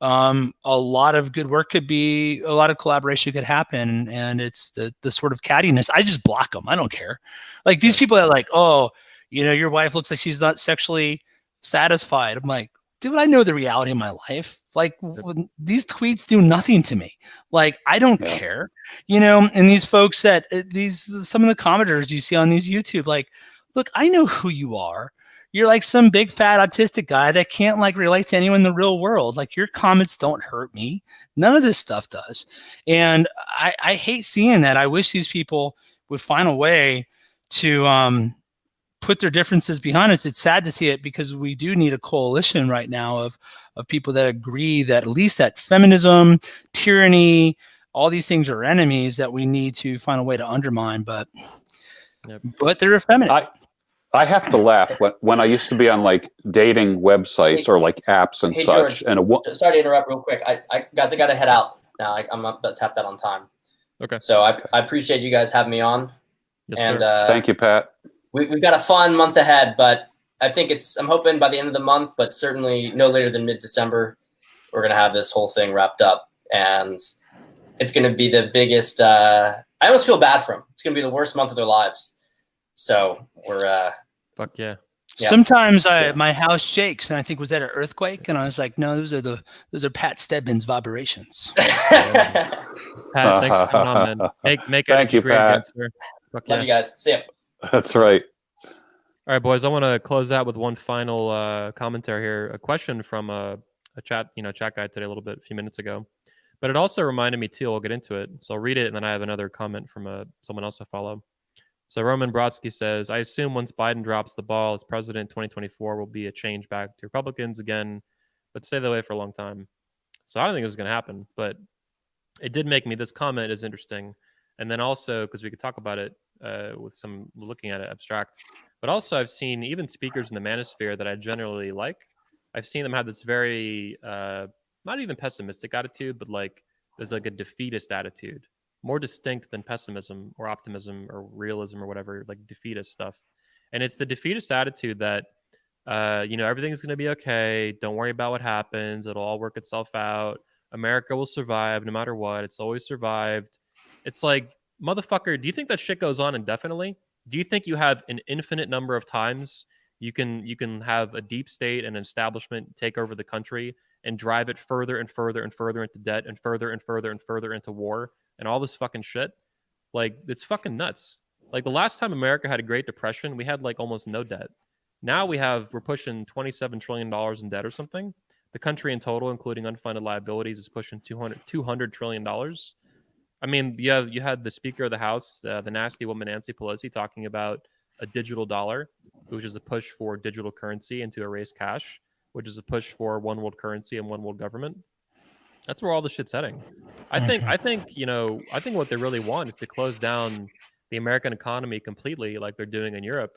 a lot of good work could be, a lot of collaboration could happen. And it's the sort of cattiness. I just block them. I don't care. Like these people that are like, oh, your wife looks like she's not sexually satisfied. I'm like, dude, I know the reality of my life. Like these tweets do nothing to me. Like, I don't care, and these folks that some of the commenters you see on these YouTube, like, look, I know who you are. You're like some big fat autistic guy that can't like relate to anyone in the real world. Like, your comments don't hurt me. None of this stuff does. And I hate seeing that. I wish these people would find a way to, put their differences behind us. It's sad to see it, because we do need a coalition right now of people that agree that at least that feminism, tyranny, all these things are enemies that we need to find a way to undermine. But they're effeminate. I have to laugh when I used to be on like dating websites or like apps and such. George, and sorry to interrupt real quick. Guys, I got to head out now. I'm about to tap that on time. Okay. So I appreciate you guys having me on. Yes, and sir. Thank you, Pat. We've got a fun month ahead, but I think I'm hoping by the end of the month, but certainly no later than mid-December, we're going to have this whole thing wrapped up. And it's going to be the biggest, I almost feel bad for them. It's going to be the worst month of their lives. So we're, fuck yeah. Sometimes my house shakes, and I think, was that an earthquake? And I was like, no, those are Pat Stedman's vibrations. Pat, thanks for coming on, man. Make Thank you, great Pat. again, sir. Fuck Love you guys. See ya. That's right. All right, boys. I want to close out with one final commentary here. A question from a chat guy today, a few minutes ago. But it also reminded me too. I'll get into it. So I'll read it, and then I have another comment from someone else I follow. So Roman Brodsky says, I assume once Biden drops the ball as president, 2024 will be a change back to Republicans again, but stay that way for a long time. So I don't think this is going to happen, but it did make me, this comment is interesting. And then also, because we could talk about it with some looking at it abstract, but also I've seen even speakers in the manosphere that I generally like. I've seen them have this very, not even pessimistic attitude, but like there's like a defeatist attitude, more distinct than pessimism or optimism or realism or whatever, like defeatist stuff. And it's the defeatist attitude that, everything's going to be okay. Don't worry about what happens. It'll all work itself out. America will survive no matter what. It's always survived. It's like, motherfucker, do you think that shit goes on indefinitely? Do you think you have an infinite number of times you can have a deep state and an establishment take over the country and drive it further and further and further into debt and further and further and further into war and all this fucking shit? Like, it's fucking nuts. Like, the last time America had a Great Depression, we had like almost no debt. Now we're pushing $27 trillion in debt or something. The country in total, including unfunded liabilities, is pushing $200 trillion. I mean, you had the Speaker of the House, the nasty woman Nancy Pelosi, talking about a digital dollar, which is a push for digital currency and to erase cash, which is a push for one world currency and one world government. That's where all the shit's heading. I think what they really want is to close down the American economy completely, like they're doing in Europe,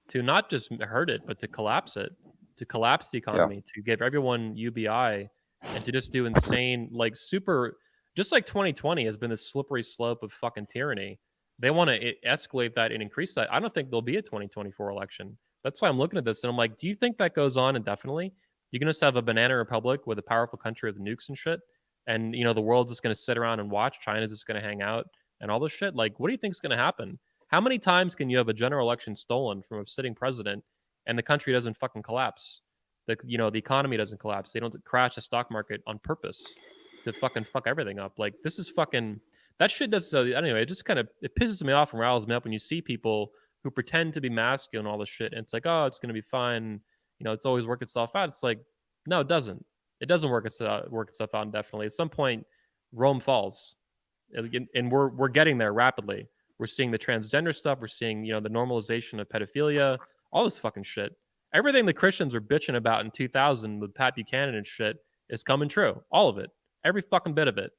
to not just hurt it, but to collapse it, to collapse the economy, to give everyone UBI, and to just do insane, like super. Just like 2020 has been this slippery slope of fucking tyranny. They want to escalate that and increase that. I don't think there'll be a 2024 election. That's why I'm looking at this and I'm like, do you think that goes on indefinitely? You're going to have a banana republic with a powerful country with nukes and shit? and you know the world's just going to sit around and watch. China's just going to hang out and all this shit. Like, what do you think is going to happen? How many times can you have a general election stolen from a sitting president and the country doesn't fucking collapse? The economy doesn't collapse. They don't crash the stock market on purpose to fucking fuck everything up. Like, this is fucking, that shit does. Anyway, it just kind of, it pisses me off and riles me up when you see people who pretend to be masculine and all this shit. And it's like, oh, it's going to be fine. You know, it's always work itself out. It's like, no, it doesn't. It doesn't work itself out indefinitely. At some point, Rome falls. And we're getting there rapidly. We're seeing the transgender stuff. We're seeing, the normalization of pedophilia, all this fucking shit. Everything the Christians were bitching about in 2000 with Pat Buchanan and shit is coming true. All of it. Every fucking bit of it.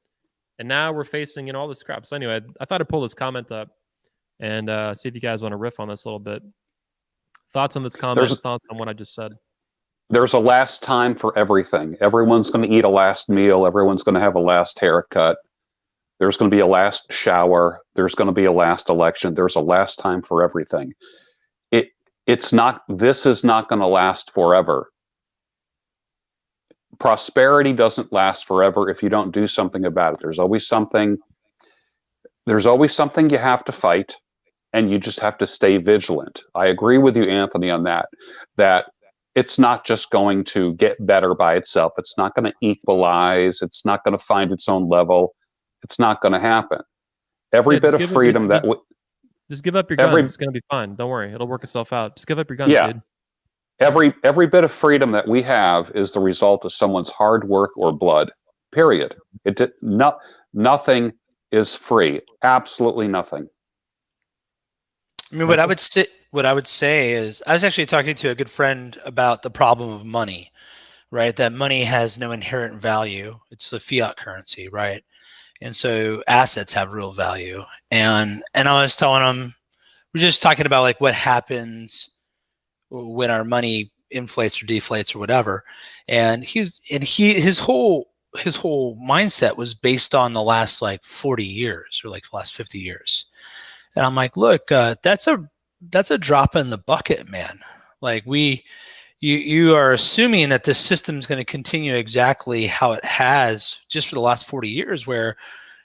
And now we're facing, all this crap. So anyway, I thought I'd pull this comment up and see if you guys want to riff on this a little bit. Thoughts on this comment, thoughts on what I just said. There's a last time for everything. Everyone's going to eat a last meal. Everyone's going to have a last haircut. There's going to be a last shower. There's going to be a last election. There's a last time for everything. This is not going to last forever. Prosperity doesn't last forever if you don't do something about it. There's always something you have to fight, and you just have to stay vigilant. I agree with you, Anthony, on that it's not just going to get better by itself. It's not going to equalize. It's not going to find its own level. It's not going to happen. Every bit of freedom just give up your guns. It's going to be fine. Don't worry. It'll work itself out. Just give up your guns, dude. Every bit of freedom that we have is the result of someone's hard work or blood. Period. Nothing is free. Absolutely nothing. I mean, what I would say is, I was actually talking to a good friend about the problem of money, right? That money has no inherent value. It's a fiat currency, right? And so assets have real value. And I was telling him, we're just talking about like what happens when our money inflates or deflates or whatever. And his whole mindset was based on the last like 40 years or like the last 50 years. And I'm like, look, that's a drop in the bucket, man. Like you are assuming that this system is going to continue exactly how it has just for the last 40 years, where,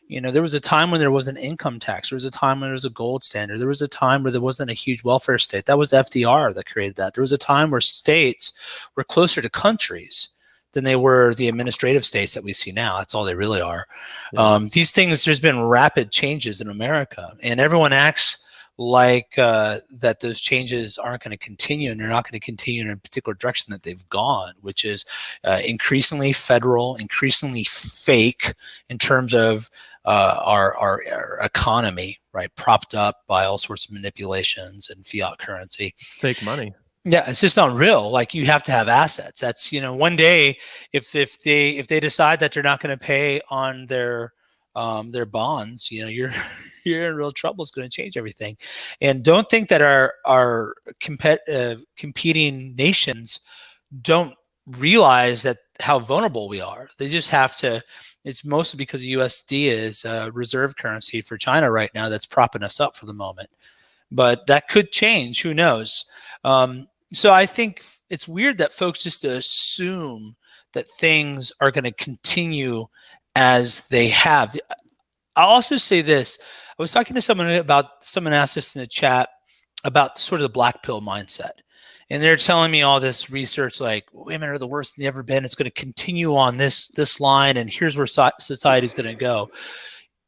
there was a time when there was an income tax. There was a time when there was a gold standard. There was a time where there wasn't a huge welfare state. That was FDR that created that. There was a time where states were closer to countries than they were the administrative states that we see now. That's all they really are. Yeah. These things, there's been rapid changes in America, and everyone acts like that those changes aren't going to continue, and they're not going to continue in a particular direction that they've gone, which is increasingly federal, increasingly fake in terms of our economy, right? Propped up by all sorts of manipulations and fiat currency. Fake money. Yeah, it's just not real. Like, you have to have assets. That's, one day if they decide that they're not going to pay on their bonds, you're in real trouble. It's going to change everything. And don't think that our competing nations don't realize that how vulnerable we are. They just have to. It's mostly because USD is a reserve currency for China right now that's propping us up for the moment. But that could change. Who knows? So I think it's weird that folks just assume that things are going to continue as they have. I'll also say this. I was talking to someone asked this in the chat about sort of the black pill mindset. And they're telling me all this research, like women are the worst they've ever been. It's going to continue on this line, and here's where society is going to go.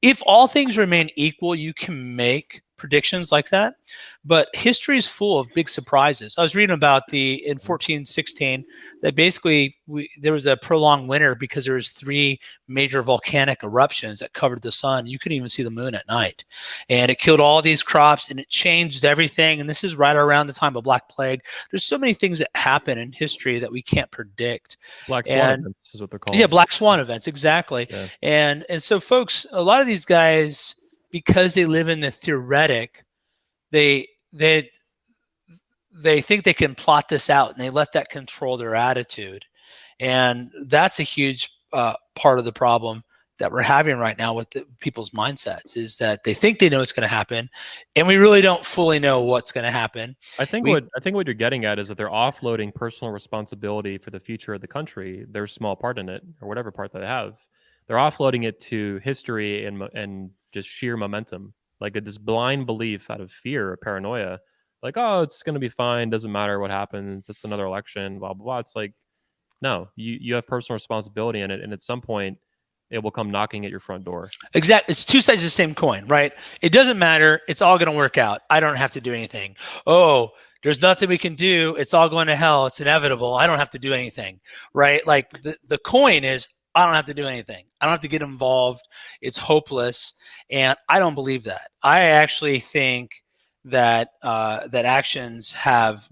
If all things remain equal, you can make predictions like that, but history is full of big surprises. I was reading about in 1416 that basically there was a prolonged winter because there was 3 major volcanic eruptions that covered the sun. You couldn't even see the moon at night, and it killed all these crops, and it changed everything. And this is right around the time of Black Plague. There's so many things that happen in history that we can't predict. Black Swan events is what they're called. Yeah, Black Swan events, exactly. Yeah. And so folks, a lot of these guys, because they live in the theoretic, they think they can plot this out, and they let that control their attitude. And that's a huge part of the problem that we're having right now with people's mindsets, is that they think they know what's going to happen, and we really don't fully know what's going to happen. I think what you're getting at is that they're offloading personal responsibility for the future of the country, their small part in it, or whatever part that they have. they're offloading it to history and just sheer momentum, like this blind belief out of fear or paranoia, like, oh, it's going to be fine, doesn't matter what happens, it's another election, blah blah blah. It's like, no, you have personal responsibility in it, and at some point it will come knocking at your front door. Exactly. It's two sides of the same coin, right? It doesn't matter. It's all going to work out. I don't have to do anything. Oh, there's nothing we can do. It's all going to hell. It's inevitable. I don't have to do anything, right? Like the coin is, I don't have to do anything. I don't have to get involved. It's hopeless. And I don't believe that. I actually think that that actions have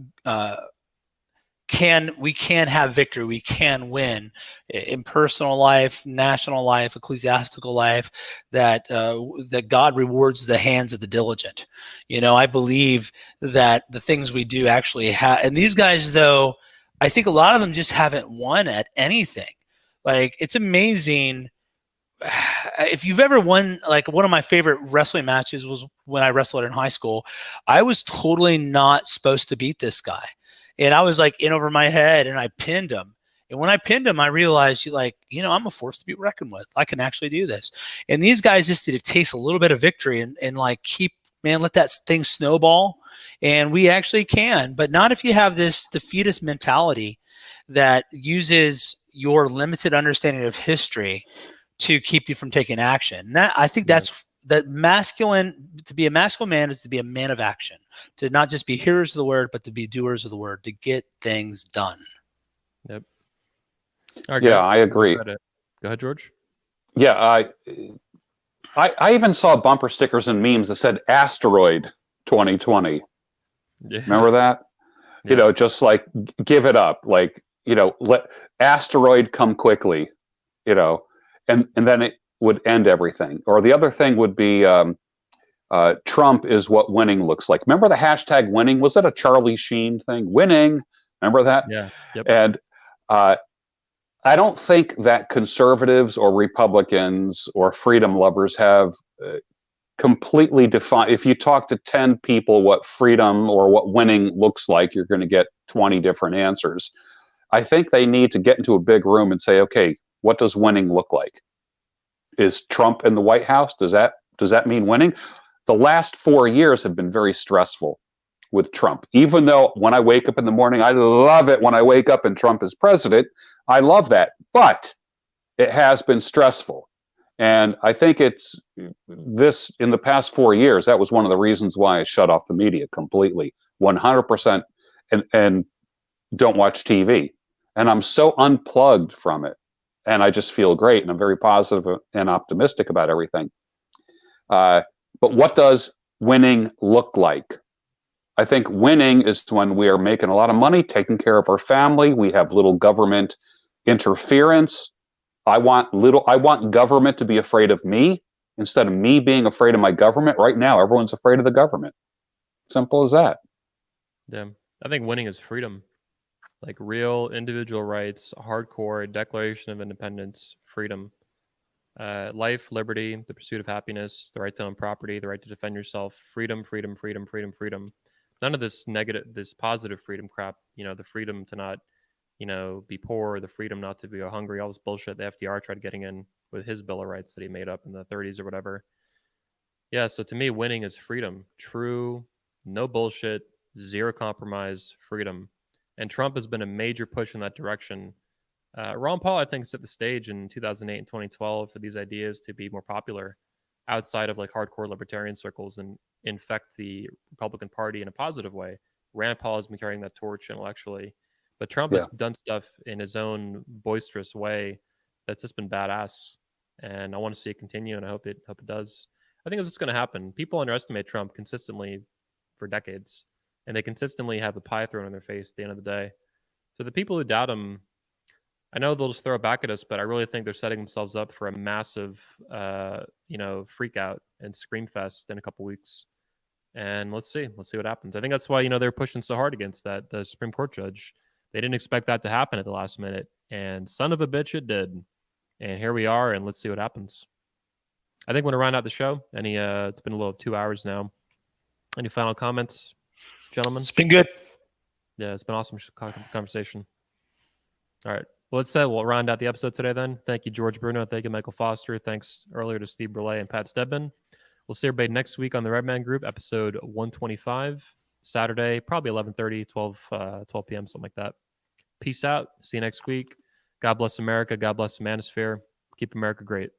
we can have victory. We can win in personal life, national life, ecclesiastical life. That God rewards the hands of the diligent. You know, I believe that the things we do actually have. And these guys, though, I think a lot of them just haven't won at anything. Like, it's amazing. If you've ever won, like, one of my favorite wrestling matches was when I wrestled in high school. I was totally not supposed to beat this guy. And I was like in over my head, and I pinned him. And when I pinned him, I realized, I'm a force to be reckoned with. I can actually do this. And these guys just need to taste a little bit of victory and like let that thing snowball. And we actually can, but not if you have this defeatist mentality that uses your limited understanding of history to keep you from taking action. And that, I think that's to be a masculine man is to be a man of action, to not just be hearers of the word, but to be doers of the word, to get things done. Yep. All right, yeah, guys, I agree. go ahead, George. Yeah, I even saw bumper stickers and memes that said "Asteroid 2020." Yeah. Remember that? Yeah. Just like, give it up, like, let asteroid come quickly, and then it would end everything. Or the other thing would be Trump is what winning looks like. Remember the hashtag winning? Was that a Charlie Sheen thing? Winning. Remember that? Yeah. Yep. And I don't think that conservatives or Republicans or freedom lovers have completely defined. If you talk to 10 people what freedom or what winning looks like, you're going to get 20 different answers. I think they need to get into a big room and say, okay, what does winning look like? Is Trump in the White House? Does that mean winning? The last 4 years have been very stressful with Trump. Even though when I wake up in the morning, I love it when I wake up and Trump is president. I love that. But it has been stressful. And I think it's this in the past 4 years, that was one of the reasons why I shut off the media completely, 100%, and don't watch TV. And I'm so unplugged from it. And I just feel great. And I'm very positive and optimistic about everything. But what does winning look like? I think winning is when we are making a lot of money, taking care of our family. We have little government interference. I want government to be afraid of me instead of me being afraid of my government. Right now, everyone's afraid of the government. Simple as that. Yeah. I think winning is freedom. Like real individual rights, hardcore Declaration of Independence, freedom, life, liberty, the pursuit of happiness, the right to own property, the right to defend yourself, freedom, freedom, freedom, freedom, freedom. None of this this positive freedom crap, the freedom to not, be poor, the freedom not to be hungry, all this bullshit the FDR tried getting in with his Bill of Rights that he made up in the 30s or whatever. Yeah, so to me, winning is freedom. True, no bullshit, zero compromise, freedom. And Trump has been a major push in that direction. Ron Paul, I think, set the stage in 2008 and 2012 for these ideas to be more popular outside of like hardcore libertarian circles and infect the Republican Party in a positive way. Rand Paul has been carrying that torch intellectually. But Trump has done stuff in his own boisterous way that's just been badass. And I want to see it continue, and I hope it does. I think it's just going to happen. People underestimate Trump consistently for decades. And they consistently have a pie thrown in their face at the end of the day. So the people who doubt him, I know they'll just throw it back at us, but I really think they're setting themselves up for a massive, freak out and scream fest in a couple weeks. And let's see what happens. I think that's why, they're pushing so hard against that, the Supreme Court judge. They didn't expect that to happen at the last minute. And son of a bitch, it did. And here we are, and let's see what happens. I think we're going to round out the show. It's been a little 2 hours now. Any final comments, gentlemen? It's been good. Yeah, it's been awesome conversation. All right. Well, let's say we'll round out the episode today then. Thank you, George Bruno. Thank you, Michael Foster. Thanks earlier to Steve Burley and Pat Stedman. We'll see everybody next week on the Redman Group, episode 125, Saturday, probably 11:30, 12 p.m., something like that. Peace out. See you next week. God bless America. God bless the Manosphere. Keep America great.